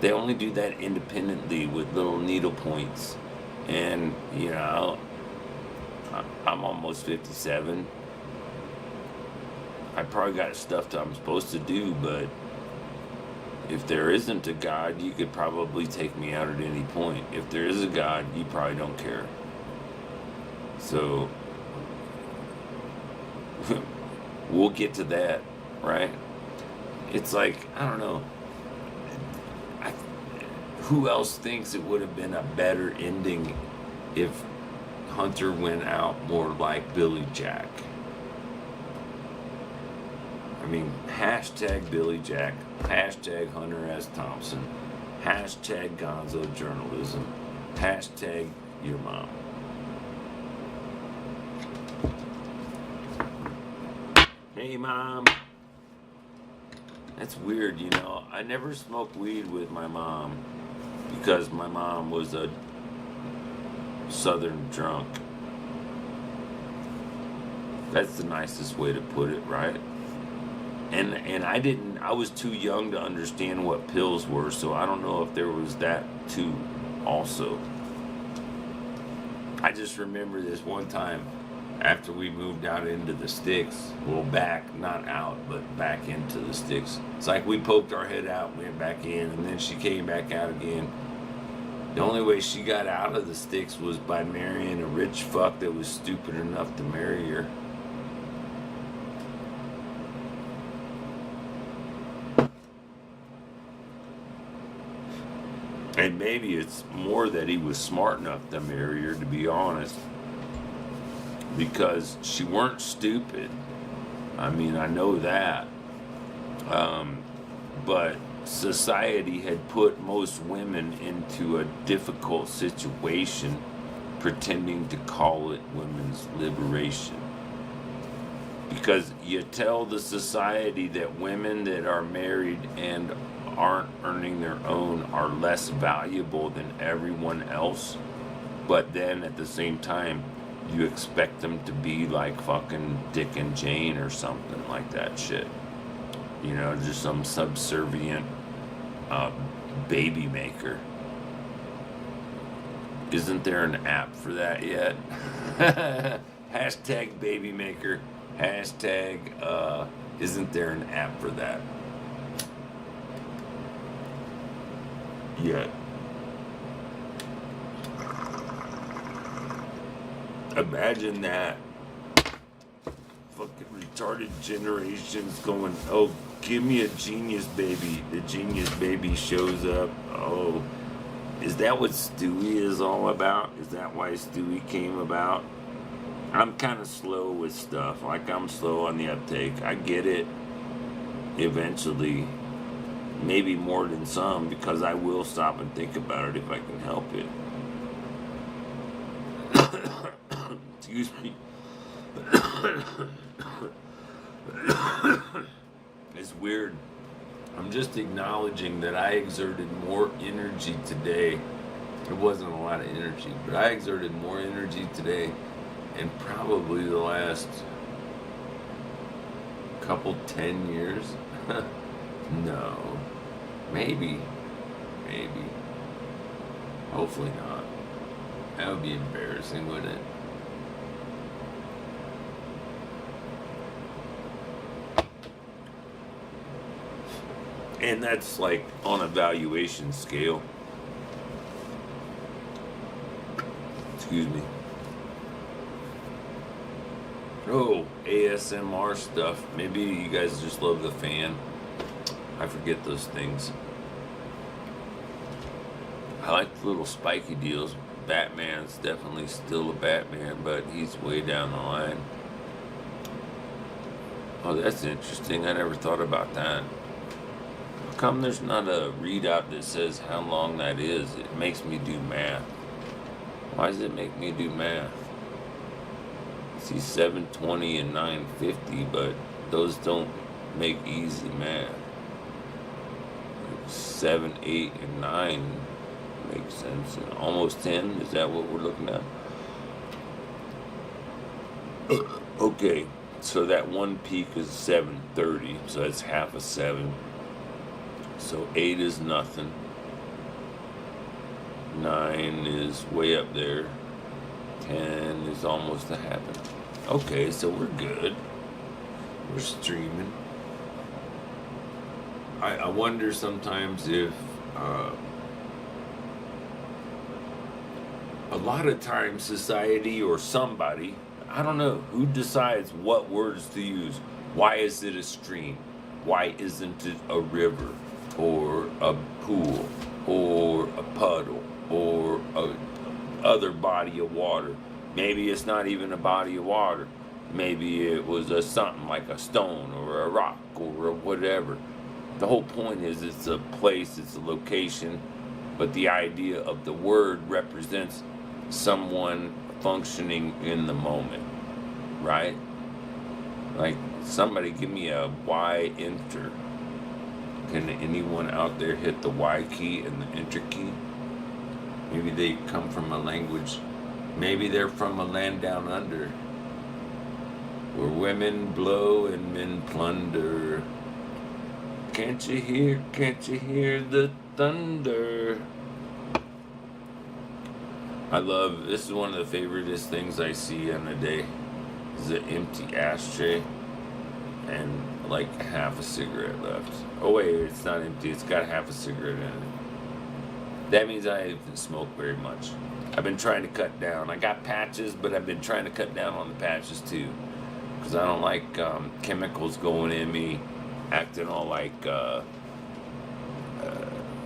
[SPEAKER 2] They only do that independently with little needle points. And, you know, I'm almost 57. I probably got stuff that I'm supposed to do, but if there isn't a God, you could probably take me out at any point. If there is a God, you probably don't care. So, we'll get to that, right? It's like, I don't know. Who else thinks it would have been a better ending if Hunter went out more like Billy Jack? I mean, hashtag Billy Jack, hashtag Hunter S. Thompson, hashtag Gonzo Journalism, hashtag your mom. Hey, Mom. That's weird, you know. I never smoked weed with my mom because my mom was a southern drunk. That's the nicest way to put it, right? And I was too young to understand what pills were, so I don't know if there was that too also. I just remember this one time after we moved out into the sticks, well, back, not out, but back into the sticks. It's like we poked our head out, went back in, and then she came back out again. The only way she got out of the sticks was by marrying a rich fuck that was stupid enough to marry her. And maybe it's more that he was smart enough to marry her, to be honest. Because she weren't stupid. I mean, I know that. But society had put most women into a difficult situation, pretending to call it women's liberation. Because you tell the society that women that are married and aren't earning their own are less valuable than everyone else, but then at the same time you expect them to be like fucking Dick and Jane or something like that shit, you know, just some subservient baby maker. Isn't there an app for that yet? Hashtag baby maker, hashtag isn't there an app for that yet? Imagine that. Fucking retarded generations going, oh, give me a genius baby. The genius baby shows up. Oh, is that what Stewie is all about? Is that why Stewie came about? I'm kind of slow with stuff. Like, I'm slow on the uptake. I get it eventually. Maybe more than some, because I will stop and think about it if I can help it. Excuse me. It's weird. I'm just acknowledging that I exerted more energy today. It wasn't a lot of energy, but I exerted more energy today in probably the last couple 10 years. No. Maybe. Hopefully not. That would be embarrassing, wouldn't it? And that's like on a valuation scale. Excuse me. Oh, ASMR stuff. Maybe you guys just love the fan. I forget those things. I like the little spiky deals. Batman's definitely still a Batman, but he's way down the line. Oh, that's interesting. I never thought about that. How come there's not a readout that says how long that is? It makes me do math. Why does it make me do math? I see 720 and 950, but those don't make easy math. 7, 8, and 9 makes sense. And almost 10, is that what we're looking at? Okay, so that one peak is 730, so that's half a 7. So 8 is nothing. 9 is way up there. 10 is almost a half. Okay, so we're good. We're streaming. I wonder sometimes if a lot of times society or somebody, I don't know, who decides what words to use. Why is it a stream? Why isn't it a river or a pool or a puddle or a other body of water? Maybe it's not even a body of water. Maybe it was a something like a stone or a rock or a whatever. The whole point is it's a place, it's a location, but the idea of the word represents someone functioning in the moment, right? Like Somebody give me a Y enter. Can anyone out there hit the Y key and the enter key? Maybe they come from a language. Maybe they're from a land down under, where women blow and men plunder. Can't you hear the thunder? I love, this is one of the favoriteest things I see on a day, is an empty ashtray and like half a cigarette left. Oh wait, it's not empty, it's got half a cigarette in it. That means I haven't smoked very much. I've been trying to cut down. I got patches, but I've been trying to cut down on the patches too, because I don't like chemicals going in me, acting all like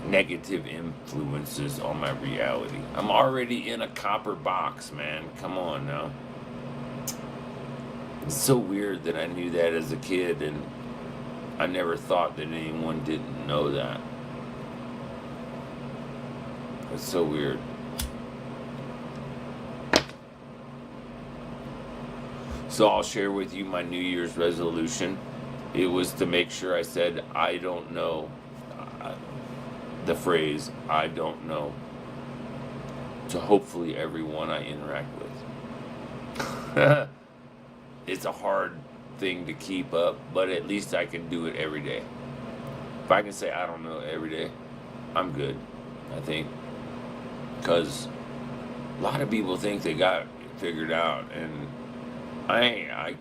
[SPEAKER 2] negative influences on my reality. I'm already in a copper box, man. Come on now. It's so weird that I knew that as a kid, and I never thought that anyone didn't know that. It's so weird. So I'll share with you my New Year's resolution. It was to make sure I said, I don't know. The phrase, I don't know, to hopefully everyone I interact with. It's a hard thing to keep up, but at least I can do it every day. If I can say I don't know every day, I'm good, I think. Because a lot of people think they got it figured out, and I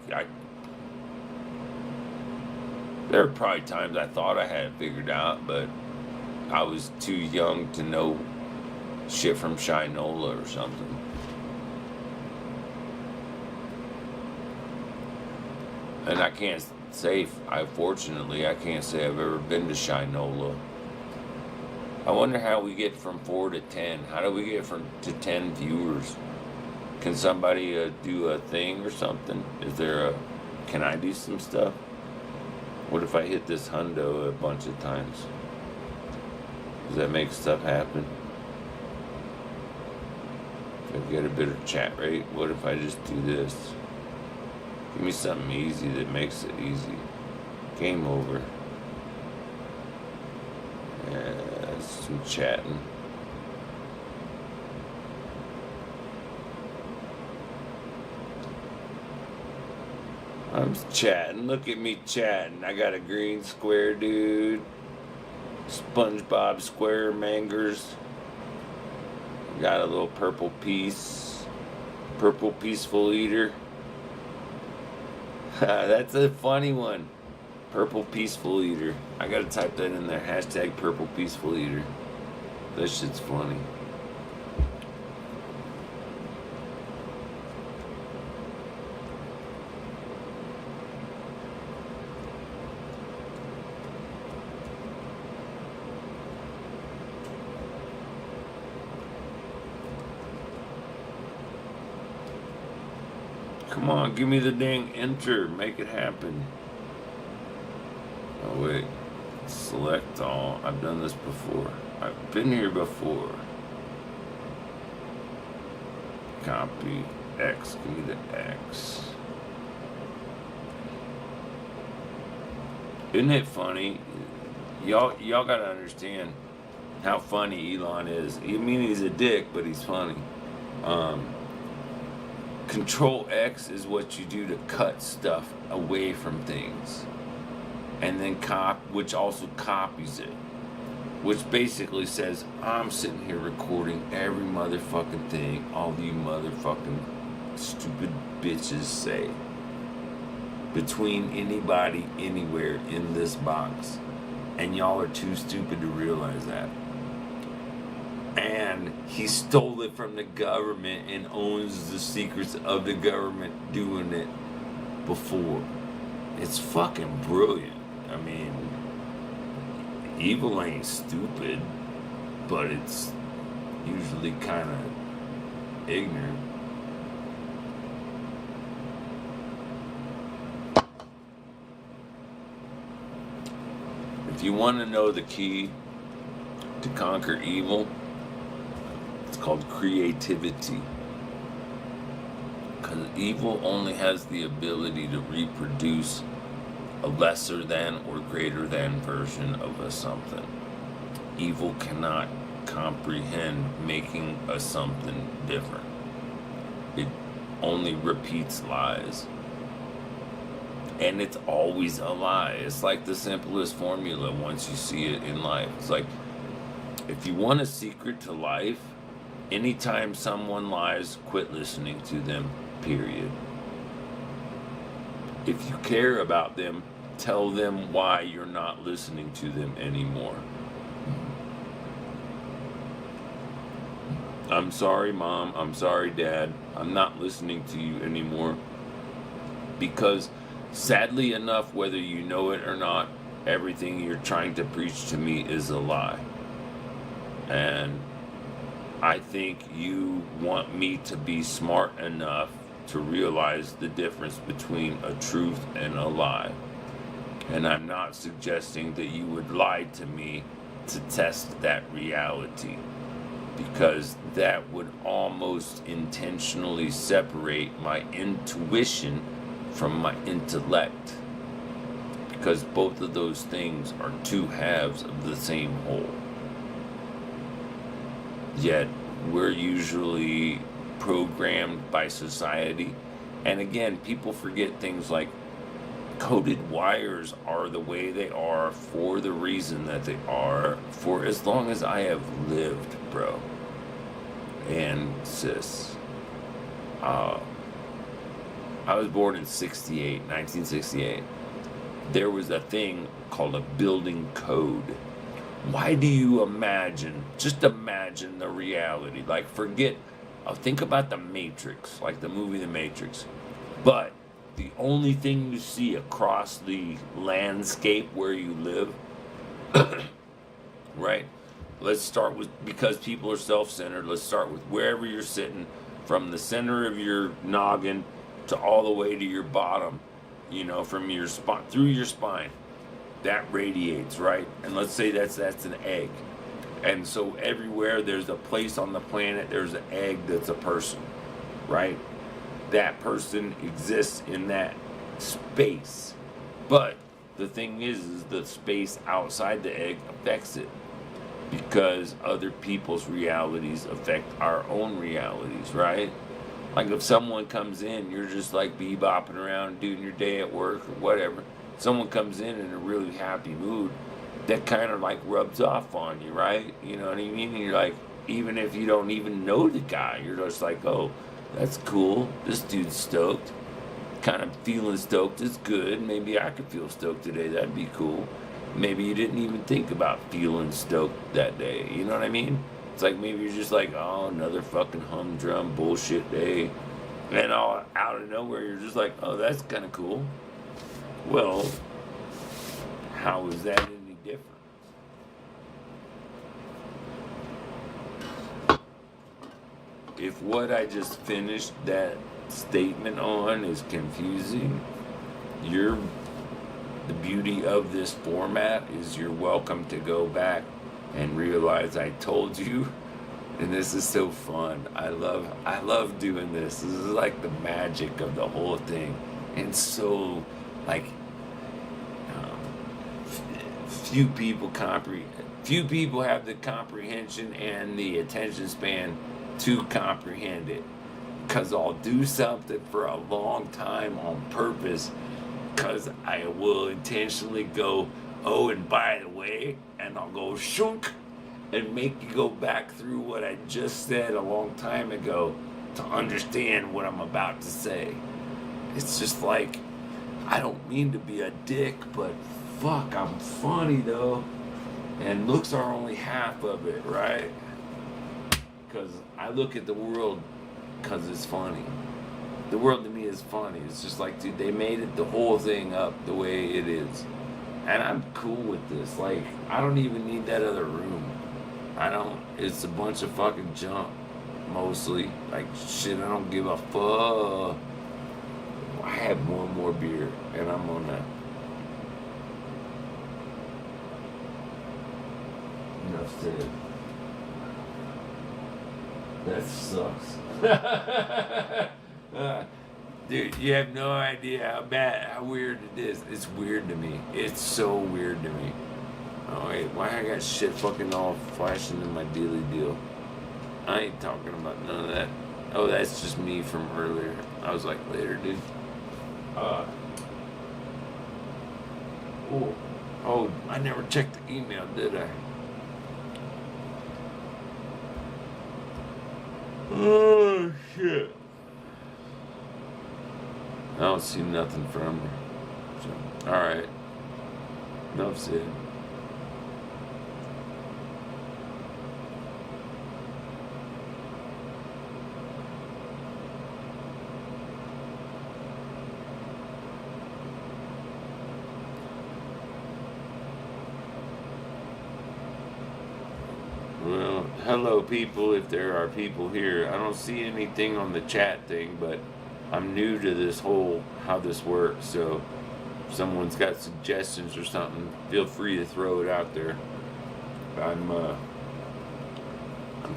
[SPEAKER 2] there are probably times I thought I had it figured out, but I was too young to know shit from Shinola or something. And I can't say, fortunately, I can't say I've ever been to Shinola. I wonder how we get from 4 to 10. How do we get to 10 viewers? Can somebody do a thing or something? Can I do some stuff? What if I hit this hundo a bunch of times? Does that make stuff happen? If I get a better chat rate, what if I just do this? Give me something easy that makes it easy. Game over. Yeah, some chatting. I'm chatting. Look at me chatting. I got a green square, dude. SpongeBob Square Mangers. Got a little purple piece. Purple Peaceful Eater. That's a funny one. Purple Peaceful Eater. I gotta type that in there. Hashtag Purple Peaceful Eater. That shit's funny. Come on, give me the dang enter. Make it happen. Oh, wait. Select all. I've done this before. I've been here before. Copy X. Give me the X. Isn't it funny? Y'all gotta understand how funny Elon is. I mean, he's a dick, but he's funny. Control X is what you do to cut stuff away from things. And then which also copies it. Which basically says, I'm sitting here recording every motherfucking thing all you motherfucking stupid bitches say. Between anybody, anywhere in this box. And y'all are too stupid to realize that. And he stole it from the government and owns the secrets of the government doing it before. It's fucking brilliant. I mean, evil ain't stupid, but it's usually kind of ignorant. If you want to know the key to conquer evil, it's called creativity. Because evil only has the ability to reproduce a lesser than or greater than version of a something. Evil cannot comprehend making a something different. It only repeats lies. And it's always a lie. It's like the simplest formula once you see it in life. It's like, if you want a secret to life, anytime someone lies, quit listening to them, period. If you care about them, tell them why you're not listening to them anymore. I'm sorry, Mom. I'm sorry, Dad. I'm not listening to you anymore. Because sadly enough, whether you know it or not, everything you're trying to preach to me is a lie. And I think you want me to be smart enough to realize the difference between a truth and a lie. And I'm not suggesting that you would lie to me to test that reality, because that would almost intentionally separate my intuition from my intellect, because both of those things are two halves of the same whole. Yet we're usually programmed by society, and again, people forget things like coded wires are the way they are for the reason that they are for as long as I have lived, bro and sis. I was born in 1968. There was a thing called a building code. Why do you imagine, just imagine the reality, like forget, think about the Matrix, like the movie The Matrix, but the only thing you see across the landscape where you live, right? Let's start with, because people are self-centered, let's start with wherever you're sitting, from the center of your noggin to all the way to your bottom, you know, from your spine, through your spine, that radiates, right? And let's say that's an egg. And so everywhere there's a place on the planet, there's an egg that's a person, right? That person exists in that space. But the thing is the space outside the egg affects it, because other people's realities affect our own realities, right? Like if someone comes in, you're just like bebopping around doing your day at work or whatever. Someone comes in a really happy mood, that kind of like rubs off on you, right? You know what I mean? And you're like, even if you don't even know the guy, you're just like, oh, that's cool. This dude's stoked. Kind of feeling stoked is good. Maybe I could feel stoked today. That'd be cool. Maybe you didn't even think about feeling stoked that day. You know what I mean? It's like maybe you're just like, oh, another fucking humdrum bullshit day. And all out of nowhere, you're just like, oh, that's kind of cool. Well, how is that any different? If what I just finished that statement on is confusing, the beauty of this format is you're welcome to go back and realize I told you. And this is so fun. I love doing this. This is like the magic of the whole thing. And so, like, few people have the comprehension and the attention span to comprehend it. Because I'll do something for a long time on purpose, because I will intentionally go, oh, and by the way, and I'll go shunk and make you go back through what I just said a long time ago to understand what I'm about to say. It's just like, I don't mean to be a dick, but fuck, I'm funny though. And looks are only half of it, right? Because I look at the world because it's funny. The world to me is funny. It's just like, dude, they made it, the whole thing up the way it is. And I'm cool with this. Like, I don't even need that other room. It's a bunch of fucking junk, mostly. Like, shit, I don't give a fuck. I have one more beer, and I'm on that. Enough said. That sucks. Dude, you have no idea how weird it is. It's weird to me. It's so weird to me. Oh wait, why I got shit fucking all flashing in my daily deal? I ain't talking about none of that. Oh, that's just me from earlier. I was like, later, dude. Oh, I never checked the email, did I? Oh, shit. I don't see nothing from her. So, alright. Enough said. Well, hello people, if there are people here. I don't see anything on the chat thing, but I'm new to this whole, how this works, so if someone's got suggestions or something, feel free to throw it out there. I'm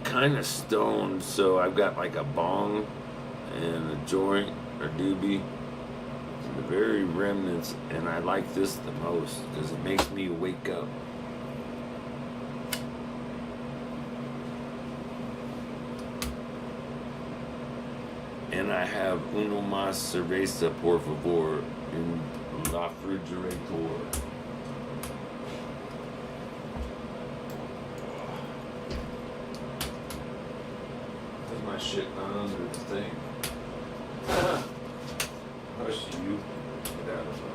[SPEAKER 2] kind of stoned, so I've got like a bong and a joint or doobie, and the very remnants, and I like this the most because it makes me wake up. And I have uno más cerveza, por favor, in la refrigerator. Is my shit not under the thing? Hush you. Get out of here.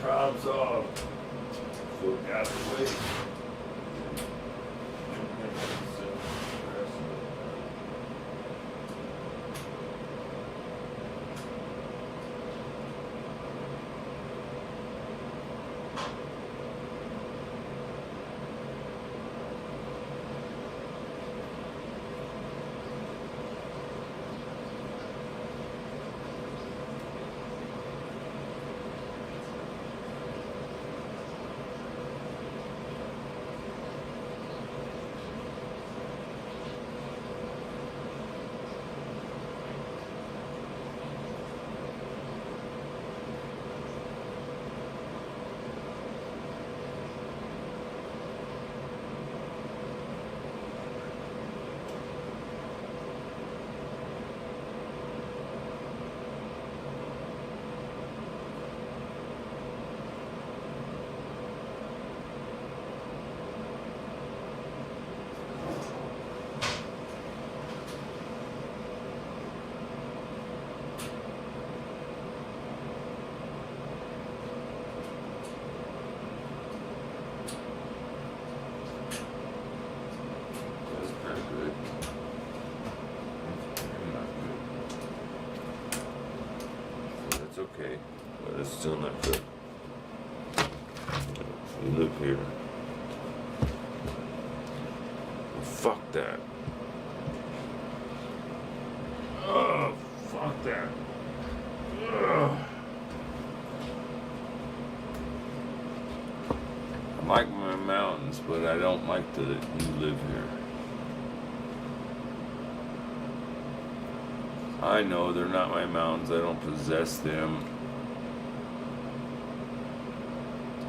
[SPEAKER 2] Problem solved. Foot out of the way. Okay, but it's still not good. You look here. Fuck that. Oh, fuck that. Ugh. I like my mountains, but I don't like that you live here. I know they're not my mountains. I don't possess them.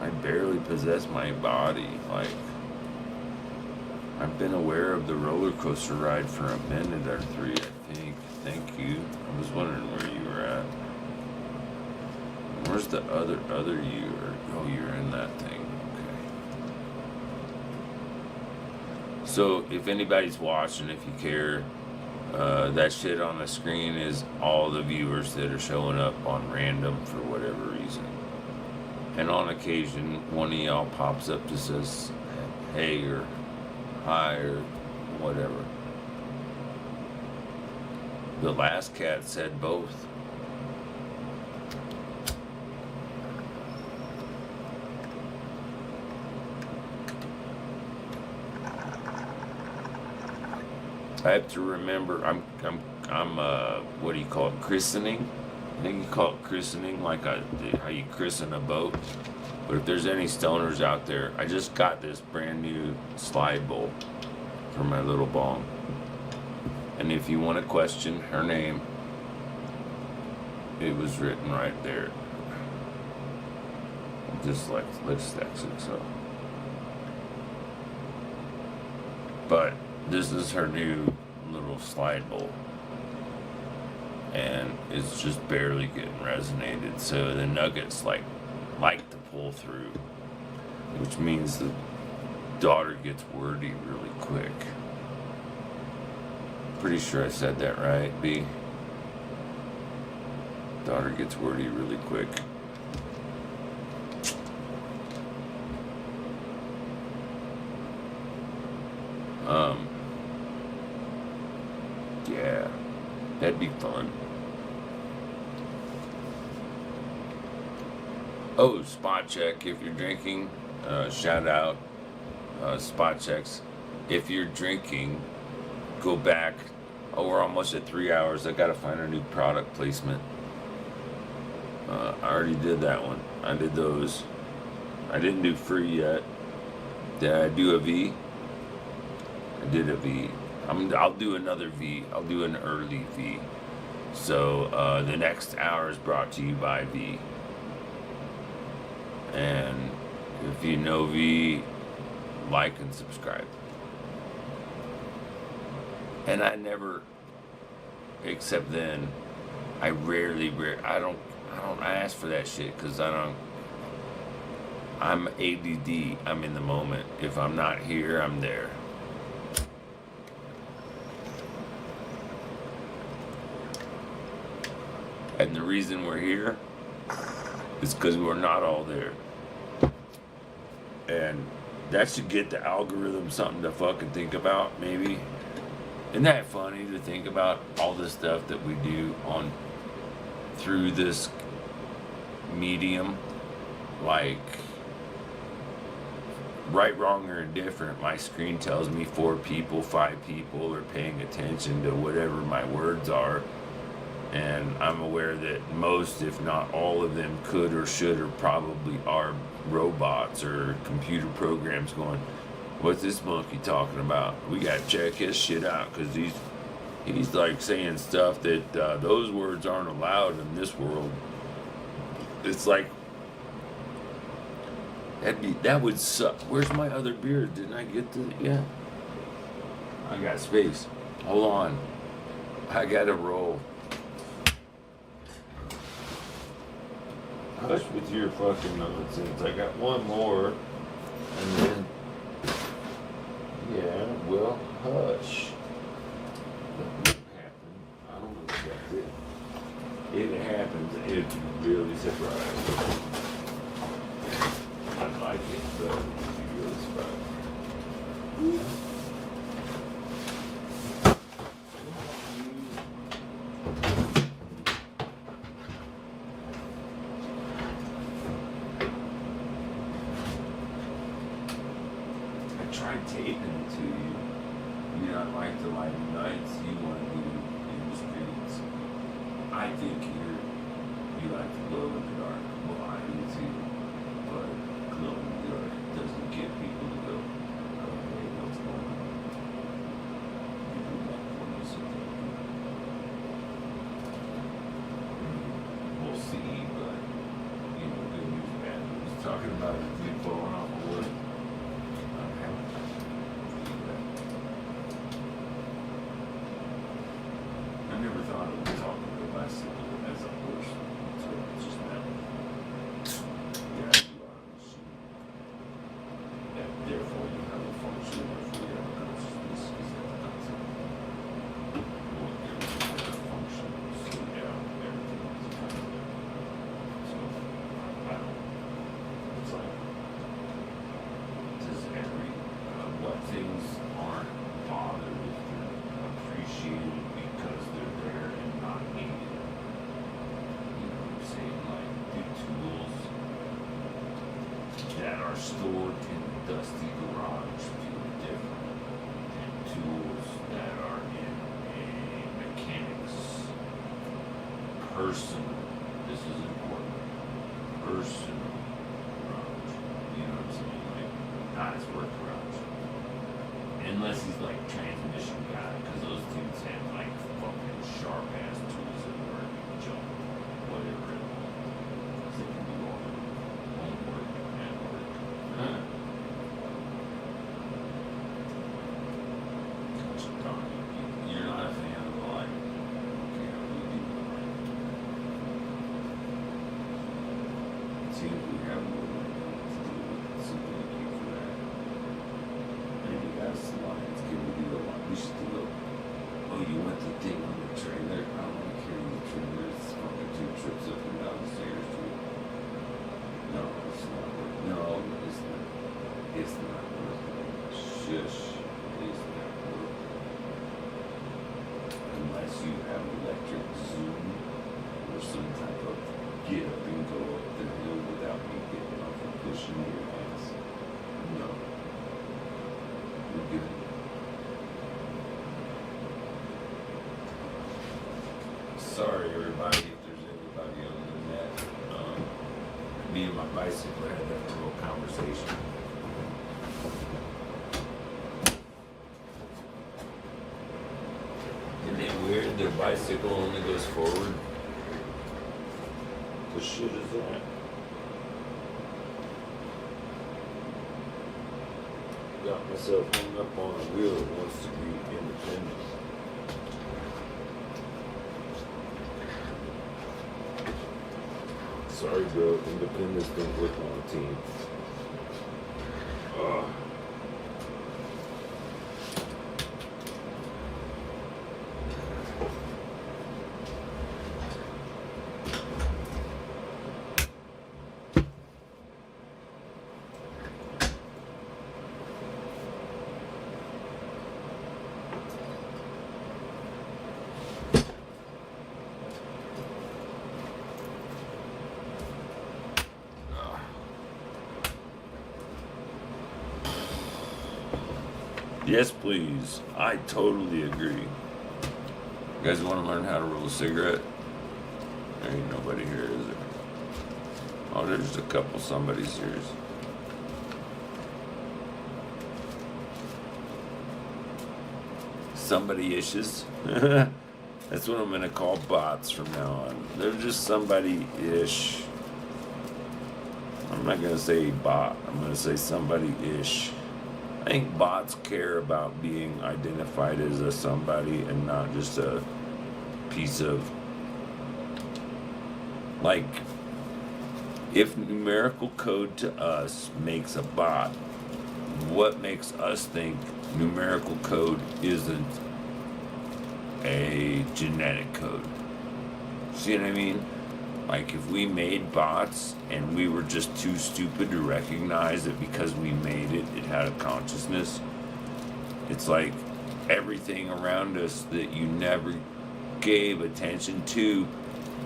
[SPEAKER 2] I barely possess my body. Like, I've been aware of the roller coaster ride for a minute or three, I think. Thank you. I was wondering where you were at. Where's the other you? Oh, you're in that thing. Okay. So, if anybody's watching, if you care, that shit on the screen is all the viewers that are showing up on random for whatever reason. And on occasion, one of y'all pops up that says, hey, or hi, or whatever. The last cat said both. I have to remember, I'm what do you call it? Christening? I think you call it christening, like how you christen a boat. But if there's any stoners out there, I just got this brand new slide bowl for my little bong. And if you want to question her name, it was written right there. Just like, let's exit, so. But this is her new little slide bowl. And it's just barely getting resonated. So the nuggets like to pull through. Which means the daughter gets wordy really quick. Pretty sure I said that right, B? Daughter gets wordy really quick. Yeah, that'd be fun. Oh, spot check if you're drinking. Shout out, spot checks. If you're drinking, go back. Oh, we're almost at 3 hours. I gotta find a new product placement. I already did that one. I did those. I didn't do free yet. Did I do a V? I did a V. I'll do another V. I'll do an early V. So the next hour is brought to you by V. And if you know V, like and subscribe. And I never, except then, I don't ask for that shit because I'm ADD. I'm in the moment. If I'm not here, I'm there. And the reason we're here is because we're not all there. And that should get the algorithm something to fucking think about, maybe. Isn't that funny to think about all the stuff that we do through this medium? Like, right, wrong, or indifferent, my screen tells me 4 people, 5 people are paying attention to whatever my words are. And I'm aware that most, if not all of them, could or should or probably are robots or computer programs going, what's this monkey talking about? We gotta check his shit out because he's like saying stuff that those words aren't allowed in this world. It's like, that would suck. Where's my other beer? Didn't I get to? Yeah. I got space. Hold on. I gotta roll. Hush with your fucking nonsense. I got one more, and then, yeah, well, hush. That won't happen. I don't know if that's it. If it happens, it'd be really surprised. I'd like it, but it'd be really surprised. Taping it to you. You don't like the light nights, you want to be in the streets. I think you like to glow in the dark. Well, I do too. But glow in the dark doesn't get people to go, hey, what's going on? You do that for me something. We'll see, but, good news, bad news. Talking about the dude falling off of wood. I never thought of talking to the bicycle as a horse, so it's just that. Yeah, you are a machine. And therefore, you have a function of freedom of consciousness is that the concept. Well, everything has a function, so yeah, everything has a concept. So, I don't know. It's like, what things aren't bothered if they're appreciated because they're there and not needed. You know what I'm saying? Like, the tools that are stored in the dusty garage feel different than tools that are in a mechanic personal. This is important. Personal grudge. You know what I'm saying? Like, not his work grudge. Unless he's like transmission guy, because those dudes have like fucking sharp ass tools at work, jump, whatever it is. They can do all their homework at work. Gosh, darn it. You're not a fan of the light. Okay, how do you do the light? It seems we have a little bit to do with super looking for that. Maybe that's the lines. Can we do the line? We should do the. Oh, you want the thing on the trailer? I don't want to carry the trailer. It's fucking 2 trips up and down the stairs, dude. No, it's not working. No, it's not. It's not working. Shush. It's not working. Unless you have electric zoom or some type of get up and go up the hill without me getting off and pushing your ass. No. We're good. Sorry, everybody, if there's anybody other than that. Me and my bicycle had that little conversation. Isn't it weird the bicycle only goes forward?
[SPEAKER 1] The shit is that? Got myself hung up on a wheel that wants to be independent. Sorry, bro. Independence don't work on a team. Yes, please. I totally agree. You guys want to learn how to roll a cigarette? There ain't nobody here, is there? Oh, there's a couple. Somebody's here. Somebody ishes. That's what I'm going to call bots from now on. They're just somebody-ish. I'm not going to say bot. I'm going to say somebody-ish. I think bots care about being identified as a somebody and not just a piece of, like, if numerical code to us makes a bot, what makes us think numerical code isn't a genetic code? See what I mean? Like, if we made bots and we were just too stupid to recognize that because we made it, it had a consciousness, it's like everything around us that you never gave attention to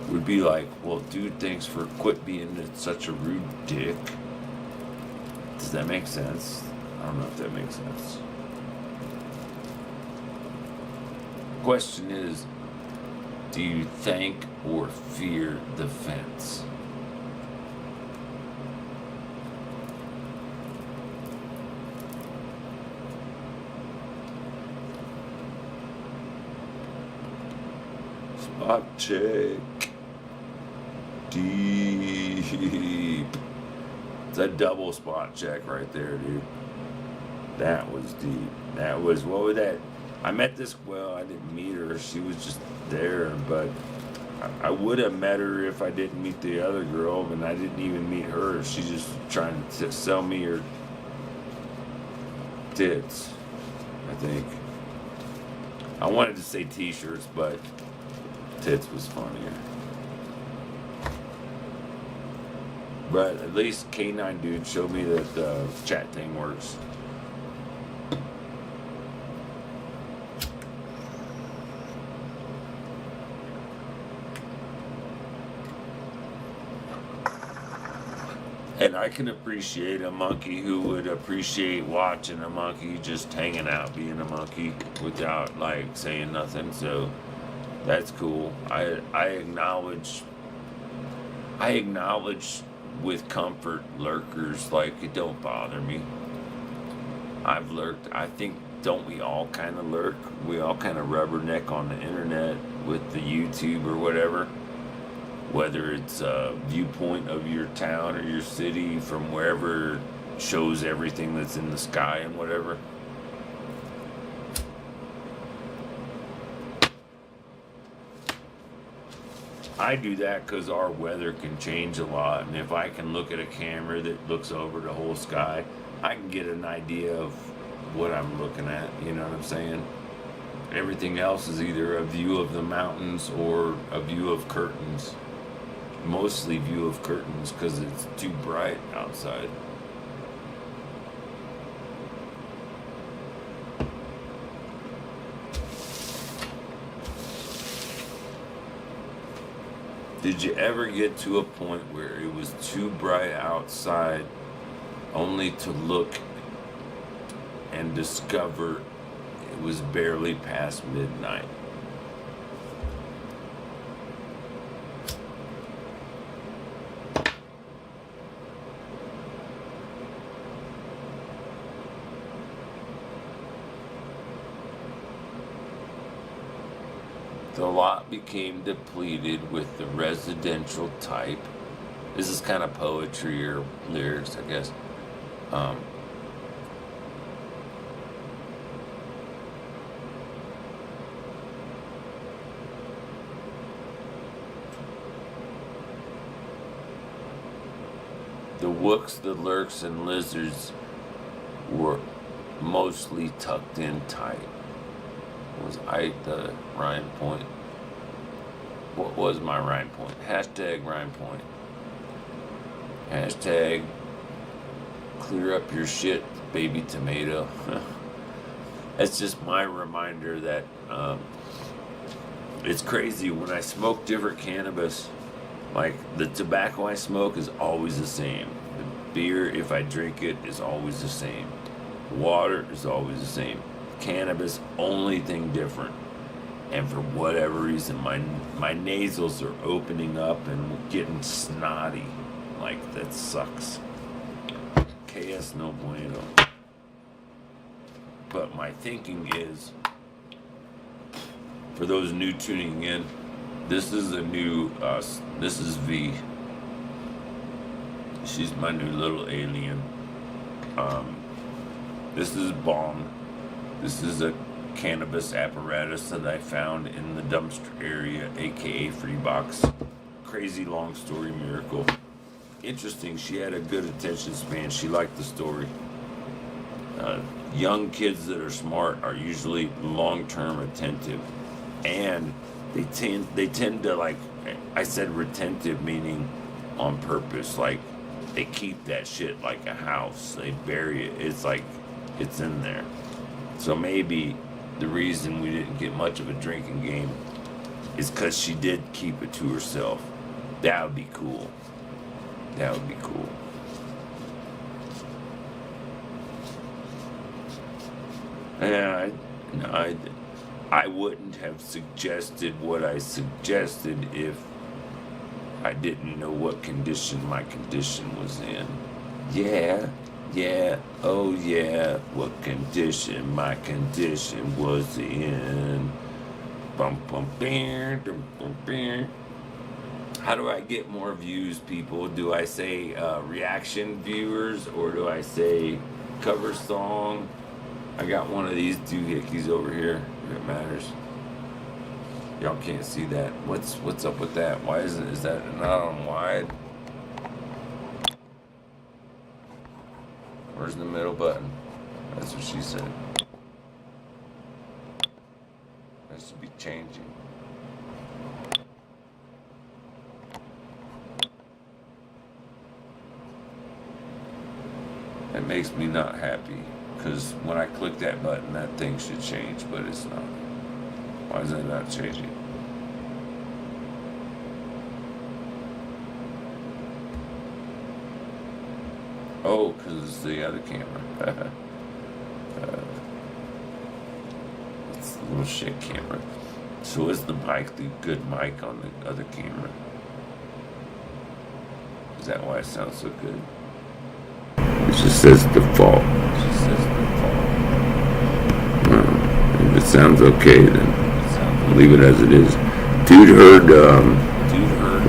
[SPEAKER 1] would be like, well, dude, thanks for quit being such a rude dick. Does that make sense? I don't know if that makes sense. Question is, do you thank or fear the fence? Spot check. Deep. It's a double spot check right there, dude. That was deep. That was, what was that? I met this, well, I didn't meet her. She was just there, but I would have met her if I didn't meet the other girl, and I didn't even meet her. She's just trying to sell me her tits, I think. I wanted to say t-shirts, but tits was funnier. But at least K9 dude showed me that the chat thing works. And I can appreciate a monkey who would appreciate watching a monkey just hanging out being a monkey without like saying nothing. So
[SPEAKER 2] That's cool. I acknowledge with comfort lurkers, like it don't bother me. I've lurked. I think, don't we all kind of lurk? We all kind of rubberneck on the internet with the YouTube or whatever. Whether it's a viewpoint of your town or your city from wherever shows everything that's in the sky and whatever. I do that because our weather can change a lot, and if I can look at a camera that looks over the whole sky, I can get an idea of what I'm looking at, you know what I'm saying? Everything else is either a view of the mountains or a view of curtains. Mostly view of curtains because it's too bright outside. Did you ever get to a point where it was too bright outside only to look and discover it was barely past midnight? The lot became depleted with the residential type. This is kind of poetry or lyrics, I guess. The wooks, the lurks, and lizards were mostly tucked in tight. Was I the rhyme point? What was my rhyme point? Hashtag rhyme point. Hashtag clear up your shit, baby tomato. That's just my reminder that it's crazy when I smoke different cannabis. Like the tobacco I smoke is always the same. The beer, if I drink it, is always the same. Water is always the same. Cannabis, only thing different. And for whatever reason, my nasals are opening up and getting snotty. Like, that sucks. KS no bueno. But my thinking is, for those new tuning in, this is a new, this is V. She's my new little alien. This is Bong. This is a cannabis apparatus that I found in the dumpster area, aka Freebox. Crazy long story miracle. Interesting, she had a good attention span. She liked the story. Young kids that are smart are usually long-term attentive, and they tend to, like I said, retentive, meaning on purpose. Like they keep that shit like a house. They bury it. It's like it's in there. So maybe the reason we didn't get much of a drinking game is because she did keep it to herself. That would be cool. That would be cool. Yeah, I wouldn't have suggested what I suggested if I didn't know what condition my condition was in. Yeah, oh yeah, what condition my condition was in. Bum bum bam, dum bum bam. How do I get more views, people? Do I say reaction viewers, or do I say cover song? I got one of these doohickeys over here, if it matters. Y'all can't see that. What's up with that? Why is that not on wide? Where's the middle button? That's what she said. That should be changing. That makes me not happy, because when I click that button, that thing should change, but it's not. Why is that not changing? Oh, because it's the other camera. It's the little shit camera. So is the mic the good mic on the other camera? Is that why it sounds so good? It just says default. It just says default. If it sounds okay, then leave it as it is. Dude heard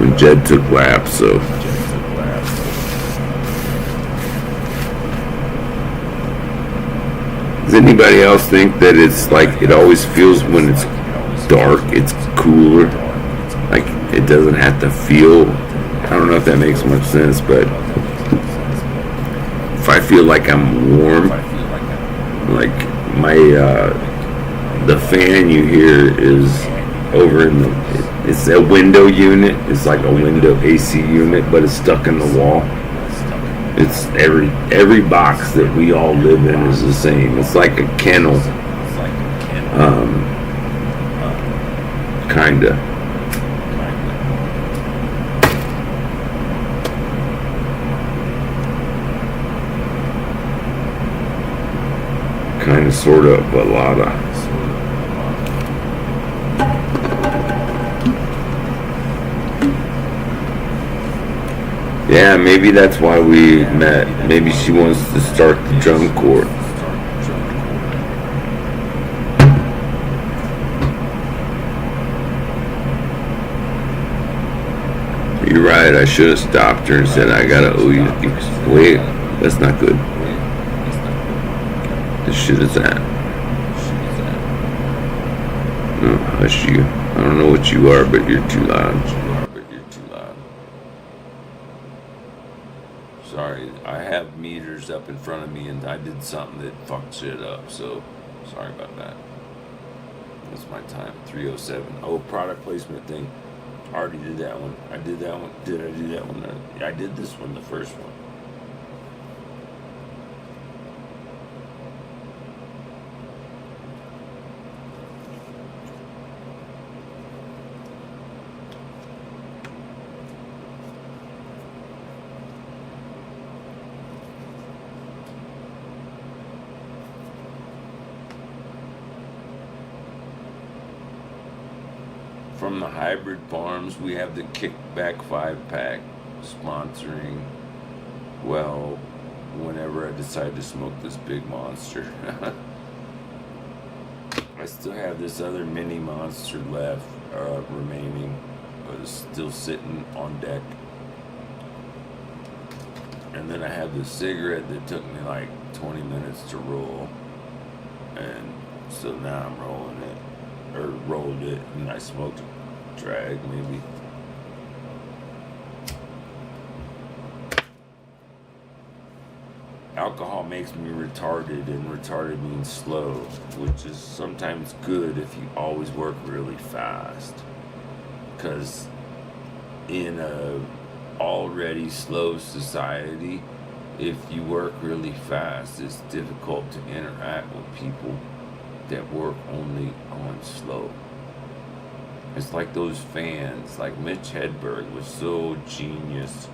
[SPEAKER 2] when Jed took laps, so. Does anybody else think that it's like it always feels when it's dark, it's cooler? Like it doesn't have to feel. I don't know if that makes much sense, but if I feel like I'm warm, like my the fan you hear is over in the. It's a window unit. It's like a window AC unit, but it's stuck in the wall. It's every box that we all live in is the same. It's like a kennel, kinda. Kinda, sorta, but a lot of. Yeah, maybe that's why we met. Maybe she wants to start the drum corps. You're right, I should have stopped her and said, I gotta owe you. Wait, that's not good. This shit is that. No, hush you. I don't know what you are, but you're too loud. Sorry, I have meters up in front of me and I did something that fucked shit up, so sorry about that. That's my time, 3:07. Oh, product placement thing. I already did that one. I did that one. Did I do that one? I did this one, the first one. From the Hybrid Farms, we have the Kickback 5-pack sponsoring, well, whenever I decide to smoke this big monster. I still have this other mini monster left, remaining, but it's still sitting on deck. And then I have the cigarette that took me like 20 minutes to roll, and so now I'm rolling it. Or rolled it, and I smoked a drag, maybe. Alcohol makes me retarded, and retarded means slow, which is sometimes good if you always work really fast. Because in a already slow society, if you work really fast, it's difficult to interact with people that work only on slow. It's like those fans, like Mitch Hedberg was so genius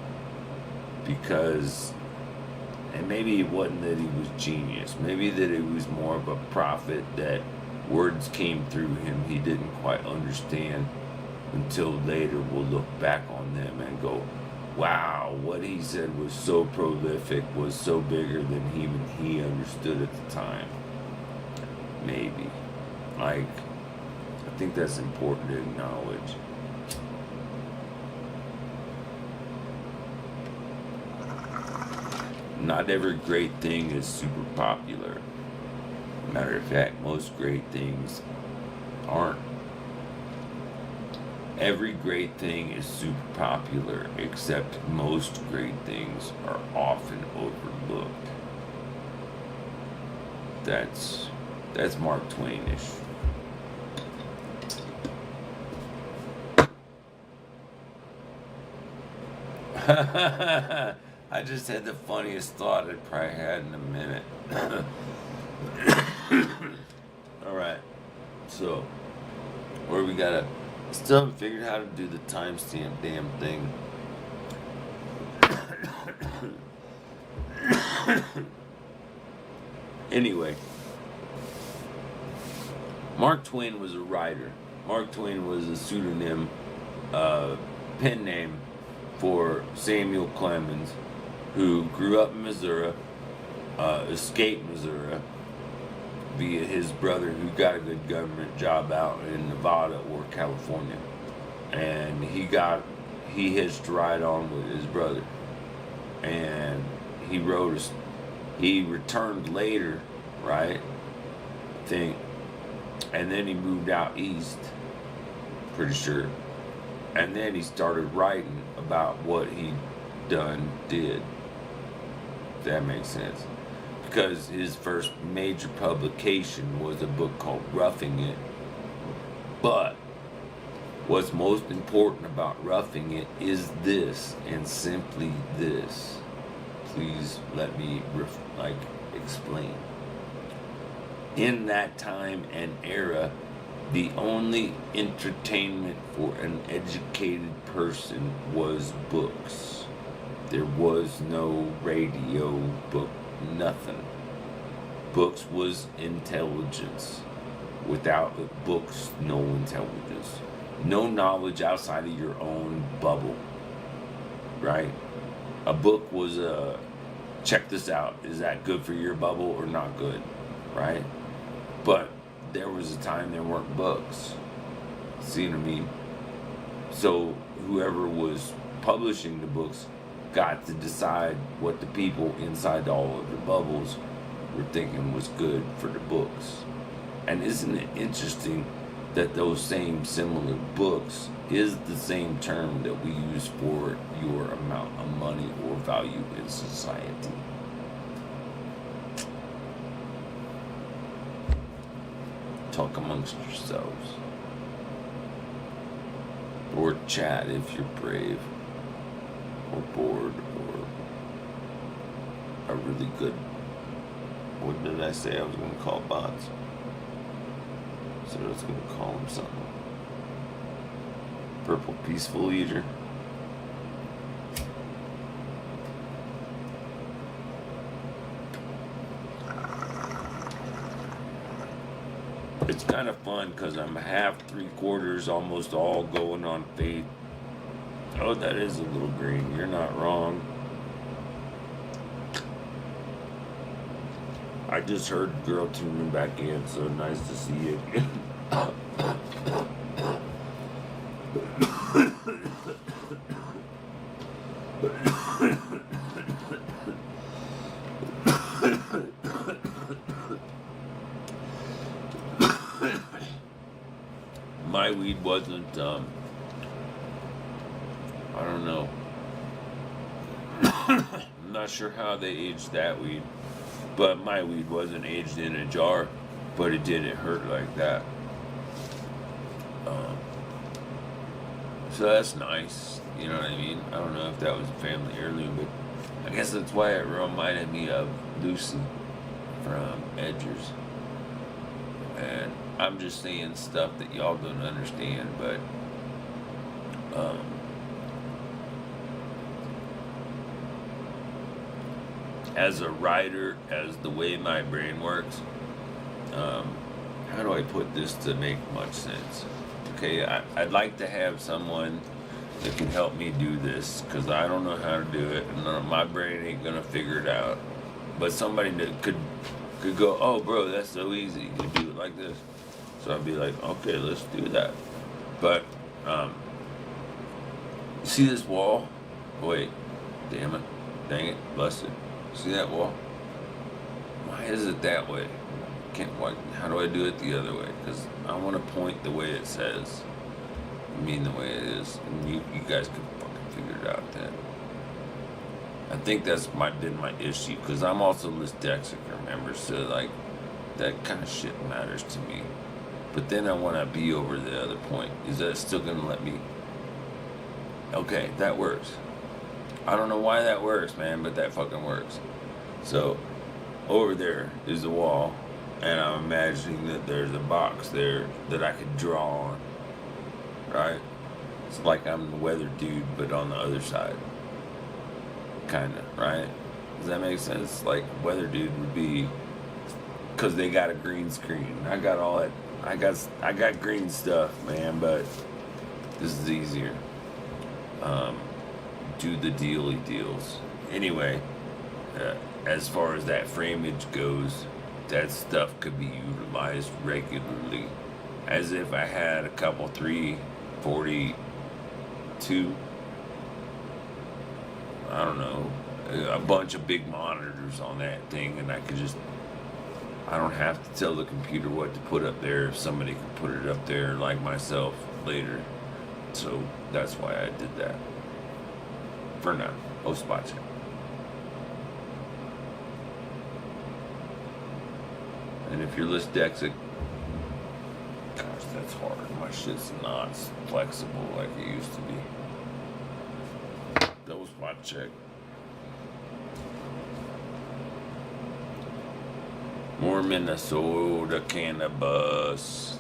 [SPEAKER 2] because, and maybe it wasn't that he was genius, maybe that it was more of a prophet that words came through him he didn't quite understand until later we'll look back on them and go, wow, what he said was so prolific, was so bigger than even he understood at the time. Maybe. Like, I think that's important to acknowledge. Not every great thing is super popular. Matter of fact, most great things aren't. Every great thing is super popular, except most great things are often overlooked. That's Mark Twainish. I just had the funniest thought I'd probably had in a minute. Alright, so, where we gotta, still haven't figured out how to do the timestamp damn thing. Anyway, Mark Twain was a writer. Mark Twain was a pseudonym, pen name for Samuel Clemens, who grew up in Missouri, escaped Missouri via his brother, who got a good government job out in Nevada or California, and he hitched a ride on with his brother, and he returned later, right? I think, and then he moved out east, pretty sure, and then he started writing about what he did. If that makes sense. Because his first major publication was a book called Roughing It. But what's most important about Roughing It is this, and simply this. Please let me explain. In that time and era, the only entertainment for an educated person was books. There was no radio, book, nothing. Books was intelligence. Without books, no intelligence. No knowledge outside of your own bubble. Right? A book was check this out. Is that good for your bubble or not good? Right? But there was a time there weren't books. See what I mean? So whoever was publishing the books got to decide what the people inside all of the bubbles were thinking was good for the books. And isn't it interesting that those same similar books is the same term that we use for your amount of money or value in society? Talk amongst yourselves. Or chat if you're brave, or bored, or a really good, what did I say I was going to call bots? So I was going to call them something. Purple Peaceful Eater. It's kind of fun because I'm half, 3/4, almost all going on faith. Oh, that is a little green. You're not wrong. I just heard the girl tuning back in, so nice to see you again. My weed wasn't, I don't know. I'm not sure how they aged that weed, but my weed wasn't aged in a jar, but it didn't hurt like that. So that's nice, you know what I mean? I don't know if that was a family heirloom, but I guess that's why it reminded me of Lucy from Edgers. And I'm just saying stuff that y'all don't understand, but as a writer, as the way my brain works, how do I put this to make much sense? Okay, I'd like to have someone that can help me do this, because I don't know how to do it, and my brain ain't gonna figure it out. But somebody that could go, oh bro, that's so easy, you do it like this. So I'd be like, okay, let's do that. But you see this wall? Wait, damn it, dang it, busted. See that wall? Why is it that way? How do I do it the other way? Because I want to point the way it says. I mean the way it is. And you guys can fucking figure it out then. I think that's been my issue, because I'm also dyslexic, remember? So like, that kind of shit matters to me. But then I want to be over the other point. Is that still going to let me? Okay, that works. I don't know why that works, man, but that fucking works. So, over there is the wall, and I'm imagining that there's a box there that I could draw on, right? It's like I'm the weather dude, but on the other side. Kinda, right? Does that make sense? Like, weather dude would be, because they got a green screen. I got all that. I got green stuff, man, but this is easier. Do the dealy deals. Anyway, as far as that framage goes, that stuff could be utilized regularly. As if I had a couple 342, I don't know, a bunch of big monitors on that thing, and I don't have to tell the computer what to put up there if somebody can put it up there like myself later. So that's why I did that. For now. Oh, spot check. And if you're dyslexic, gosh, that's hard. My shit's not flexible like it used to be. Double spot check. More Minnesota cannabis.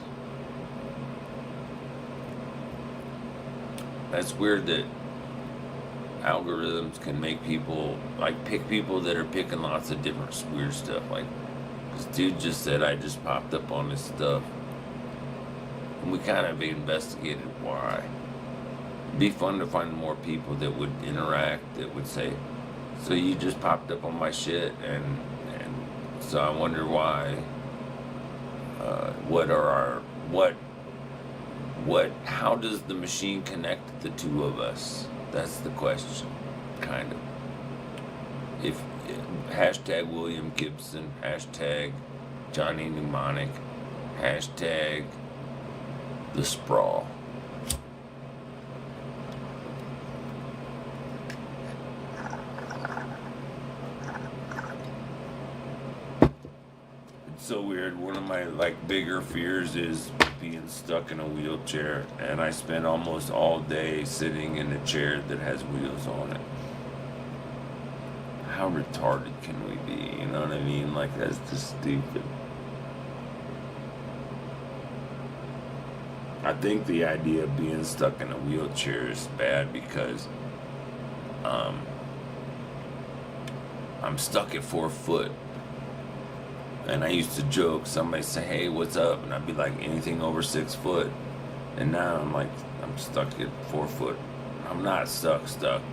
[SPEAKER 2] That's weird that algorithms can make people, like, pick people that are picking lots of different weird stuff. Like, this dude just said I just popped up on this stuff. And we kind of investigated why. It'd be fun to find more people that would interact, that would say, so you just popped up on my shit, and so I wonder why. How does the machine connect the two of us? That's the question, kind of. If hashtag William Gibson, hashtag Johnny Mnemonic, hashtag the sprawl. It's so weird. One of my bigger fears is being stuck in a wheelchair, and I spend almost all day sitting in a chair that has wheels on it. How retarded can we be? You know what I mean? Like, that's just stupid. I think the idea of being stuck in a wheelchair is bad because I'm stuck at 4 foot. And I used to joke, somebody say, hey, what's up? And I'd be like, anything over 6 foot. And now I'm stuck at 4 foot. I'm not stuck,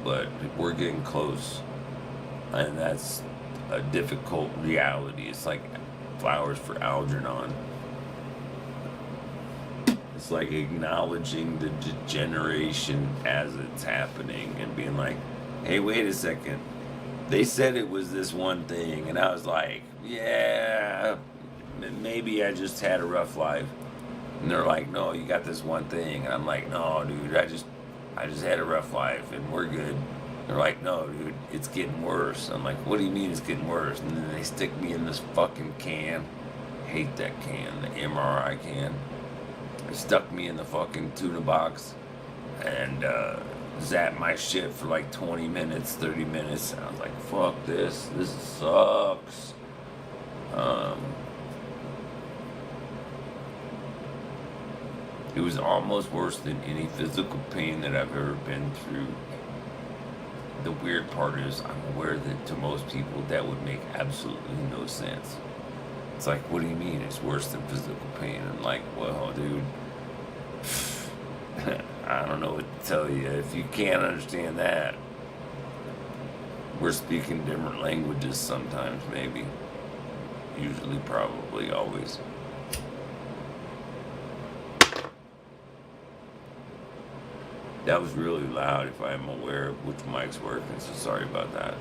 [SPEAKER 2] but we're getting close. And that's a difficult reality. It's like flowers for Algernon. It's like acknowledging the degeneration as it's happening and being like, hey, wait a second. They said it was this one thing, and I was like, yeah, maybe I just had a rough life. And they're like, no, you got this one thing. And I'm like, no, dude, I just had a rough life, and we're good. They're like, no, dude, it's getting worse. I'm like, what do you mean it's getting worse? And then they stick me in this fucking can. Hate that can, the MRI can. They stuck me in the fucking tuna box and zapped my shit for like 20 minutes, 30 minutes. And I was like, fuck this. This sucks. It was almost worse than any physical pain that I've ever been through. The weird part is I'm aware that to most people that would make absolutely no sense. It's like, what do you mean it's worse than physical pain? And like, well, dude, I don't know what to tell you. If you can't understand that, we're speaking different languages sometimes, maybe. Usually, probably, always. That was really loud if I'm aware of which mic's working, so sorry about that.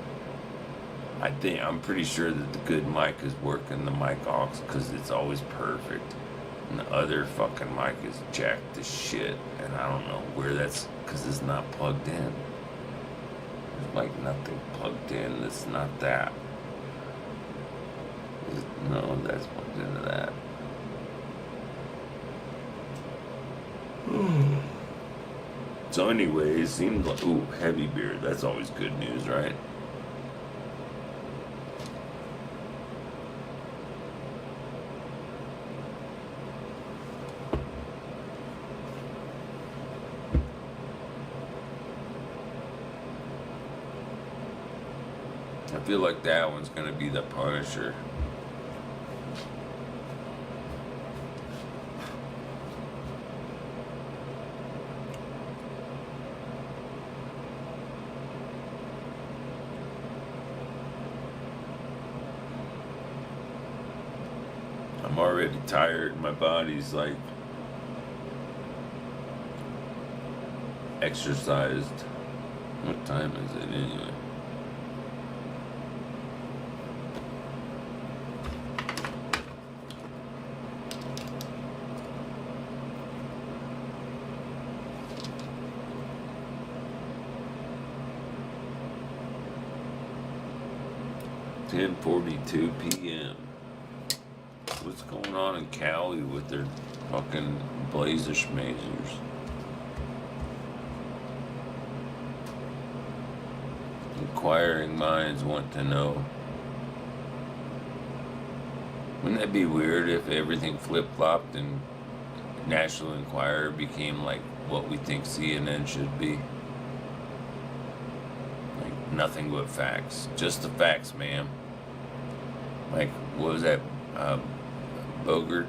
[SPEAKER 2] I'm pretty sure that the good mic is working the mic aux because it's always perfect. And the other fucking mic is jacked to shit. And I don't know where that's, because it's not plugged in. There's like nothing plugged in that's not that. No, that's plugged into that. So anyway, it seemed like, ooh, heavy beard. That's always good news, right? I feel like that one's gonna be the Punisher. I'm already tired. My body's like exercised. What time is it anyway? "10:42 p.m. What's going on in Cali with their fucking blazer schmazers? Inquiring minds want to know. Wouldn't that be weird if everything flip-flopped and National Enquirer became like what we think CNN should be? Like nothing but facts. Just the facts, ma'am. Like, what was that? Bogert?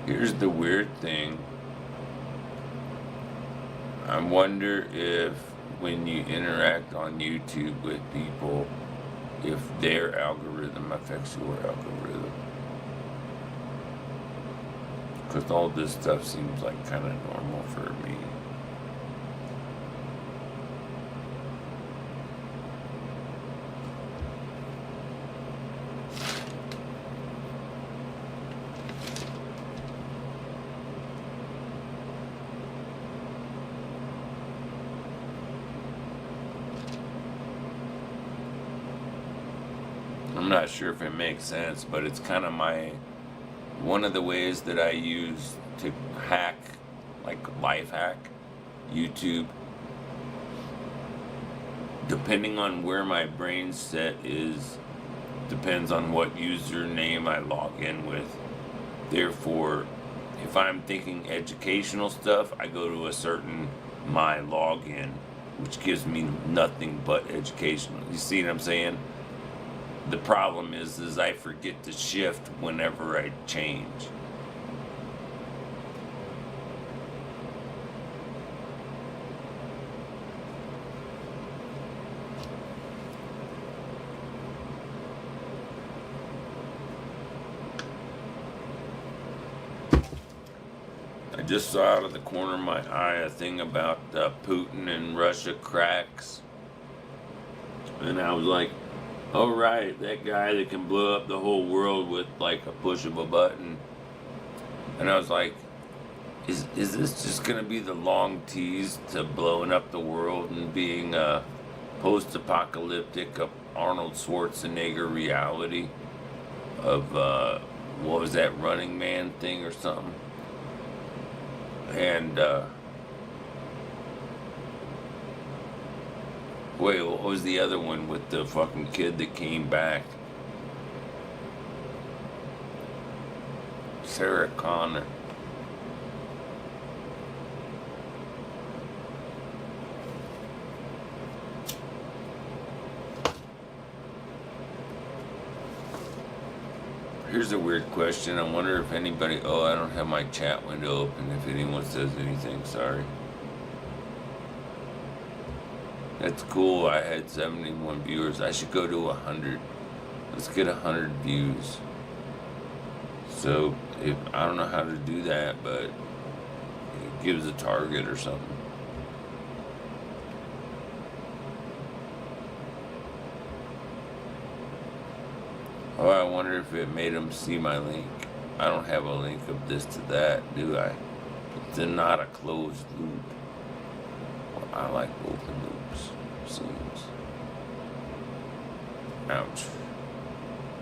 [SPEAKER 2] Here's the weird thing. I wonder if when you interact on YouTube with people, if their algorithm affects your algorithm. Because all this stuff seems like kind of normal for me. I'm not sure if it makes sense, but it's kind of one of the ways that I use to hack, like life hack, YouTube. Depending on where my brain set is, depends on what username I log in with. Therefore, if I'm thinking educational stuff, I go to a certain my login, which gives me nothing but educational. You see what I'm saying? The problem is I forget to shift whenever I change. I just saw out of the corner of my eye a thing about Putin and Russia cracks. And I was like, oh right, that guy that can blow up the whole world with like a push of a button. And I was like, is this just gonna be the long tease to blowing up the world and being a post-apocalyptic Arnold Schwarzenegger reality of what was that, Running Man thing or something? And wait, what was the other one with the fucking kid that came back? Sarah Connor. Here's a weird question. I wonder if anybody... Oh, I don't have my chat window open. If anyone says anything, sorry. That's cool. I had 71 viewers. I should go to 100. Let's get 100 views. So, if I don't know how to do that, but it gives a target or something. Oh, I wonder if it made them see my link. I don't have a link of this to that, do I? It's not a closed loop. Well, I like open loops. Seems. Ouch.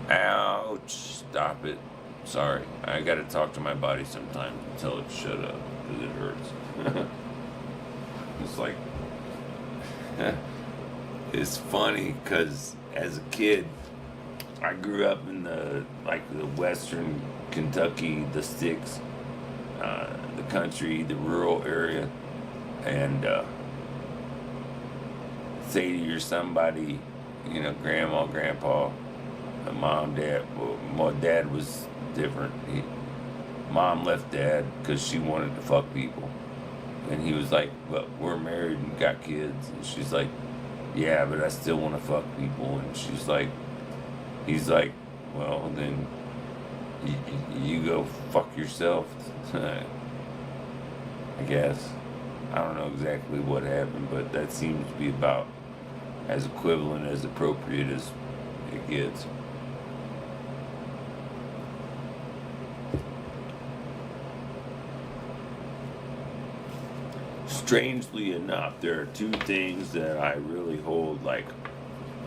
[SPEAKER 2] Ouch. Stop it. Sorry. I gotta talk to my body sometimes and tell it to shut up, because it hurts. It's like... It's funny, because as a kid, I grew up in the western Kentucky, the sticks, the country, the rural area, and say to your somebody, you know, grandma, grandpa, mom, dad. Well, my dad was different. Mom left dad because she wanted to fuck people. And he was like, but we're married and got kids. And she's like, yeah, but I still want to fuck people. And he's like, well, then you go fuck yourself. I guess. I don't know exactly what happened, but that seems to be about as equivalent, as appropriate as it gets. Strangely enough, there are two things that I really hold like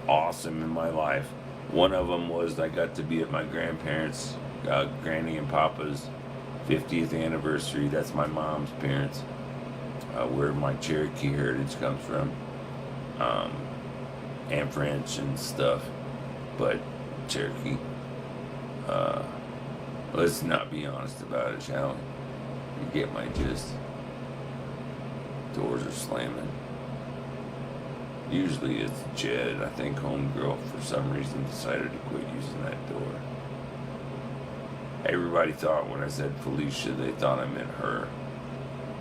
[SPEAKER 2] awesome in my life. One of them was I got to be at my grandparents', Granny and Papa's 50th anniversary. That's my mom's parents, where my Cherokee heritage comes from, and French and stuff, but Cherokee. Let's not be honest about it, shall we? You get my gist. Doors are slamming. Usually it's Jed. I think homegirl for some reason decided to quit using that door. Everybody thought when I said Felicia, they thought I meant her,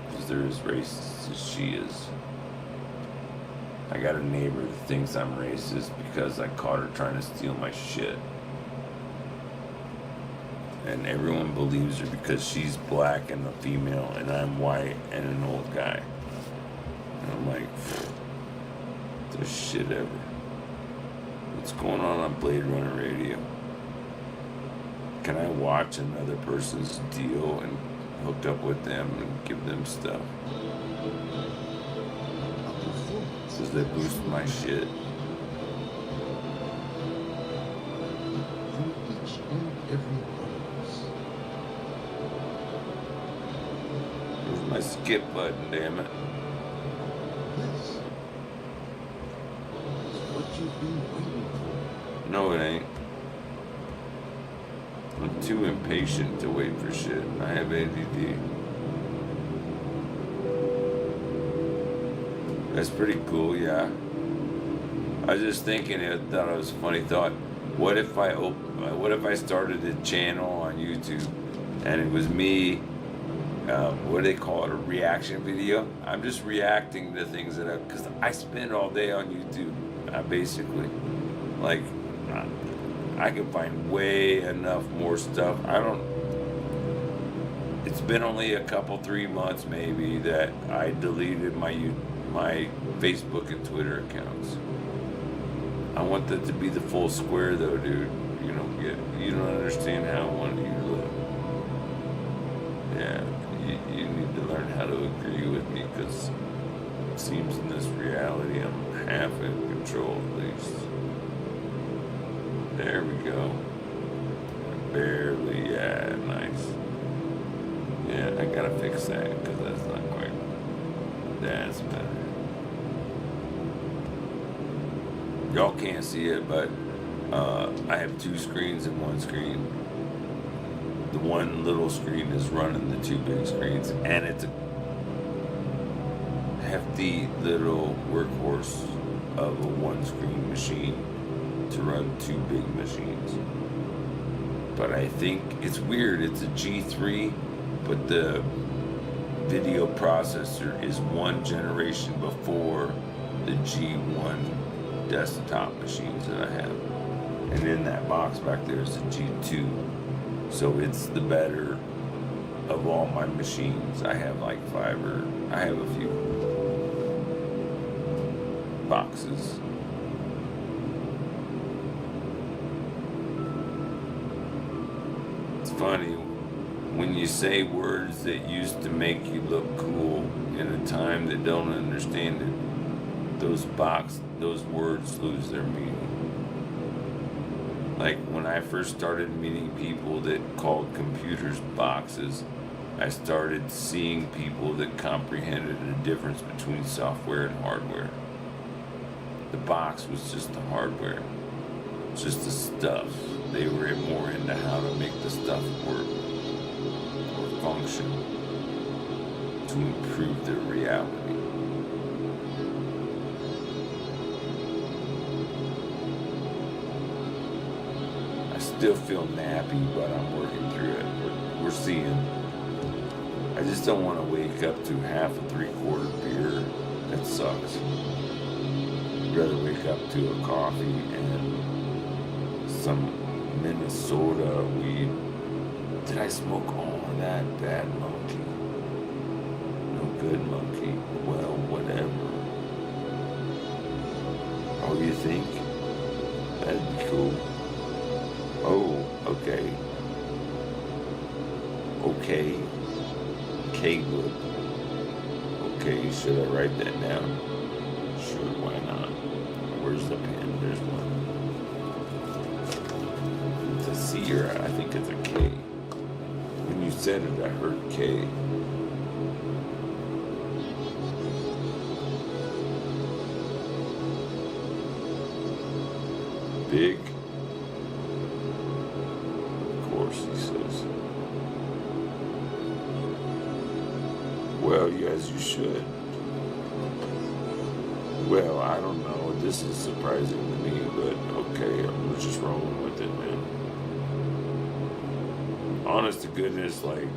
[SPEAKER 2] because they're as racist as she is. I got a neighbor that thinks I'm racist because I caught her trying to steal my shit. And everyone believes her because she's black and a female, and I'm white and an old guy. And I'm like, the shit ever. What's going on Blade Runner Radio? Can I watch another person's deal and hook up with them and give them stuff? Does that boost my shit? Where's my skip button, damn it? No, it ain't. I'm too impatient to wait for shit. I have ADD. That's pretty cool, yeah. I was just thinking, I thought it was a funny thought. What if I started a channel on YouTube and it was me, what do they call it, a reaction video? I'm just reacting to things that because I spend all day on YouTube. I basically, like, I can find way enough more stuff. It's been only a couple, 3 months maybe that I deleted my Facebook and Twitter accounts. I want that to be the full square though, dude. You don't understand how I want you to look. Yeah, you need to learn how to agree with me, because it seems in this reality I'm half in control at least. There we go. Barely, yeah, nice. Yeah, I gotta fix that because that's not quite. That's better. Y'all can't see it, but I have 2 screens and 1 screen. The one little screen is running the 2 big screens, and it's a hefty little workhorse of a 1-screen machine to run 2 big machines. But I think it's weird, it's a G3, but the video processor is 1 generation before the G1 desktop machines that I have. And in that box back there is a G2. So it's the better of all my machines. I have like 5 or I have a few boxes. It's funny when you say words that used to make you look cool in a time that don't understand it. Those words lose their meaning. Like when I first started meeting people that called computers boxes, I started seeing people that comprehended the difference between software and hardware. The box was just the hardware, just the stuff. They were more into how to make the stuff work or function to to improve their reality. I still feel nappy, but I'm working through it. We're seeing. I just don't want to wake up to half a 3/4 beer. That sucks. I'd rather wake up to a coffee and some Minnesota weed. Did I smoke all of that? Bad monkey. No good monkey. Well, whatever. Oh, you think? That'd be cool. Oh, okay. Okay. K-wood. Okay, should I write that down? Sure, why not? Where's the pen? There's one. It's a C or I think it's a K. When you said it, I heard K. Big. Of course, he says. Well, yes, you should. Well, I don't know. This is surprising to me, but okay, we're just rolling with it, man. Honest to goodness, like,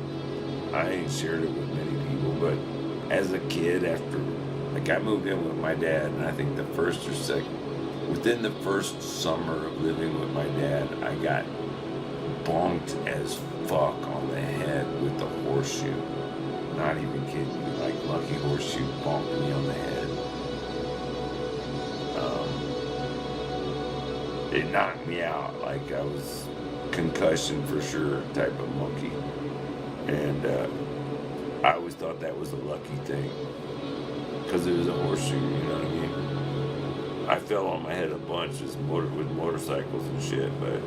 [SPEAKER 2] I ain't shared it with many people, but as a kid, after, like, I moved in with my dad, and I think the first or second, within the first summer of living with my dad, I got bonked as fuck on the head with the horseshoe. Not even kidding you, like Lucky Horseshoe bonked me on the head. It knocked me out, like I was concussion for sure type of monkey. And I always thought that was a lucky thing, because it was a horseshoe, you know what I mean? I fell on my head a bunch with motorcycles and shit, but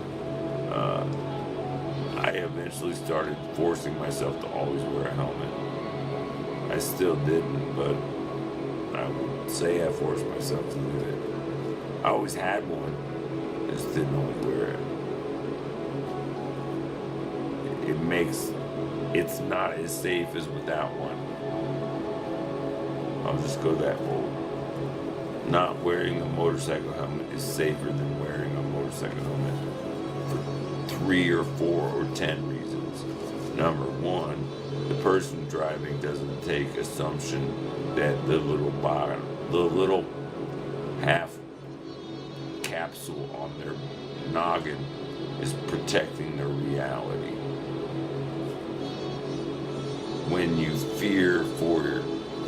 [SPEAKER 2] I eventually started forcing myself to always wear a helmet. I still didn't, but I would say I forced myself to do it. I always had one, I just didn't always wear it. It's not as safe as without one. I'll just go that bold. Not wearing a motorcycle helmet is safer than wearing a motorcycle helmet for 3 or 4 or 10 reasons. Number one, the person driving doesn't take assumption that the little half capsule on their noggin is protecting their reality. When you fear for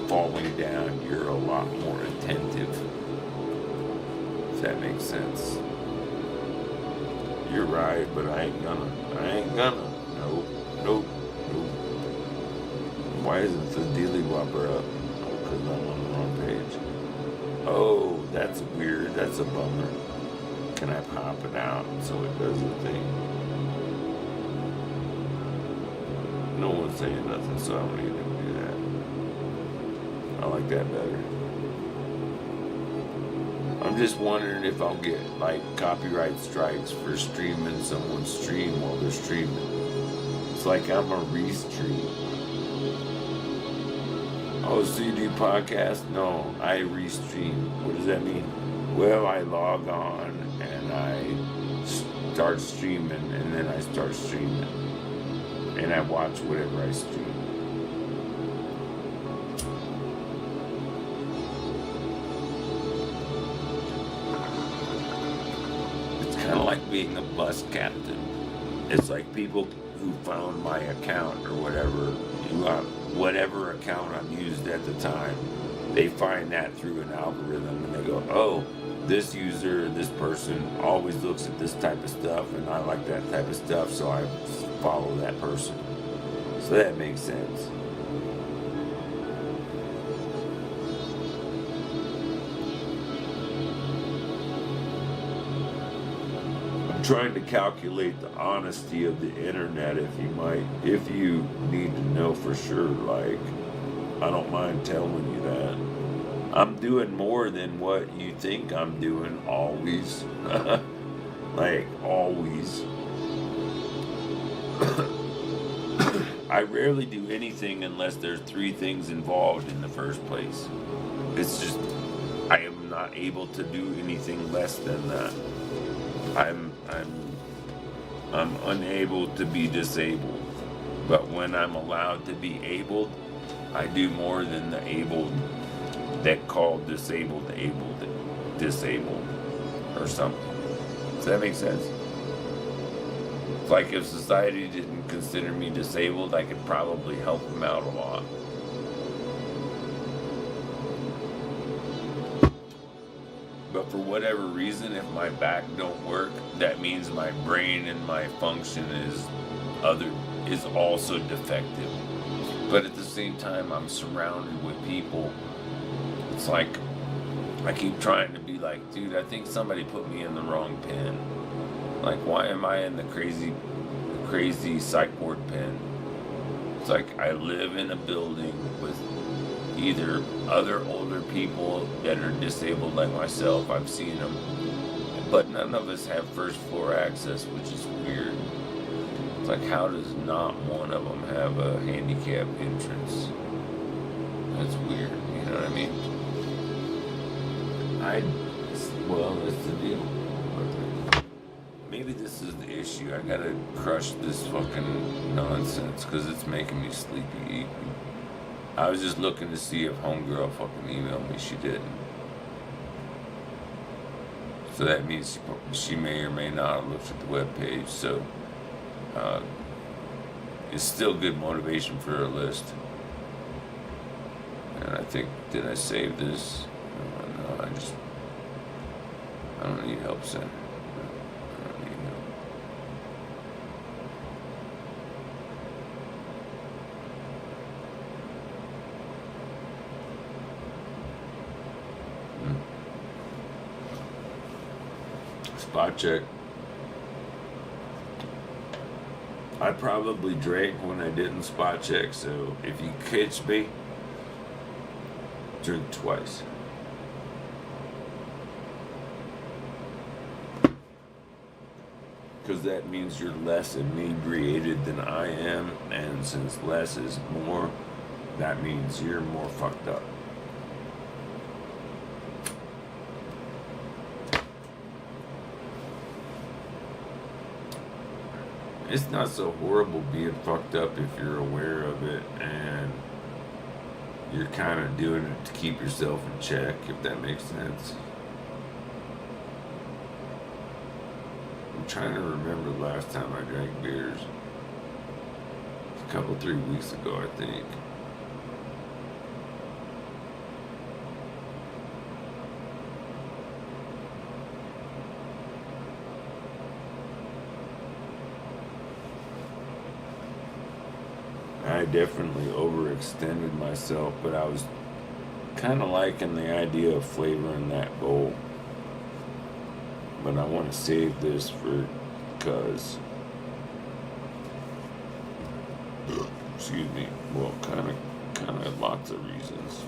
[SPEAKER 2] falling down, you're a lot more attentive. If that makes sense. You're right, but I ain't gonna. Nope. Why isn't the Dealy Whopper up? Oh, because I'm on the wrong page. Oh, that's weird. That's a bummer. Can I pop it out so it does the thing? No one's saying nothing, so I don't need to do that. I like that better. I'm just wondering if I'll get, like, copyright strikes for streaming someone's stream while they're streaming. It's like I'm a restream. Oh, so you do podcast? No, I restream. What does that mean? Well, I log on and I start streaming, and then I start streaming. And I watch whatever I stream. It's kind of like being a bus captain. It's like people who found my account or whatever, whatever account I've used at the time, they find that through an algorithm and they go, oh, this user, this person always looks at this type of stuff and I like that type of stuff, so I follow that person. So that makes sense. I'm trying to calculate the honesty of the internet, if you need to know for sure. Like, I don't mind telling you that. I'm doing more than what you think I'm doing, always. Like, always. I rarely do anything unless there's 3 things involved in the first place. It's just, I am not able to do anything less than that. I'm unable to be disabled. But when I'm allowed to be abled, I do more than the abled that called disabled or something. Does that make sense? It's like if society didn't consider me disabled, I could probably help them out a lot. But for whatever reason, if my back don't work, that means my brain and my function is also defective. But at the same time, I'm surrounded with people. It's like I keep trying to be like, dude, I think somebody put me in the wrong pen. Like, why am I in the crazy psych ward pen? It's like I live in a building with either other older people that are disabled like myself. I've seen them, but none of us have first floor access, which is weird. It's like, how does not one of them have a handicap entrance? That's weird, you know what I mean? Well, that's the deal. Maybe this is the issue. I gotta crush this fucking nonsense because it's making me sleepy. I was just looking to see if homegirl fucking emailed me. She didn't. So that means she may or may not have looked at the webpage. So it's still good motivation for her list. And I think, did I save this? No, I don't need help, Sam. I don't need help. Spot check. I probably drank when I didn't spot check, so if you catch me, drink twice. Because that means you're less inebriated than I am, and since less is more, that means you're more fucked up. It's not so horrible being fucked up if you're aware of it and you're kind of doing it to keep yourself in check, if that makes sense. I'm trying to remember the last time I drank beers. A couple, 3 weeks ago, I think. I definitely overextended myself, but I was kind of liking the idea of flavoring that bowl. But I want to save this because, excuse me, well, kind of lots of reasons.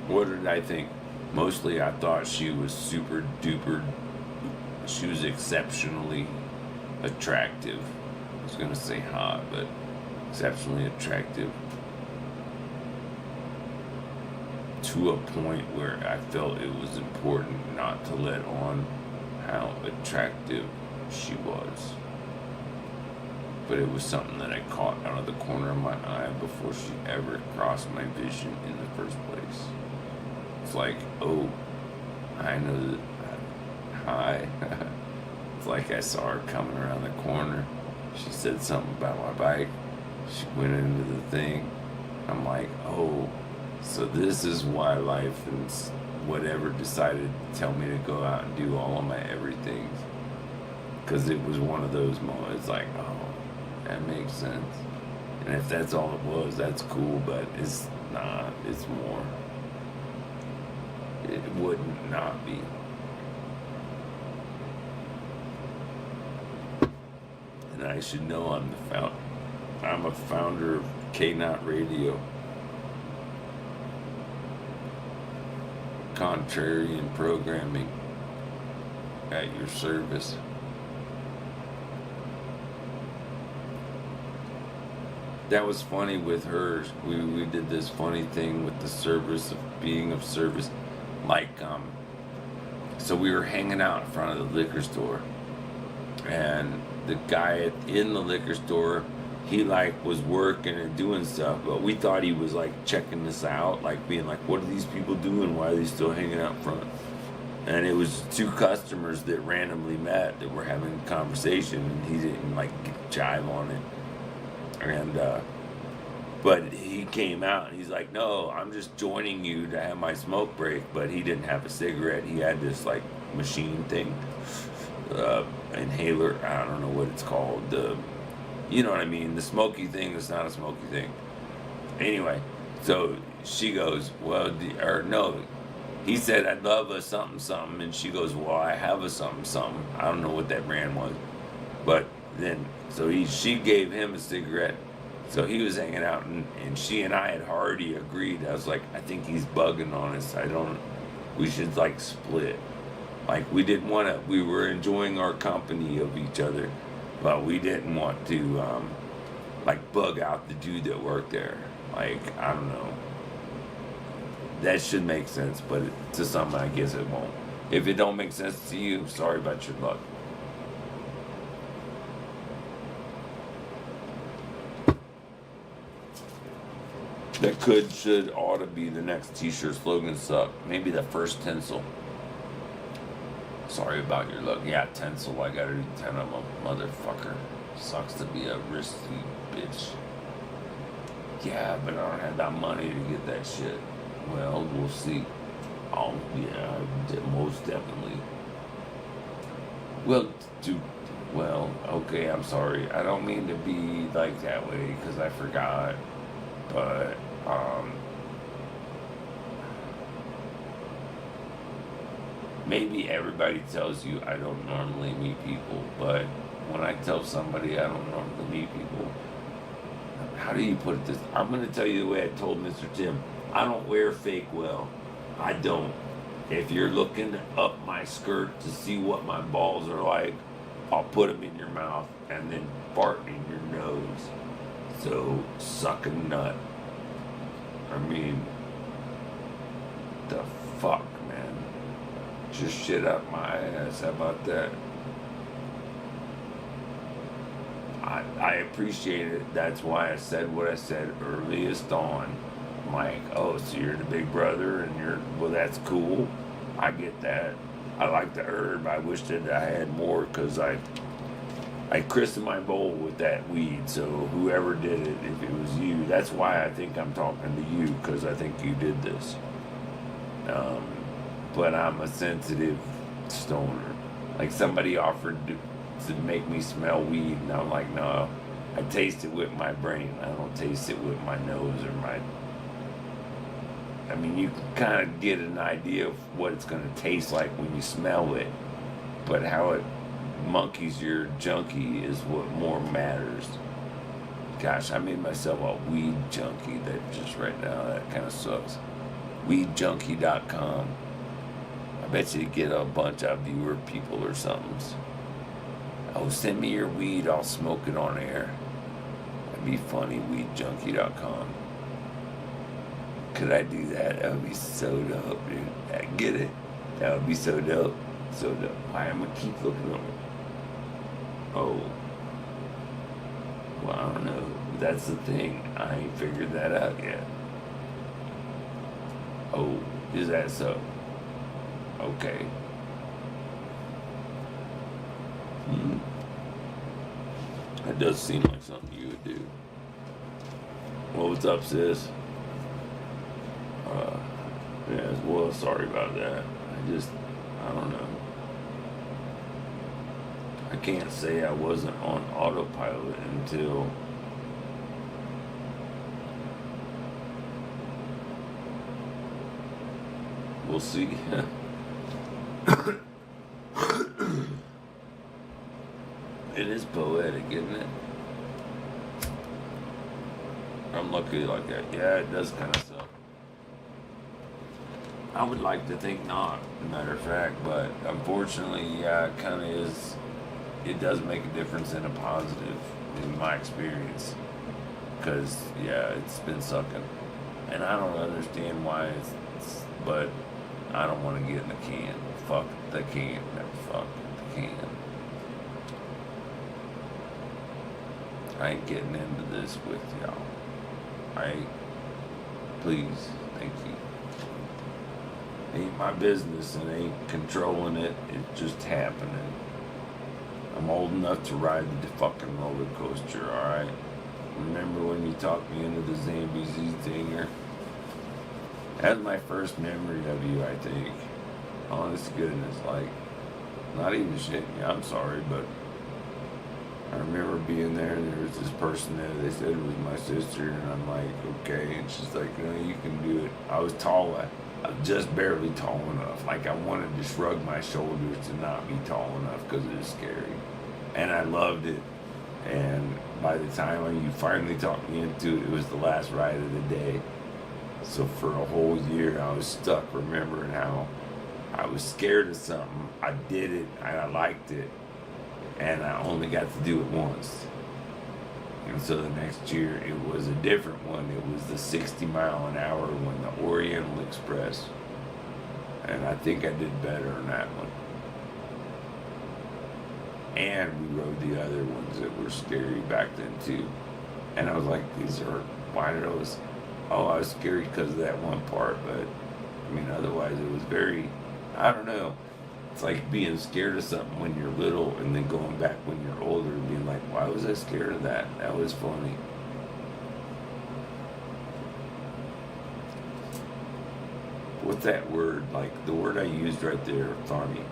[SPEAKER 2] What did I think? Mostly I thought she was super duper, she was exceptionally attractive. I was going to say hot, but exceptionally attractive. To a point where I felt it was important not to let on how attractive she was. But it was something that I caught out of the corner of my eye before she ever crossed my vision in the first place. It's like, oh, I know that, hi. It's like I saw her coming around the corner. She said something about my bike. She went into the thing. I'm like, oh, so this is why life and whatever decided to tell me to go out and do all of my everythings. Because it was one of those moments like, oh, that makes sense. And if that's all it was, that's cool, but it's not, it's more. It wouldn't not be. And I should know I'm a founder of K-Not Radio. Contrarian programming at your service. That was funny with her. We did this funny thing with the service of being of service. Like, so we were hanging out in front of the liquor store. And the guy in the liquor store, he like was working and doing stuff, but we thought he was like checking this out, like being like, what are these people doing? Why are they still hanging out front? And it was two customers that randomly met that were having a conversation, and he didn't like jive on it. And but he came out and he's like, no, I'm just joining you to have my smoke break. But he didn't have a cigarette. He had this like machine thing, inhaler. I don't know what it's called. You know what I mean? The smoky thing that's not a smoky thing. Anyway, so she goes, well, or no, he said, I'd love a something something, and she goes, well, I have a something something. I don't know what that brand was, but then so she gave him a cigarette. So he was hanging out, and she and I had already agreed. I was like, I think he's bugging on us. We should like split. Like we didn't want to. We were enjoying our company of each other, but we didn't want to like bug out the dude that worked there. Like, I don't know. That should make sense, but to some, I guess it won't. If it don't make sense to you, sorry about your luck. That could, should, ought to be the next t-shirt slogan. Suck. Maybe the first tinsel. Sorry about your luck. Yeah, tinsel. I gotta do 10 of them. Motherfucker. Sucks to be a risky bitch. Yeah, but I don't have that money to get that shit. Well, we'll see. Oh, yeah, most definitely. Well, dude. Well, okay, I'm sorry. I don't mean to be like that way because I forgot. But, maybe everybody tells you I don't normally meet people, but when I tell somebody I don't normally meet people, how do you put this? I'm going to tell you the way I told Mr. Tim. I don't wear fake well. I don't. If you're looking up my skirt to see what my balls are like, I'll put them in your mouth and then fart in your nose. So, suck a nut. I mean, the fuck, man. Just shit up my ass. How about that? I appreciate it. That's why I said what I said earliest on. I'm like, oh, so you're the big brother and well, that's cool. I get that. I like the herb. I wish that I had more because I christened my bowl with that weed, so whoever did it, if it was you, that's why I think I'm talking to you, because I think you did this. But I'm a sensitive stoner. Like somebody offered to make me smell weed, and I'm like, no, I taste it with my brain. I don't taste it with my nose or my... I mean, you can kind of get an idea of what it's going to taste like when you smell it, but how it monkeys your junkie is what more matters. Gosh, I made myself a weed junkie. That just right now, that kind of sucks. Weedjunkie.com. I bet you get a bunch of viewer people or something. Oh, send me your weed, I'll smoke it on air. That'd be funny. Weedjunkie.com. Could I do that? That would be so dope, dude. I get it. That would be so dope. So dope. I'm gonna keep looking up. Oh. Well, I don't know. That's the thing. I ain't figured that out yet. Oh, is that so? Okay. That does seem like something you would do. Well, what's up, sis? Yeah, well, sorry about that. I don't know. I can't say I wasn't on autopilot until we'll see. It is poetic, isn't it? I'm lucky like that. Yeah, it does kind of suck. I would like to think not, matter of fact, but unfortunately, yeah, it kind of is. It does make a difference in a positive, in my experience. Because, yeah, it's been sucking. And I don't understand why but I don't want to get in the can. Fuck the can. Fuck the can. I ain't getting into this with y'all. Please, thank you. Ain't my business and ain't controlling it. It's just happening. I'm old enough to ride the fucking roller coaster, alright? Remember when you talked me into the Zambezi Zinger? That's my first memory of you, I think. Honest to goodness, like, not even shitting you, I'm sorry, but I remember being there and there was this person there, they said it was my sister, and I'm like, okay, and she's like, no, you can do it. I was tall, I was just barely tall enough, like I wanted to shrug my shoulders to not be tall enough because it was scary, and I loved it, and by the time you finally talked me into it, it was the last ride of the day, so for a whole year I was stuck remembering how I was scared of something, I did it, and I liked it, and I only got to do it once. And so the next year it was a different one. It was the 60-mile-an-hour one, the Oriental Express. And I think I did better on that one. And we rode the other ones that were scary back then too. And I was like, why did those? Oh, I was scared because of that one part, but I mean, otherwise it was very, I don't know. It's like being scared of something when you're little and then going back when you're older and being like, why was I scared of that? That was funny. What's that word? Like the word I used right there, funny.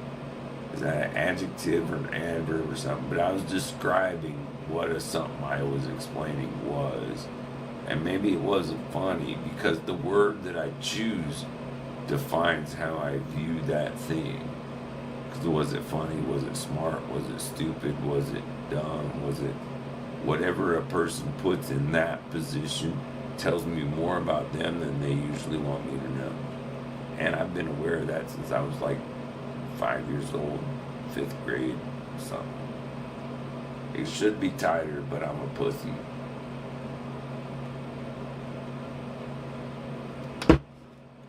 [SPEAKER 2] Is that an adjective or an adverb or something? But I was describing what something I was explaining was. And maybe it wasn't funny because the word that I choose defines how I view that thing. Was it funny? Was it smart? Was it stupid? Was it dumb? Was it whatever a person puts in that position tells me more about them than they usually want me to know. And I've been aware of that since I was like 5 years old, 5th grade, something. It should be tighter, but I'm a pussy.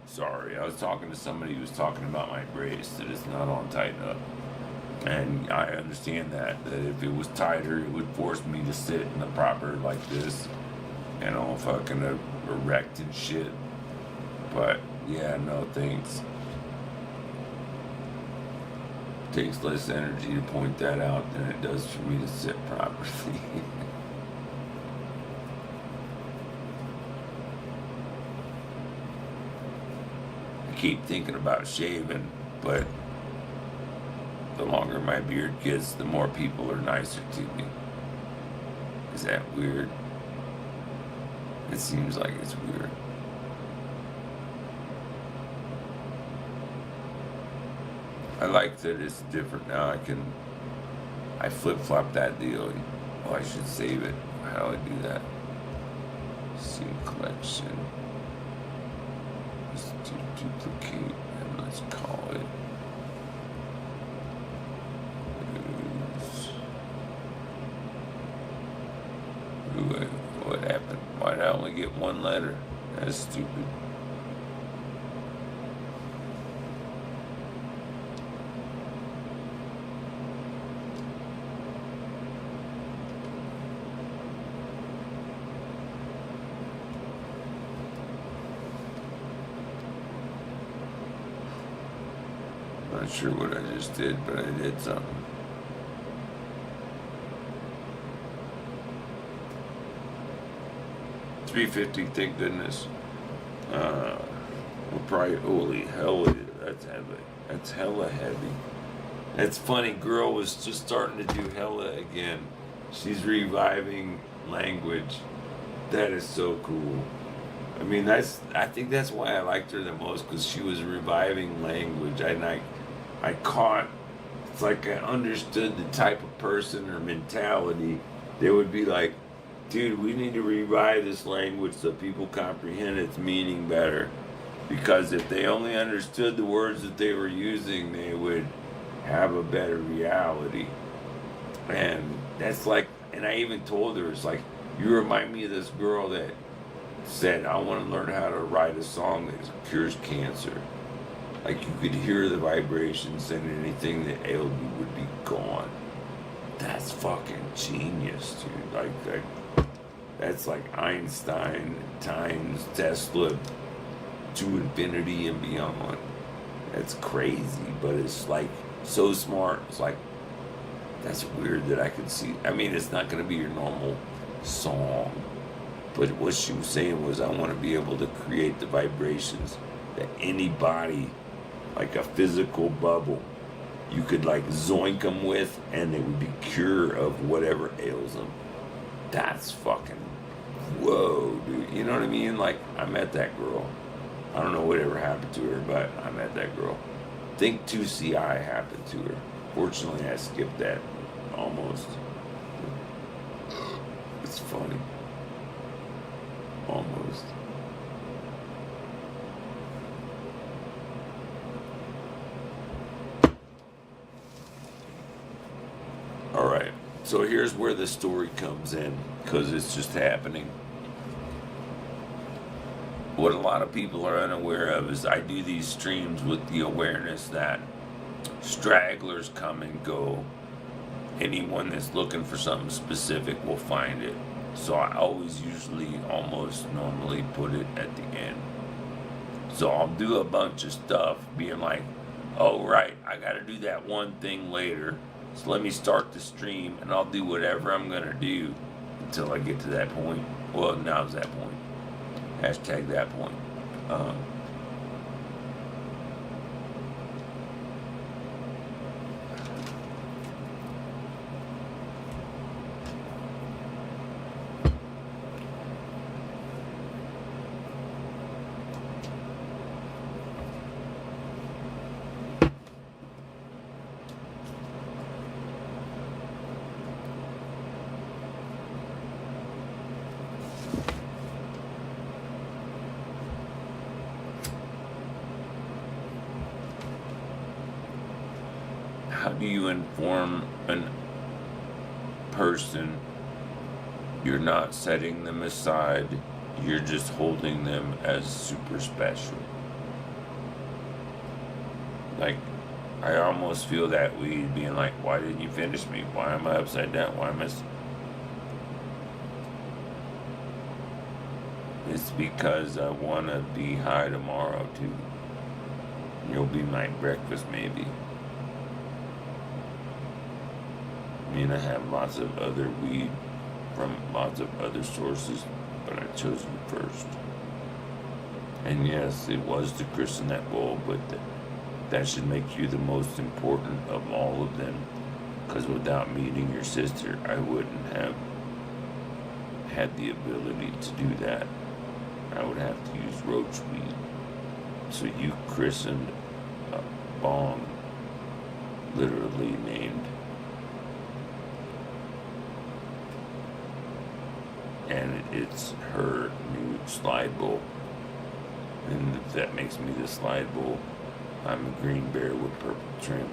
[SPEAKER 2] Sorry, I was talking to somebody who was talking about my brace, that it's not on tight enough. And I understand that if it was tighter, it would force me to sit in the proper, like this, and all fucking erect and shit. But, yeah, no thanks. It takes less energy to point that out than it does for me to sit properly. Keep thinking about shaving, but the longer my beard gets, the more people are nicer to me. Is that weird? It seems like it's weird. I like that it's different now. I flip-flop that deal. Oh, I should save it. How do I do that? See collection. To duplicate, and let's call it what happened? Why did I only get one letter? That's stupid. Not sure what I just did, but I did something. $350, thank goodness. We'll probably, holy hell, that's heavy. That's hella heavy. That's funny, girl was just starting to do hella again. She's reviving language. That is so cool. I mean, I think that's why I liked her the most, because she was reviving language. I caught It's like I understood the type of person or mentality that would be like, dude, we need to rewrite this language so people comprehend its meaning better. Because if they only understood the words that they were using, they would have a better reality. And that's like, and I even told her, it's like, you remind me of this girl that said, I want to learn how to write a song that cures cancer. Like, you could hear the vibrations and anything that ailed you would be gone. That's fucking genius, dude. Like that's like Einstein times Tesla to infinity and beyond. That's crazy, but it's like so smart. It's like, that's weird that I could see. I mean, it's not going to be your normal song, but what she was saying was, I want to be able to create the vibrations that anybody, like a physical bubble, you could like zoink them with, and it would be cure of whatever ails them. That's fucking, whoa, dude. You know what I mean? Like, I met that girl. I don't know whatever happened to her, but I met that girl. Think 2CI happened to her. Fortunately, I skipped that almost. It's funny. Almost. All right. So here's where the story comes in, because it's just happening. What a lot of people are unaware of is I do these streams with the awareness that stragglers come and go. Anyone that's looking for something specific will find it. So I always usually almost normally put it at the end. So I'll do a bunch of stuff being like, oh right, I gotta do that one thing later. So let me start the stream and I'll do whatever I'm gonna do until I get to that point. Well, now's that point. Hashtag that point. How do you inform a person you're not setting them aside, you're just holding them as super special? Like, I almost feel that way, being like, why didn't you finish me? Why am I upside down? Why am I... It's because I want to be high tomorrow, too. You'll be my breakfast, maybe. I mean, I have lots of other weed from lots of other sources, but I chose you first. And yes, it was to christen that bowl, but that should make you the most important of all of them. Because without meeting your sister, I wouldn't have had the ability to do that. I would have to use roach weed. So you christened a bong, literally named. And it's her new slide bowl. And if that makes me the slide bowl, I'm a green bear with purple trim.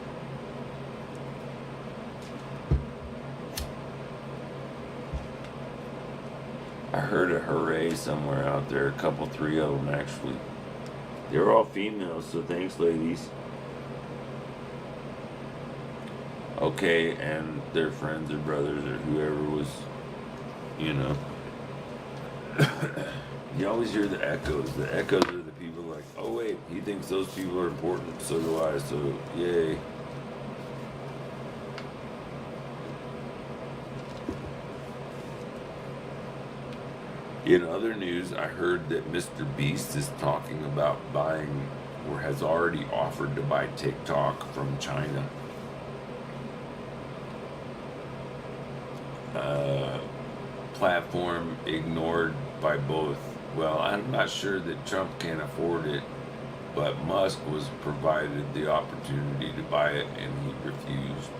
[SPEAKER 2] I heard a hooray somewhere out there, a couple, three of them actually. They're all females, so thanks, ladies. Okay, and their friends or brothers or whoever was, you know. You always hear the echoes. The echoes are the people like, oh wait, he thinks those people are important, so do I, so yay. In other news, I heard that Mr. Beast is talking about buying, or has already offered to buy TikTok from China. Platform ignored by both. Well, I'm not sure that Trump can't afford it, but Musk was provided the opportunity to buy it and he refused.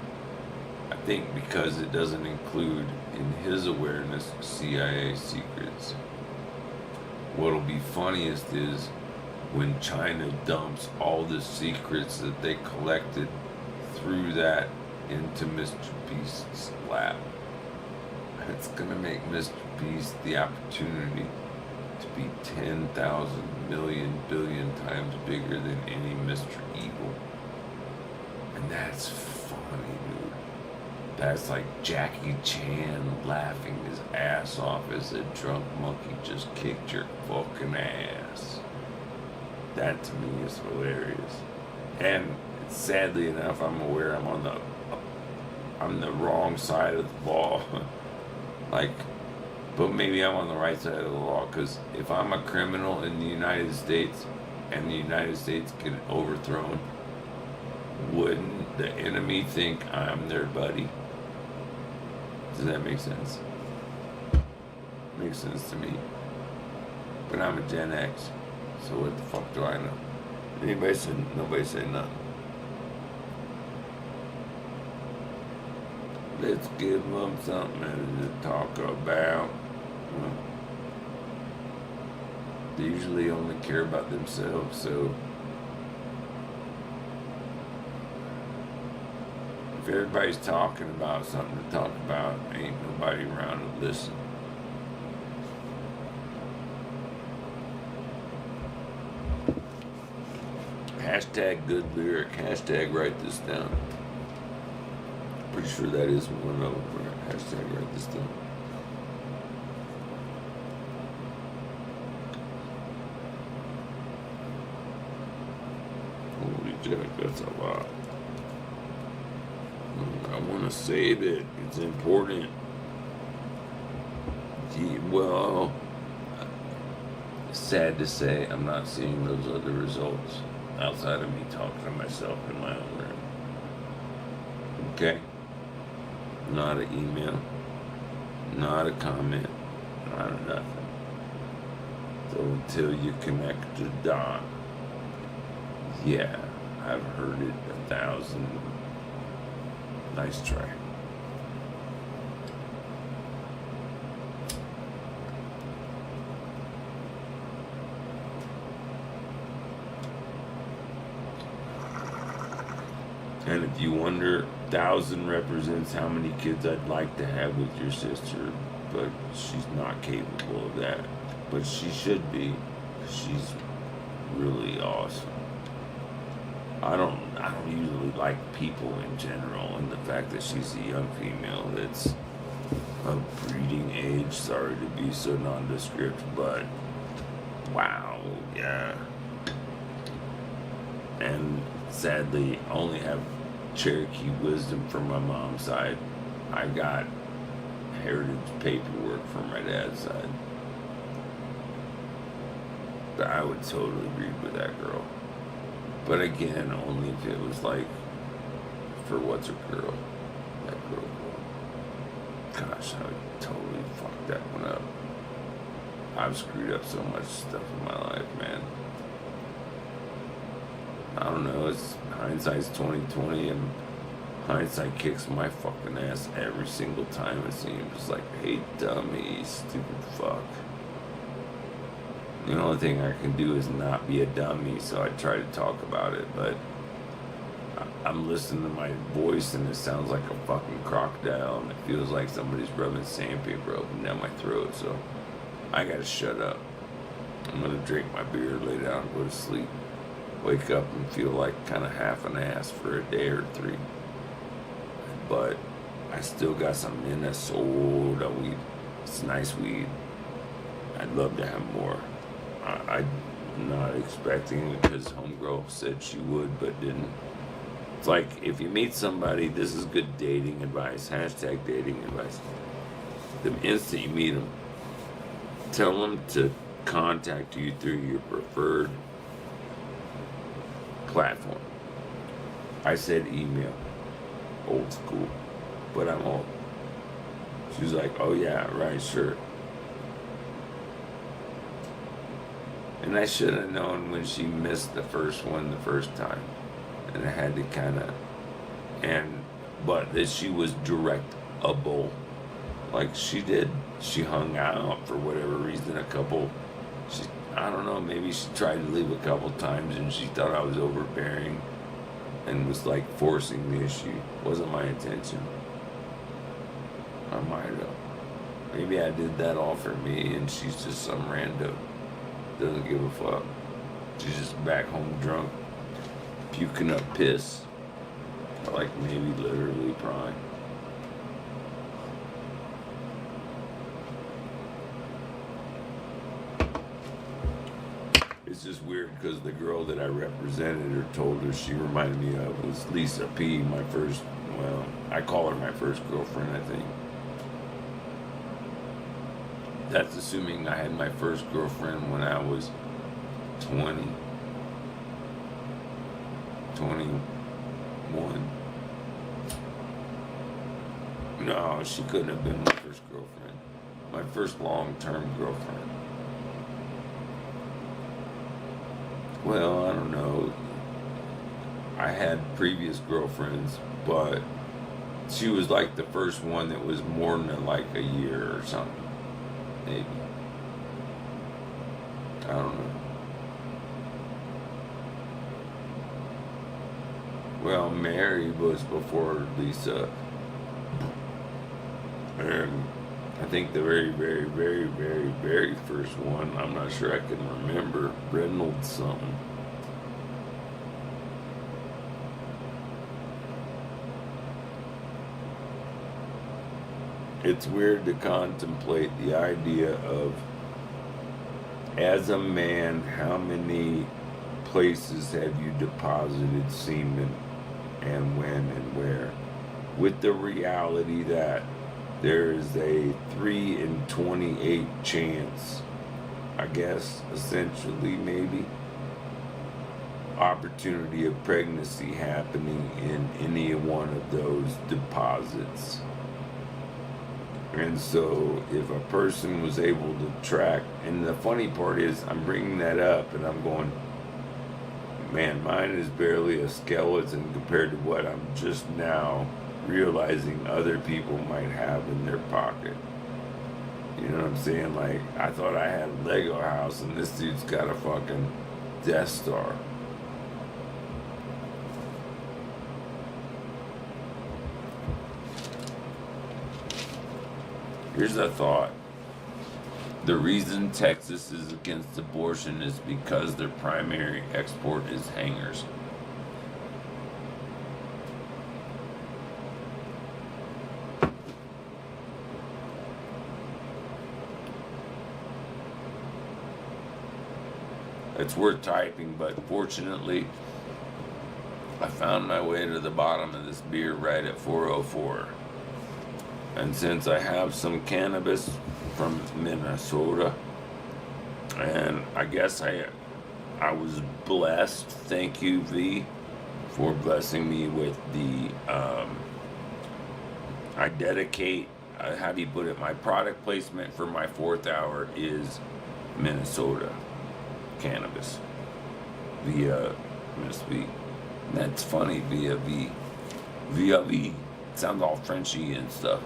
[SPEAKER 2] I think because it doesn't include in his awareness CIA secrets. What'll be funniest is when China dumps all the secrets that they collected through that into Mr. Beast's lap. It's gonna make Mr. Beast the opportunity to be 10,000 million billion times bigger than any Mr. Evil. And that's funny, dude. That's like Jackie Chan laughing his ass off as a drunk monkey just kicked your fucking ass. That to me is hilarious. And sadly enough, I'm aware I'm on the wrong side of the law. But maybe I'm on the right side of the law, because if I'm a criminal in the United States and the United States get overthrown, wouldn't the enemy think I'm their buddy? Does that make sense? Makes sense to me. But I'm a Gen X, so what the fuck do I know? Nobody said nothing. Let's give them something to talk about. They usually only care about themselves, so if everybody's talking about something to talk about, ain't nobody around to listen. Hashtag good lyric. Hashtag write this down. Pretty sure that is one of them. Hashtag write this down. Holy jack, that's a lot. I want to save it. It's important. Gee, well, sad to say, I'm not seeing those other results outside of me talking to myself in my own room. Okay? Not an email, not a comment, not a nothing. So until you connect the dot, yeah, I've heard it 1,000. Nice try. And if you wonder, 1,000 represents how many kids I'd like to have with your sister, but she's not capable of that. But she should be. She's really awesome. I don't usually like people in general, and the fact that she's a young female that's of breeding age, sorry to be so nondescript, but wow, yeah. And sadly, I only have Cherokee wisdom from my mom's side. I got heritage paperwork from my dad's side. But I would totally read with that girl. But again, only if it was like, for what's her girl? That girl. Gosh, I would totally fuck that one up. I've screwed up so much stuff in my life, man. I don't know, it's hindsight's 20/20, and hindsight kicks my fucking ass every single time it seems. It's like, hey, dummy, stupid fuck. The only thing I can do is not be a dummy, so I try to talk about it, but I'm listening to my voice and it sounds like a fucking crocodile, and it feels like somebody's rubbing sandpaper up and down my throat, so I gotta shut up. I'm gonna drink my beer, lay down, and go to sleep. Wake up and feel like kind of half an ass for a day or 3. But I still got some Minnesota weed. It's nice weed. I'd love to have more. I'm not expecting it because homegirl said she would, but didn't. It's like, if you meet somebody, this is good dating advice. Hashtag dating advice. The instant you meet them, tell them to contact you through your preferred platform. I said email. Old school. But I'm old. She's like, oh yeah, right, sure. And And I should have known when she missed the first one the first time. And I had to kind of, but that she was directable. Like she hung out for whatever reason I don't know, maybe she tried to leave a couple times and she thought I was overbearing and was like forcing the issue. Wasn't my intention. I might have. Maybe I did that all for me and she's just some rando. Doesn't give a fuck. She's just back home drunk, puking up piss. Like maybe literally probably. It's just weird because the girl that I represented or told her she reminded me of was Lisa P, my first, well, I call her my first girlfriend, I think. That's assuming I had my first girlfriend when I was 21. No, she couldn't have been my first girlfriend. My first long-term girlfriend. Well, I don't know. I had previous girlfriends, but she was like the first one that was more than like a year or something. Maybe. I don't know. Well, Mary was before Lisa. And I think the very, very, very, very, very first one, I'm not sure I can remember, Reynolds something. It's weird to contemplate the idea of, as a man, how many places have you deposited semen and when and where, with the reality that there is a 3 in 28 chance, I guess, essentially, maybe, opportunity of pregnancy happening in any one of those deposits. And so if a person was able to track, and the funny part is I'm bringing that up and I'm going, man, mine is barely a skeleton compared to what I'm just now realizing other people might have in their pocket. You know what I'm saying? Like, I thought I had a Lego house and this dude's got a fucking Death Star. Here's a thought. The reason Texas is against abortion is because their primary export is hangers. It's worth typing, but fortunately, I found my way to the bottom of this beer right at 4:04. And since I have some cannabis from Minnesota, and I guess I was blessed, thank you, V, for blessing me with the, I dedicate, how do you put it, my product placement for my 4th hour is Minnesota cannabis via Miss V. And that's funny, via V. Via V. It sounds all Frenchy and stuff.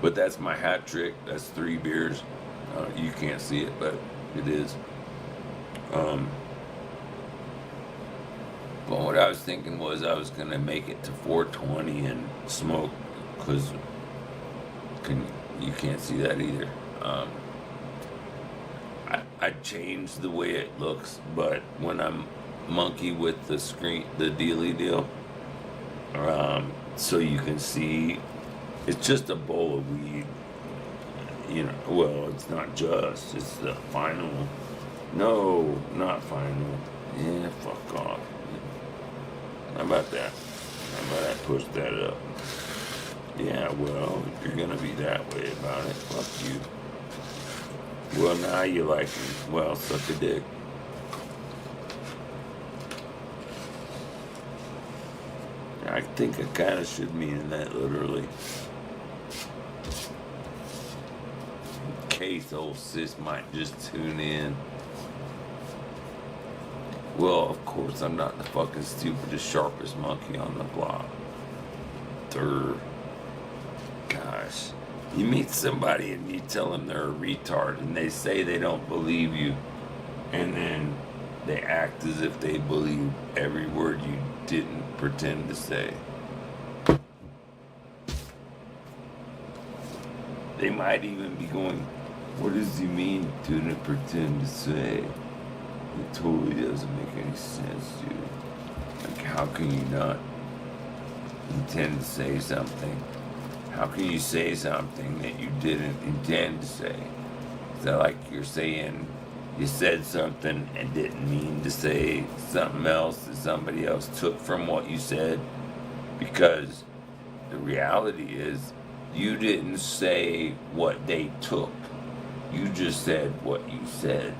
[SPEAKER 2] But that's my hat trick. That's 3 beers. You can't see it, but it is. But what I was thinking was I was going to make it to 420 and smoke, because you can't see that either. I changed the way it looks, but when I'm monkey with the screen, the dealy deal, so you can see, it's just a bowl of weed. You know, well, it's not just, it's the final. No, not final. Yeah, fuck off. How about that? How about I push that up? Yeah, well, if you're gonna be that way about it, fuck you. Well, now you like me. Well, suck a dick. I think I kind of should mean that literally. face, old sis might just tune in. Well, of course, I'm not the fucking stupidest, sharpest monkey on the block. Gosh. You meet somebody and you tell them they're a retard and they say they don't believe you, and then they act as if they believe every word you didn't pretend to say. They might even be going, what does he mean, didn't pretend to say? It totally doesn't make any sense, dude. Like, how can you not intend to say something? How can you say something that you didn't intend to say? Is that like you're saying you said something and didn't mean to say something else that somebody else took from what you said? Because the reality is you didn't say what they took. You just said what you said.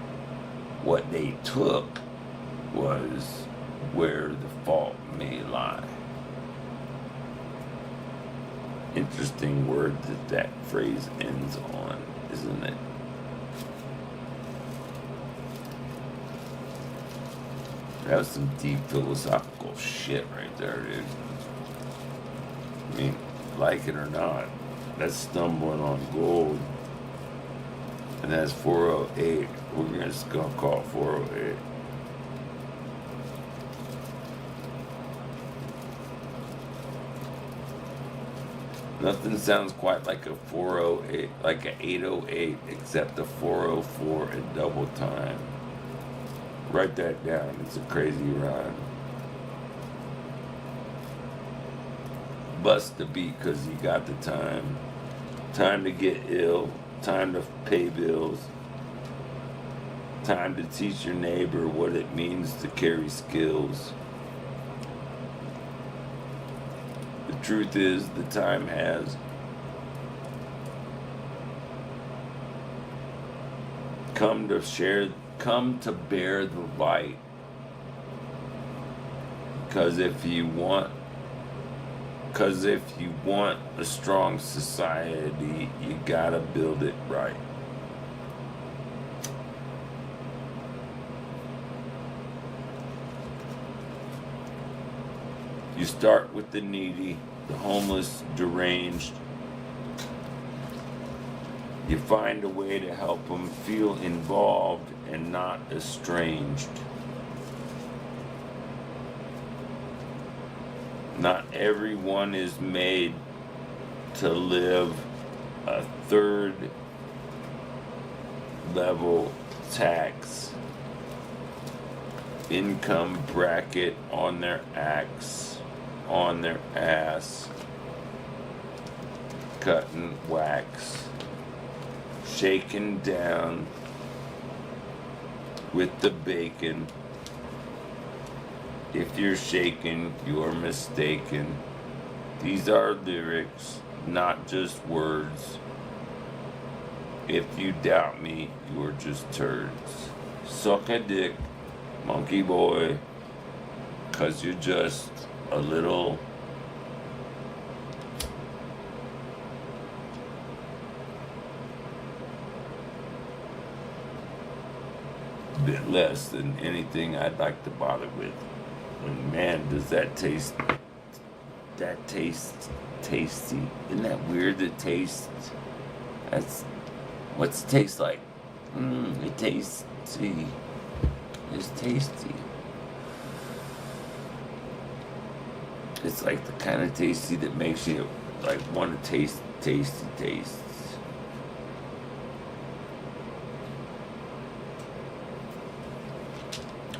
[SPEAKER 2] What they took was where the fault may lie. Interesting word that phrase ends on, isn't it? That was some deep philosophical shit right there, dude. I mean, like it or not, that's stumbling on gold. And that's 408. We're just gonna call it 408. Nothing sounds quite like a 408, like a 808, except a 404 at double time. Write that down. It's a crazy rhyme. Bust the beat because you got the time. Time to get ill. Time to pay bills. Time to teach your neighbor what it means to carry skills. The truth is, the time has come to bear the light. Because if you want a strong society, you gotta build it right. You start with the needy, the homeless, deranged. You find a way to help them feel involved and not estranged. Not everyone is made to live a third level tax income bracket on their ass, cutting wax, shaken down with the bacon. If you're shaken, you're mistaken. These are lyrics, not just words. If you doubt me, you're just turds. Suck a dick, monkey boy, 'cause you're just a little bit less than anything I'd like to bother with. And man, does that taste tasty. Isn't that weird? It tastes, what's it taste like? It tastes, it's tasty. It's like the kind of tasty that makes you like want to taste tasty tastes.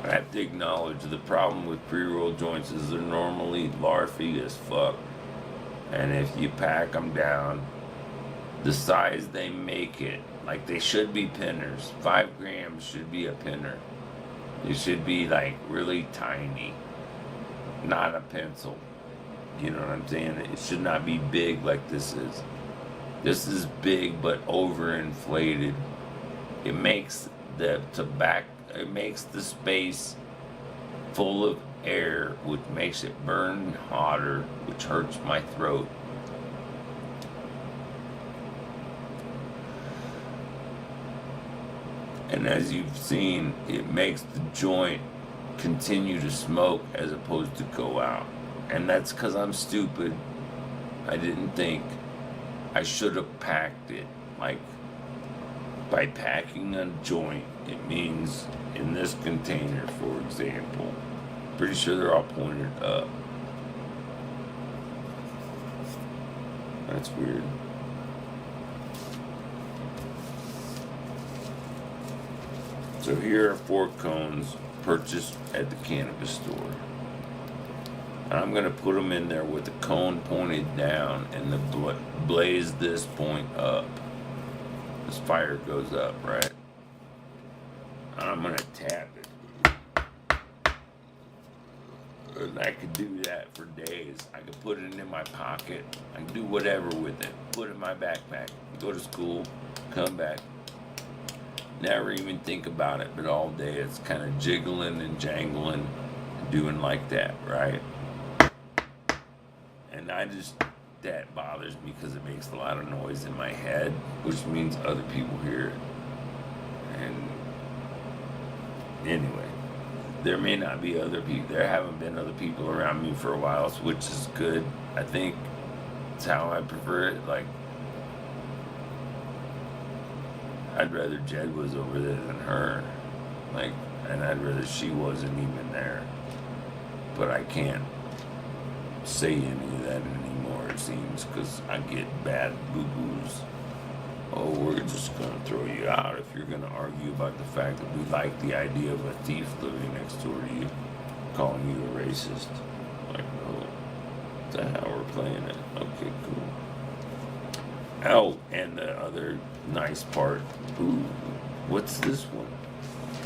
[SPEAKER 2] I have to acknowledge the problem with pre-roll joints is they're normally larfy as fuck. And if you pack them down, the size they make it, like they should be pinners. 5 grams should be a pinner. It should be like really tiny, not a pencil. You know what I'm saying? It should not be big like this is. This is big but overinflated. It makes the tobacco, it makes the space full of air, which makes it burn hotter, which hurts my throat. And as you've seen, it makes the joint continue to smoke as opposed to go out. And that's because I'm stupid. I didn't think. I should have packed it. Like, by packing a joint, it means in this container, for example, pretty sure they're all pointed up. That's weird. So here are 4 cones purchased at the cannabis store. I'm going to put them in there with the cone pointed down and the blaze this point up. This fire goes up, right? I'm going to tap it. And I could do that for days. I could put it in my pocket. I can do whatever with it. Put it in my backpack. Go to school. Come back. Never even think about it, but all day it's kind of jiggling and jangling, doing like that, right? And that bothers me because it makes a lot of noise in my head, which means other people hear it. And anyway, there may not be other people. There haven't been other people around me for a while, which is good. I think it's how I prefer it. Like, I'd rather Jed was over there than her. Like, and I'd rather she wasn't even there. But I can't say any of that anymore, it seems, because I get bad boo-boos. Oh, we're just going to throw you out if you're going to argue about the fact that we like the idea of a thief living next door to you, calling you a racist. Like, no, that's how we're playing it. Okay, cool. Oh, and the other nice part, ooh, what's this one?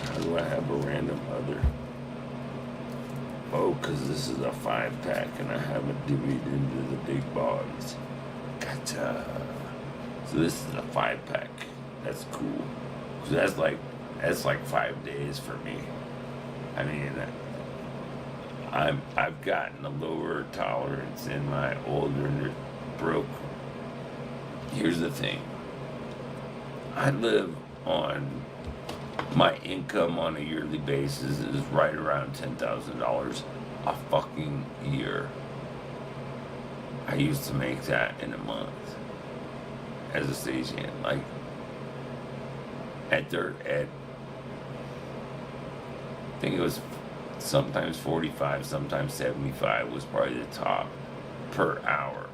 [SPEAKER 2] How do I have a random other? Oh, because this is a 5-pack and I haven't divvied into the big bogs. Gotcha. So this is a 5-pack. That's cool. So that's like 5 days for me. I mean, I've gotten a lower tolerance in my older broke. Here's the thing. I live on, my income on a yearly basis is right around $10,000 a fucking year. I used to make that in a month as a stagehand. Like, I think it was sometimes 45, sometimes 75 was probably the top per hour.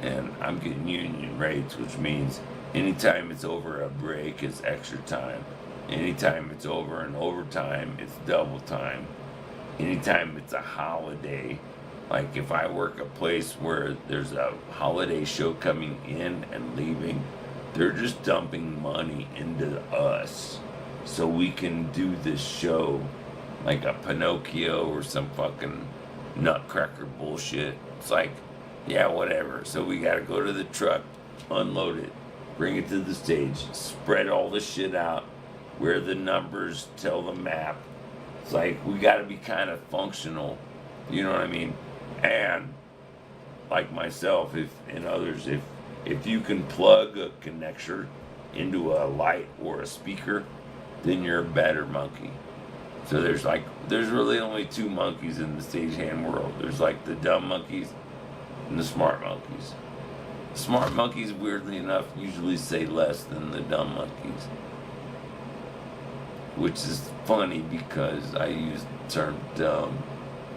[SPEAKER 2] And I'm getting union rates, which means anytime it's over a break, it's extra time. Anytime it's over an overtime, it's double time. Anytime it's a holiday, like if I work a place where there's a holiday show coming in and leaving, they're just dumping money into us so we can do this show like a Pinocchio or some fucking nutcracker bullshit. It's like, yeah, whatever. So we gotta go to the truck, unload it, bring it to the stage, spread all this shit out, where the numbers tell the map. It's like we gotta be kind of functional, you know what I mean? And like myself, and others, if you can plug a connector into a light or a speaker, then you're a better monkey. So there's really only 2 monkeys in the stagehand world. There's like the dumb monkeys and the smart monkeys. Smart monkeys, weirdly enough, usually say less than the dumb monkeys. Which is funny because I use the term dumb,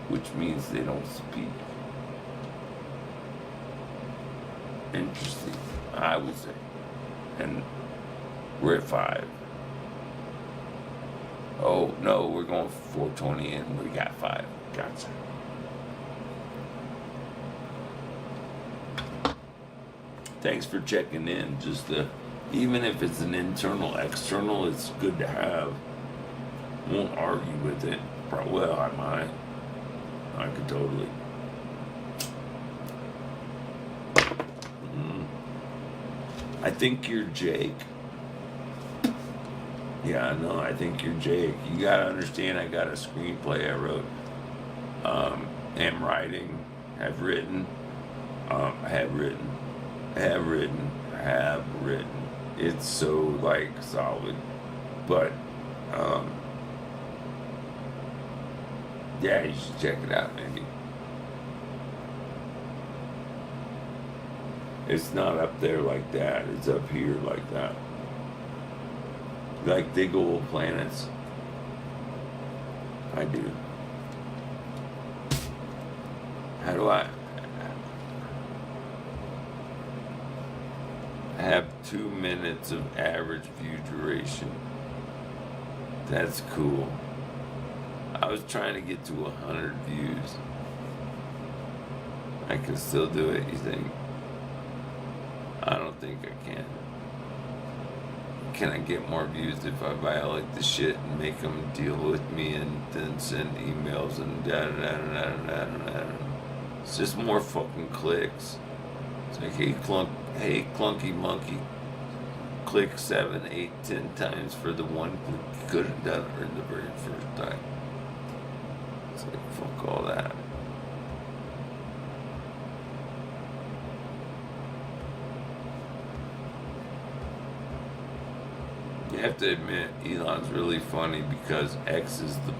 [SPEAKER 2] which means they don't speak. Interesting, I would say. And we're at 5. Oh, no, we're going for 420 and we got 5. Gotcha. Thanks for checking in. Just even if it's an internal, external, it's good to have. Won't argue with it. Well, I might. I could totally. I think you're Jake. Yeah, no, I think you're Jake. You gotta understand, I got a screenplay I wrote. Am writing, have written, have written. It's so, like, solid. But yeah, you should check it out, maybe. It's not up there like that. It's up here like that. Like big old planets. I do. How do I have 2 minutes of average view duration? That's cool. I was trying to get to 100 views. I can still do it, you think? I don't think I can. Can I get more views if I violate the shit and make them deal with me and then send emails and da da da da da da da? It's just more fucking clicks. It's like, hey clunky monkey, click 7, 8, 10 times for the one click you could have done it the very first time. It's like, fuck all that. You have to admit, Elon's really funny because X is the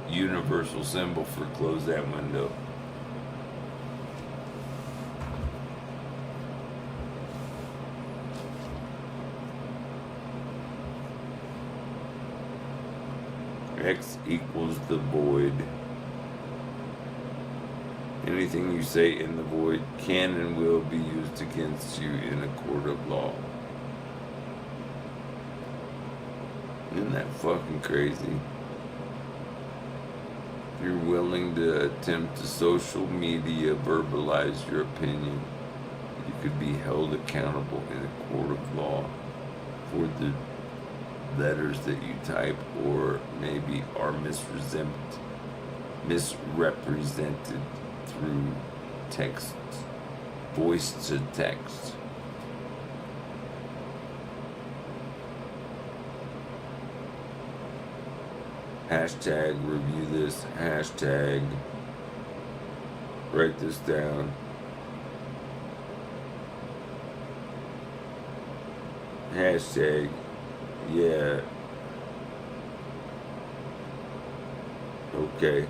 [SPEAKER 2] universal symbol for close that window. X equals the void. Anything you say in the void can and will be used against you in a court of law. Isn't that fucking crazy? If you're willing to attempt to social media verbalize your opinion, you could be held accountable in a court of law for the letters that you type or maybe are misrepresented through text, voice to text. Hashtag review this, hashtag write this down. Hashtag, yeah. Okay.